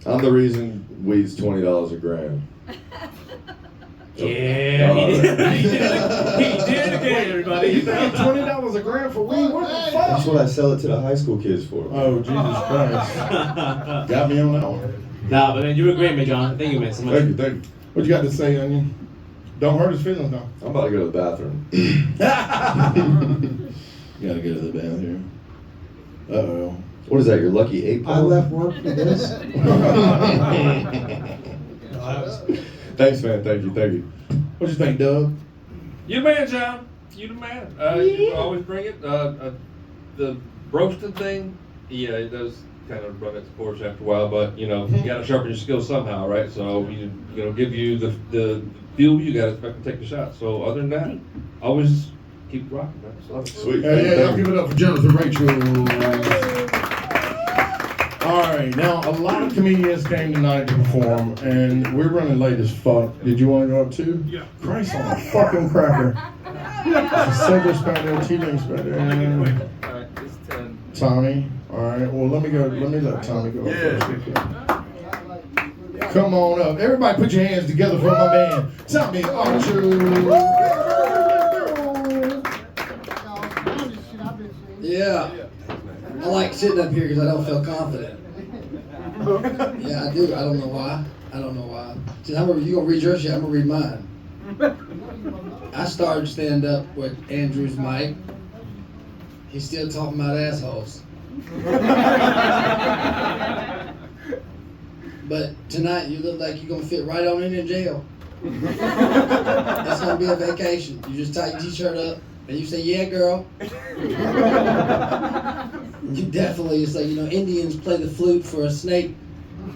I'm the reason weed's $20 a gram. Yeah, he did it again, everybody. You paying $20 a gram for weed? What the fuck? That's what I sell it to the high school kids for. Oh, Jesus Christ. Got me on that one. Nah, but man, you were great, man, John. Thank you, man, so much. Thank you. What you got to say, Onion? Don't hurt his feelings, though. I'm about to go to the bathroom. Gotta go to the bathroom. Uh-oh. What is that, your lucky 8 I left work for this. Thanks, man. Thank you. What you think, Doug? You the man, John. You the man. You always bring it. The roasted thing, yeah, it does kind of run its course after a while, but you gotta sharpen your skills somehow, right? So give you the fuel you gotta fucking take the shot. So other than that, always keep rocking, man. So Sweet. Yeah, give it up for Jonathan Rachel. All right, now a lot of comedians came tonight to perform, and we're running late as fuck. Did you want to go up too? Yeah. Christ on a fucking cracker. Silver spatter, T-Link spatter. Alright, it's 10. Tommy. All right. Well, let me let Tommy go up first. Come on up. Everybody put your hands together for my man, Tommy Archer. Yeah. I like sitting up here because I don't feel confident. Yeah, I do. I don't know why. See, you're going to read your shit, I'm going to read mine. I started stand up with Andrew's mic. He's still talking about assholes. But tonight you look like you're going to fit right on in jail. It's going to be a vacation. You just tie your t-shirt up and you say, yeah, girl. You definitely, it's like, Indians play the flute for a snake,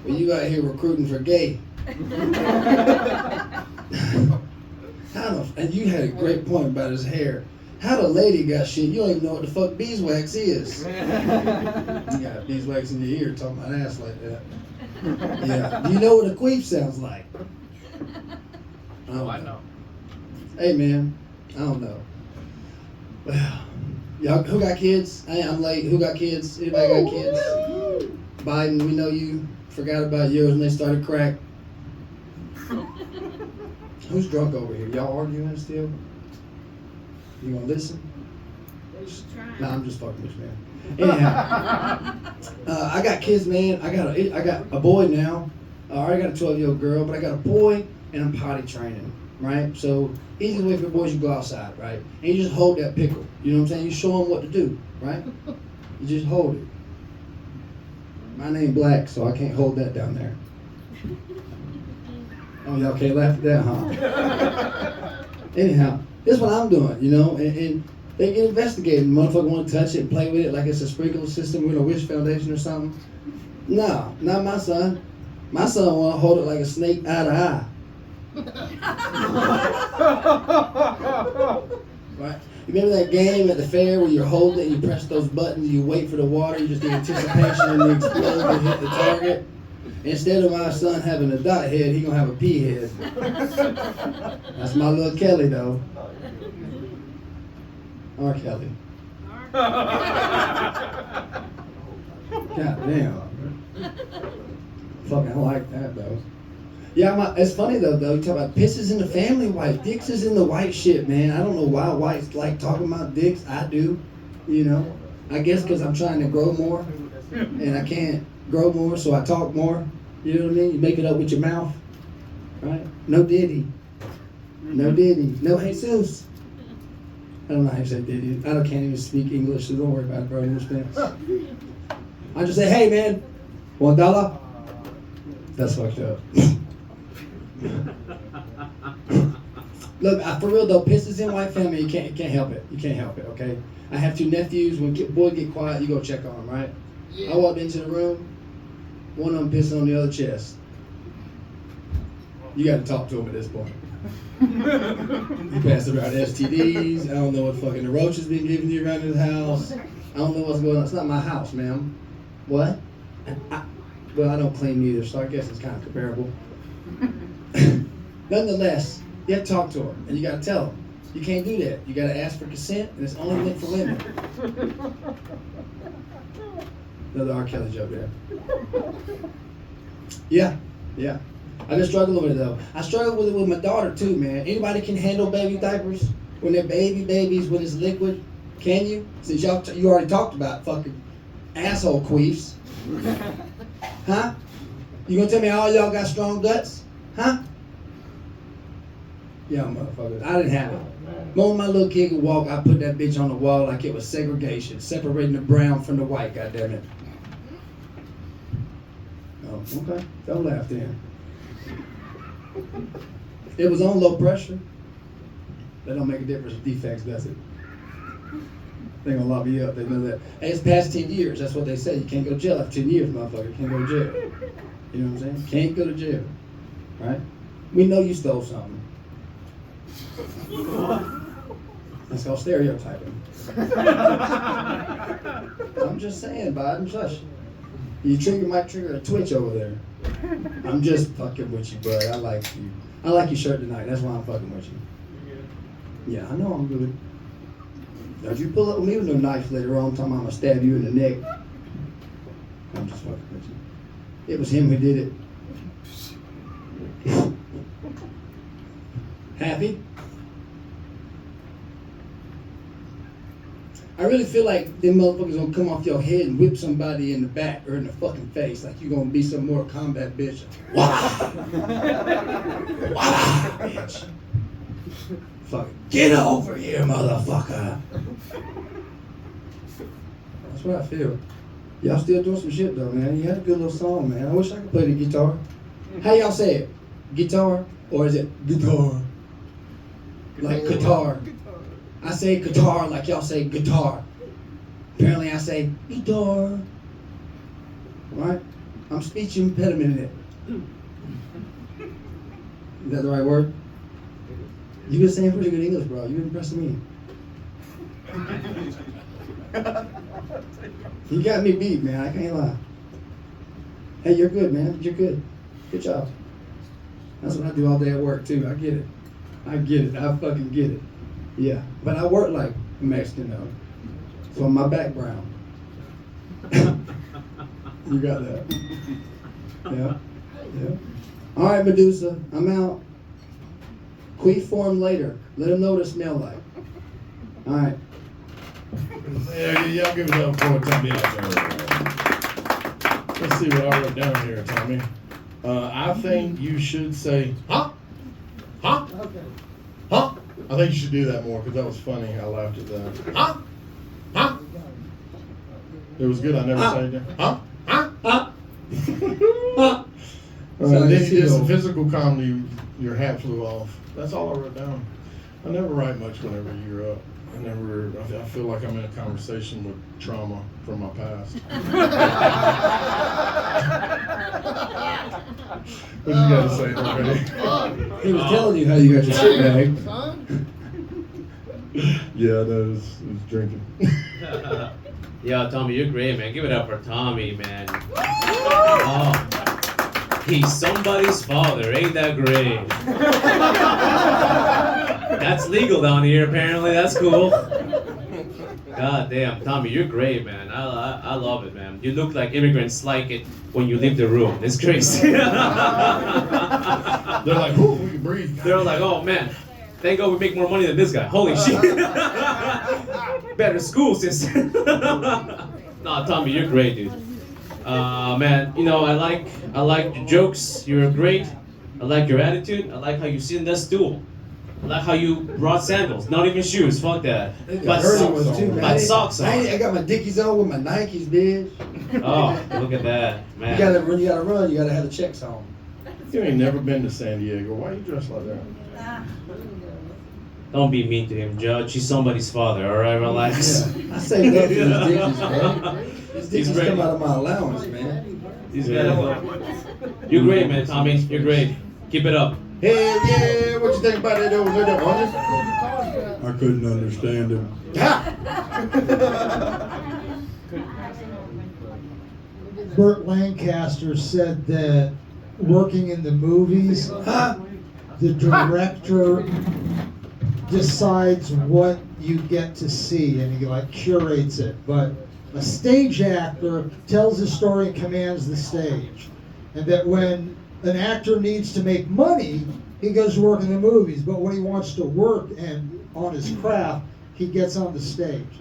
but you out here recruiting for gay. And you had a great point about his hair. How the lady got shit, you don't even know what the fuck beeswax is. You got beeswax in your ear talking about ass like that. Yeah. Do you know what a queef sounds like? I know. Hey man, I don't know. Well, y'all, who got kids? I'm late. Who got kids? Anybody got kids? Biden, we know you forgot about yours when they started crack. Who's drunk over here? Y'all arguing still? You gonna listen? Nah, I'm just fucking with you, man. Anyhow, I got kids, man. I got a boy now. I already got a 12-year-old girl, but I got a boy, and I'm potty training, right? So easy way for the boys, you go outside, right? And you just hold that pickle. You know what I'm saying? You show them what to do, right? You just hold it. Mine ain't black, so I can't hold that down there. Oh, y'all can't laugh at that, huh? Anyhow, this is what I'm doing, and they get investigated. The motherfucker want to touch it and play with it like it's a sprinkler system with a Wish Foundation or something. No, not my son. My son want to hold it like a snake eye to eye. Right? You remember that game at the fair where you're holding it and you press those buttons, you wait for the water, you just the anticipation and the explode to hit the target? Instead of my son having a dot head, he gonna have a pea head. That's my little Kelly though. R. Kelly. God damn. Fucking I like that though. Yeah, it's funny though. You talk about pisses in the family white, dicks is in the white shit, man. I don't know why whites like talking about dicks. I do, you know. I guess because I'm trying to grow more, and I can't grow more, so I talk more. You know what I mean? You make it up with your mouth, right? No Diddy, no Diddy, no Jesus. I don't know how you say Diddy. Can't even speak English, so don't worry about it, bro. No offense. I just say, hey man, $1. That's fucked up. Look, for real though, pisses in white family, you can't help it. You can't help it, okay? I have 2 nephews. When boys get quiet, you go check on them, right? I walked into the room, one of them pissing on the other chest. You got to talk to him at this point. He passed around STDs. I don't know what fucking the roach has been giving you around his house. I don't know what's going on. It's not my house, ma'am. What? Well, I don't clean either, so I guess it's kind of comparable. Nonetheless, you have to talk to him, and you got to tell him. You can't do that. You got to ask for consent, and it's only meant for women. Another R. Kelly joke there. Yeah. I've been struggling with it though. I struggle with it with my daughter too, man. Anybody can handle baby diapers when they're babies when it's liquid? Can you? Since you already talked about fucking asshole queefs. Huh? You gonna tell me all y'all got strong guts? Huh? Yeah, motherfuckers. I didn't have it. When my little kid could walk, I put that bitch on the wall like it was segregation, separating the brown from the white, goddammit. Oh, okay. Don't laugh then. It was on low pressure. That don't make a difference with defects, does it? They're gonna lock me up, they know that. Hey, it's past 10 years, that's what they say. You can't go to jail after 10 years, motherfucker. Can't go to jail. You know what I'm saying? Can't go to jail. Right? We know you stole something. That's called stereotyping. I'm just saying, Biden, shush. You might trigger a twitch over there. I'm just fucking with you, bud. I like you. I like your shirt tonight. That's why I'm fucking with you. Yeah, I know I'm good. Now, if you pull up with me with no knife later on, talking about I'm gonna stab you in the neck, I'm just fucking with you. It was him who did it. Happy? I really feel like them motherfuckers gonna come off your head and whip somebody in the back or in the fucking face, like you gonna be some more combat bitch. Wah! Wah, bitch. Fucking get over here, motherfucker. That's what I feel. Y'all still doing some shit though, man. You had a good little song, man. I wish I could play the guitar. How y'all say it? Guitar? Or is it guitar? Like guitar. I say guitar like y'all say guitar. Apparently I say guitar. Right? I'm speech impediment in it. Is that the right word? You've been saying pretty good English, bro. You've been impressing me. You got me beat, man. I can't lie. Hey, you're good, man. You're good. Good job. That's what I do all day at work, too. I get it. I fucking get it. Yeah. But I work like a Mexican, though. From my background. You got that. Yeah. All right, Medusa. I'm out. Queef form later. Let them know what it smell like. All right. Yeah, y'all give it up for Tommy out there. Let's see what I wrote down here, Tommy. I think you should say, huh? Huh? Okay. Huh? I think you should do that more because that was funny. I laughed at that. Huh? Huh? It was good. I never said it. Huh? Huh? Huh? Then you did some physical comedy. Your hat flew off. That's all I wrote down. I never write much whenever you're up. I feel like I'm in a conversation with trauma from my past. What you got to say, Jorge? He was telling you how you got your shit back. Yeah, that was drinking. Yo, Tommy, you're great, man. Give it up for Tommy, man. Oh, he's somebody's father. Ain't that great? That's legal down here, apparently. That's cool. God damn, Tommy, you're great, man. I love it, man. You look like immigrants like it when you leave the room. It's crazy. They're like, "Ooh, we can breathe." They're like, oh man, thank God we make more money than this guy. Holy shit. Better school system. Nah, Tommy, you're great, dude. Man, you know, I like your jokes. You're great. I like your attitude. I like how you sit in that stool. I like how you brought sandals, not even shoes. Fuck that. But Hurting was too, man. But socks on. I got my Dickies on with my Nikes, bitch. Oh, look at that, man. You gotta run. You gotta have the checks on. You ain't never been to San Diego. Why you dressed like that? Don't be mean to him, Judge. He's somebody's father. All right, relax. Yeah. I say that for these Dickies, man. These He's Dickies ready. come out of my allowance, man. He's You're great, man, Tommy. You're great. Keep it up. Hell yeah! What you think about that over there, honest? I couldn't understand him. Burt Lancaster said that working in the movies, the director decides what you get to see and he like curates it. But a stage actor tells the story and commands the stage. And that when an actor needs to make money, he goes to work in the movies. But when he wants to work and on his craft, he gets on the stage.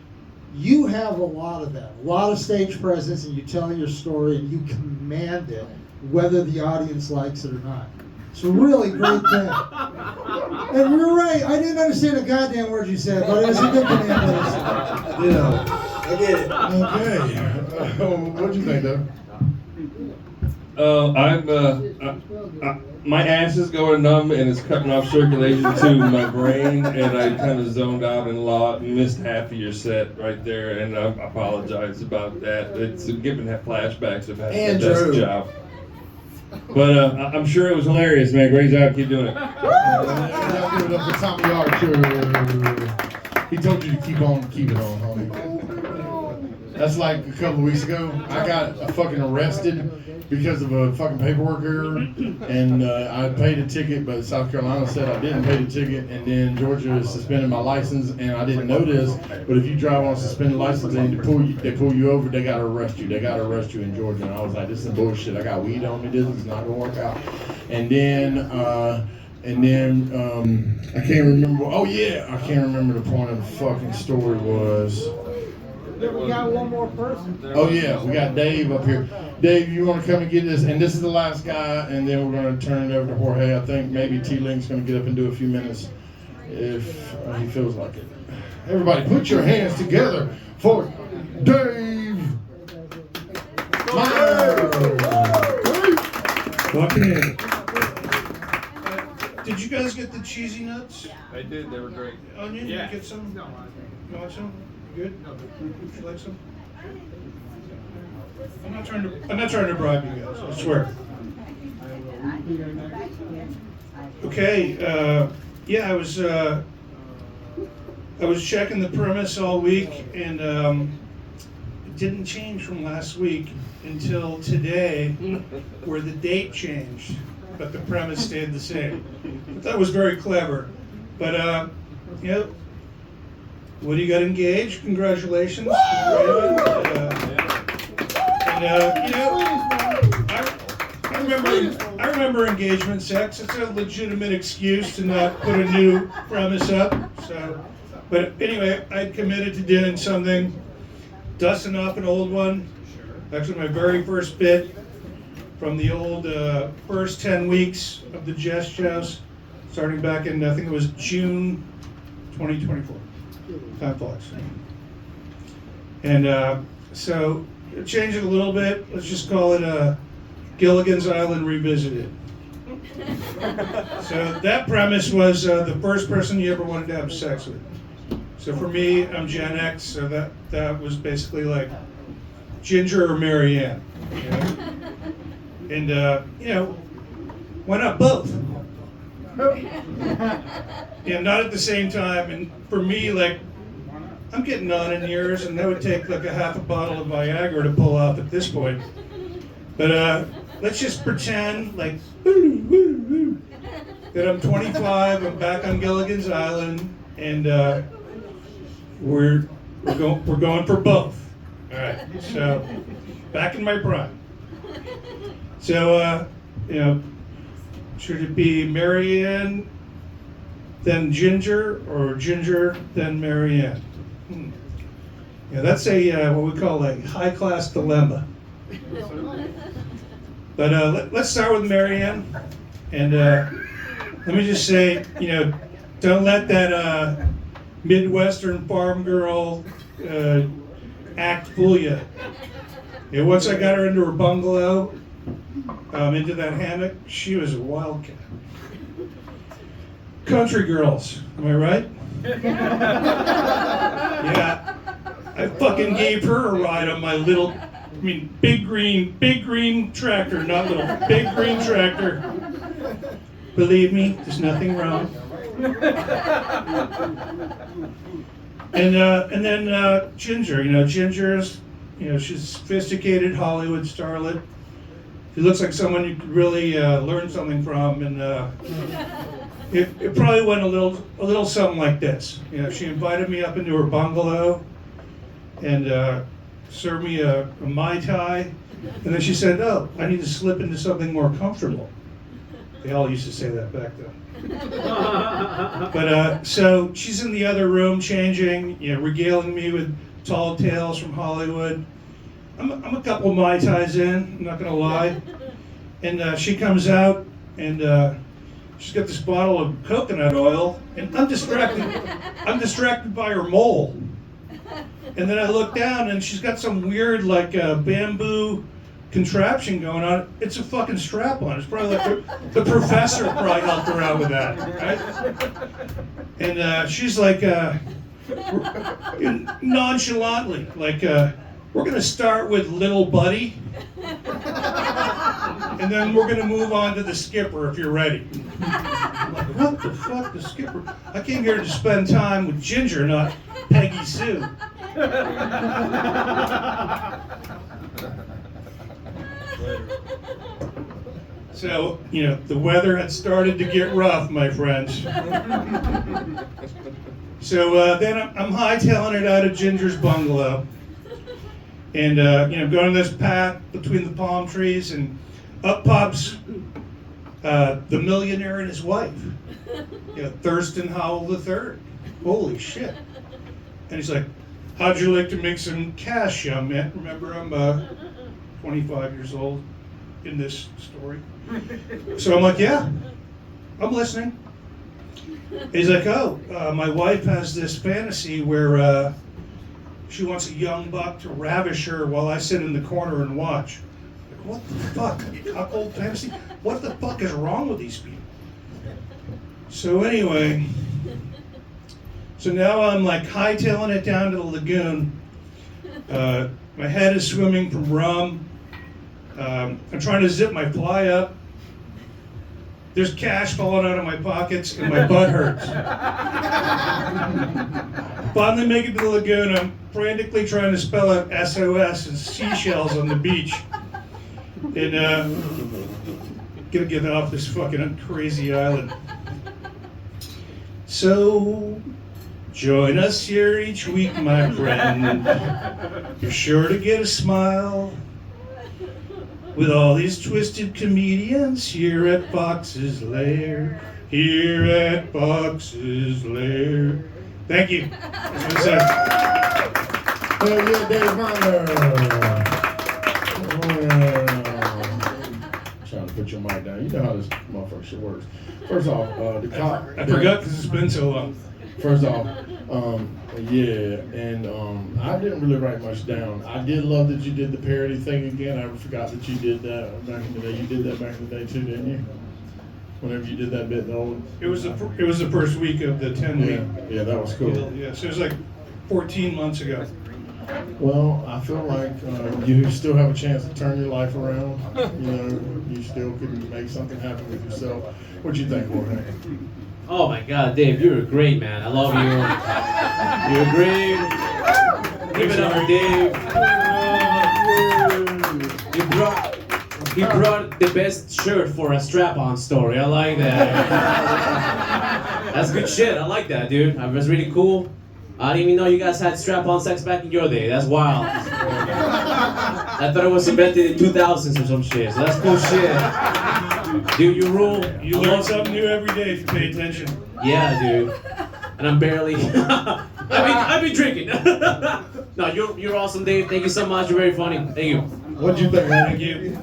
You have a lot of that, a lot of stage presence, and you tell your story and you command it, whether the audience likes it or not. It's a really great thing. And you're right, I didn't understand a goddamn word you said, but it was a good command. You know, I get it. Okay. What'd you think, Doug? My ass is going numb and it's cutting off circulation to my brain, and I kind of zoned out and missed half of your set right there, and I apologize about that. It's giving that flashbacks of having the desk job. But I'm sure it was hilarious, man. Great job. Keep doing it. Y'all give it up for Tommy Archer. He told you to keep it on, homie. That's like a couple of weeks ago. I got fucking arrested because of a fucking paperwork error, and I paid a ticket, but South Carolina said I didn't pay the ticket, and then Georgia suspended my license, and I didn't know this, but if you drive on a suspended license and they pull you over, they gotta arrest you. They gotta arrest you in Georgia, and I was like, this is bullshit. I got weed on me. This is not gonna work out. And then I can't remember. Oh yeah, I can't remember the point of the fucking story was. We got one more person. Oh yeah, we got Dave up here. Dave, you want to come and get this? And this is the last guy, and then we're going to turn it over to Jorge. I think maybe T-Link's going to get up and do a few minutes if he feels like it. Everybody, put your hands together for Dave Meyer. Did you guys get the cheesy nuts? I did. They were great. Onion? Yeah. You get some? No. You want some? You good? No. Would you like some? I'm not trying to bribe you guys. I swear. Okay. Yeah, I was checking the premise all week, and it didn't change from last week until today, where the date changed, but the premise stayed the same. But that was very clever. But yeah. Woody got engaged. Congratulations. I remember engagement sex. It's a legitimate excuse to not put a new premise up. So, but anyway, I'd committed to doing something, dusting off an old one. Actually, my very first bit from the old first 10 weeks of the Jest Joust, starting back in, I think it was June 2024. Time flies. And so, change it a little bit. Let's just call it Gilligan's Island Revisited. So that premise was the first person you ever wanted to have sex with. So for me, I'm Gen X, so that was basically like Ginger or Marianne. You know? And, why not both? Yeah, not at the same time. And for me, like, I'm getting on in years, and that would take like a half a bottle of Viagra to pull off at this point. But let's just pretend like that I'm 25. I'm back on Gilligan's Island, and we're going for both. All right. So back in my prime. So should it be Marianne, then Ginger, or Ginger, then Marianne? Yeah, that's a what we call a high-class dilemma. But let's start with Marianne, and let me just say, don't let that Midwestern farm girl act fool you. Yeah, once I got her into her bungalow, into that hammock, she was a wildcat. Country girls, am I right? Yeah, I fucking gave her a ride on my big green tractor, not little, big green tractor. Believe me, there's nothing wrong. And then Ginger, Ginger's, she's a sophisticated Hollywood starlet. She looks like someone you could really learn something from, and it probably went a little something like this. She invited me up into her bungalow and served me a Mai Tai, and then she said, "Oh, I need to slip into something more comfortable." They all used to say that back then. But so she's in the other room changing, regaling me with tall tales from Hollywood. I'm a couple Mai Tais in, I'm not gonna lie. And she comes out, and she's got this bottle of coconut oil, and I'm distracted by her mole. And then I look down, and she's got some weird, like, bamboo contraption going on. It's a fucking strap-on. It's probably like the professor probably helped her out with that, right? And she's like, nonchalantly, like, we're gonna start with little buddy, and then we're gonna move on to the skipper if you're ready. I'm like, what the fuck, the skipper? I came here to spend time with Ginger, not Peggy Sue. So, the weather had started to get rough, my friends. So then I'm hightailing it out of Ginger's bungalow. And, going this path between the palm trees, and up pops the millionaire and his wife, Thurston Howell III. Holy shit. And he's like, "How'd you like to make some cash, young man?" Remember, I'm 25 years old in this story. So I'm like, "Yeah, I'm listening." He's like, "Oh, my wife has this fantasy where she wants a young buck to ravish her while I sit in the corner and watch." Like, what the fuck? Cuckold fantasy? What the fuck is wrong with these people? So anyway, so now I'm like hightailing it down to the lagoon. My head is swimming from rum. I'm trying to zip my fly up. There's cash falling out of my pockets, and my butt hurts. Finally make it to the lagoon. I'm frantically trying to spell out SOS and seashells on the beach. And gonna get off this fucking crazy island. So join us here each week, my friend. You're sure to get a smile with all these twisted comedians here at Fox's Lair. Here at Fox's Lair. Thank you. That's what it says. Hell yeah, Dave Miller. Trying to put your mic down. You know how this motherfucker shit works. First off, the cop. I forgot because it's been so long. First off, yeah, and I didn't really write much down. I did love that you did the parody thing again. I forgot that you did that back in the day. You did that back in the day too, didn't you? Whenever you did that bit, though. It was the first week of the 10 week. Yeah, that was cool. Yeah, so it was like 14 months ago. Well, I feel like you still have a chance to turn your life around. You know, you still can make something happen with yourself. What do you think, Jorge? Oh my God, Dave, you're great, man. I love you. You're great. Give it up for Dave. He brought the best shirt for a strap-on story. I like that. That's good shit. I like that, dude. That was really cool. I didn't even know you guys had strap-on sex back in your day. That's wild. I thought it was invented in 2000s or some shit. So that's cool shit. Dude, you rule. You learn something new every day if you pay attention. Yeah, dude. And I'm barely. I've been drinking. No, you're awesome, Dave. Thank you so much. You're very funny. Thank you. What'd you think? Thank you.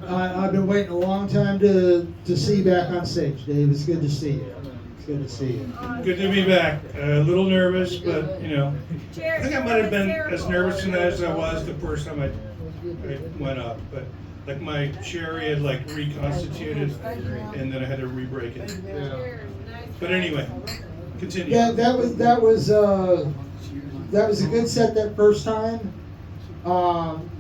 I've been waiting a long time to see you back on stage, Dave. It's good to see you. It's good to see you. Good to be back. A little nervous, but you know, I think I might have been as nervous as I was the first time I went up. But like my cherry had like reconstituted, and then I had to re-break it. But anyway, continue. Yeah, that was a good set that first time.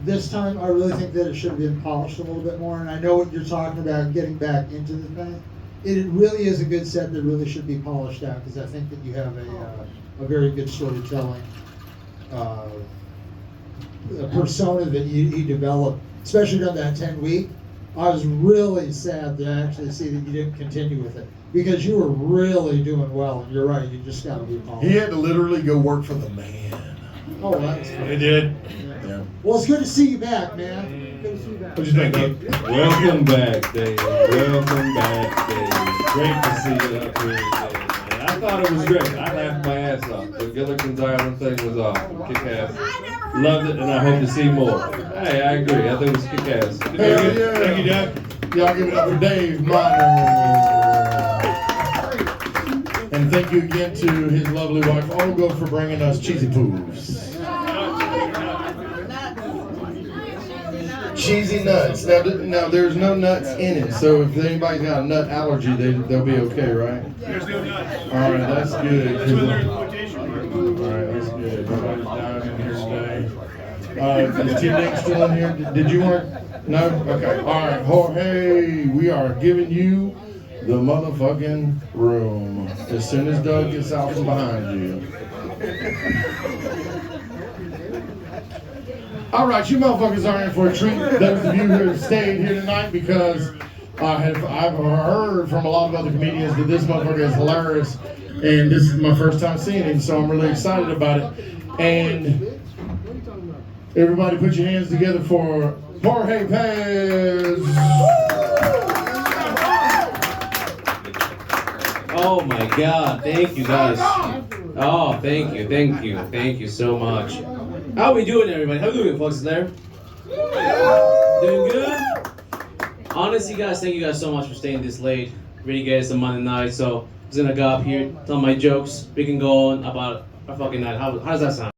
This time, I really think that it should have been polished a little bit more. And I know what you're talking about, getting back into the thing. It really is a good set that really should be polished out, because I think that you have a very good storytelling a persona that you developed, especially on that 10-week. I was really sad to actually see that you didn't continue with it, because you were really doing well. And you're right, you just got to be polished. He had to literally go work for the man. Oh, that's good. I did. Yeah. Well, it's good to see you back, man. Good to see you back. What'd you think, Doug? Welcome back, Dave. Welcome back, Dave. Great to see you up here today, man. I thought it was great. I laughed my ass off. The Gilligan's Island thing was awesome. Kick ass. Loved it, and I hope to see more. Hey, I agree. I think it was kick ass. Hell yeah. Thank you, Doug. Y'all give it up for Dave Minor. And thank you again to his lovely wife, Olga, for bringing us cheesy poofs. Cheesy nuts. Now there's no nuts in it, so if anybody's got a nut allergy, they'll be okay, right? There's no nuts. All right, that's good. That's when there's quotation marks. All right, that's good. Nobody's dying in here today. Is T Nick still in here? Did you want? No? Okay. All right, Jorge, we are giving you the motherfucking room as soon as Doug gets out from behind you. All right, you motherfuckers are in for a treat. Those of you who have stayed here tonight, because I've heard from a lot of other comedians that this motherfucker is hilarious, and this is my first time seeing him, so I'm really excited about it. And everybody, put your hands together for Jorge Pez. Oh my God, thank you guys. Oh, thank you so much. How we doing, everybody? How we doing, folks? There? Doing good? Honestly, guys, thank you guys so much for staying this late. Really, guys, it's a Monday night, so I'm just gonna go up here, tell my jokes. We can go on about our fucking night. How does that sound?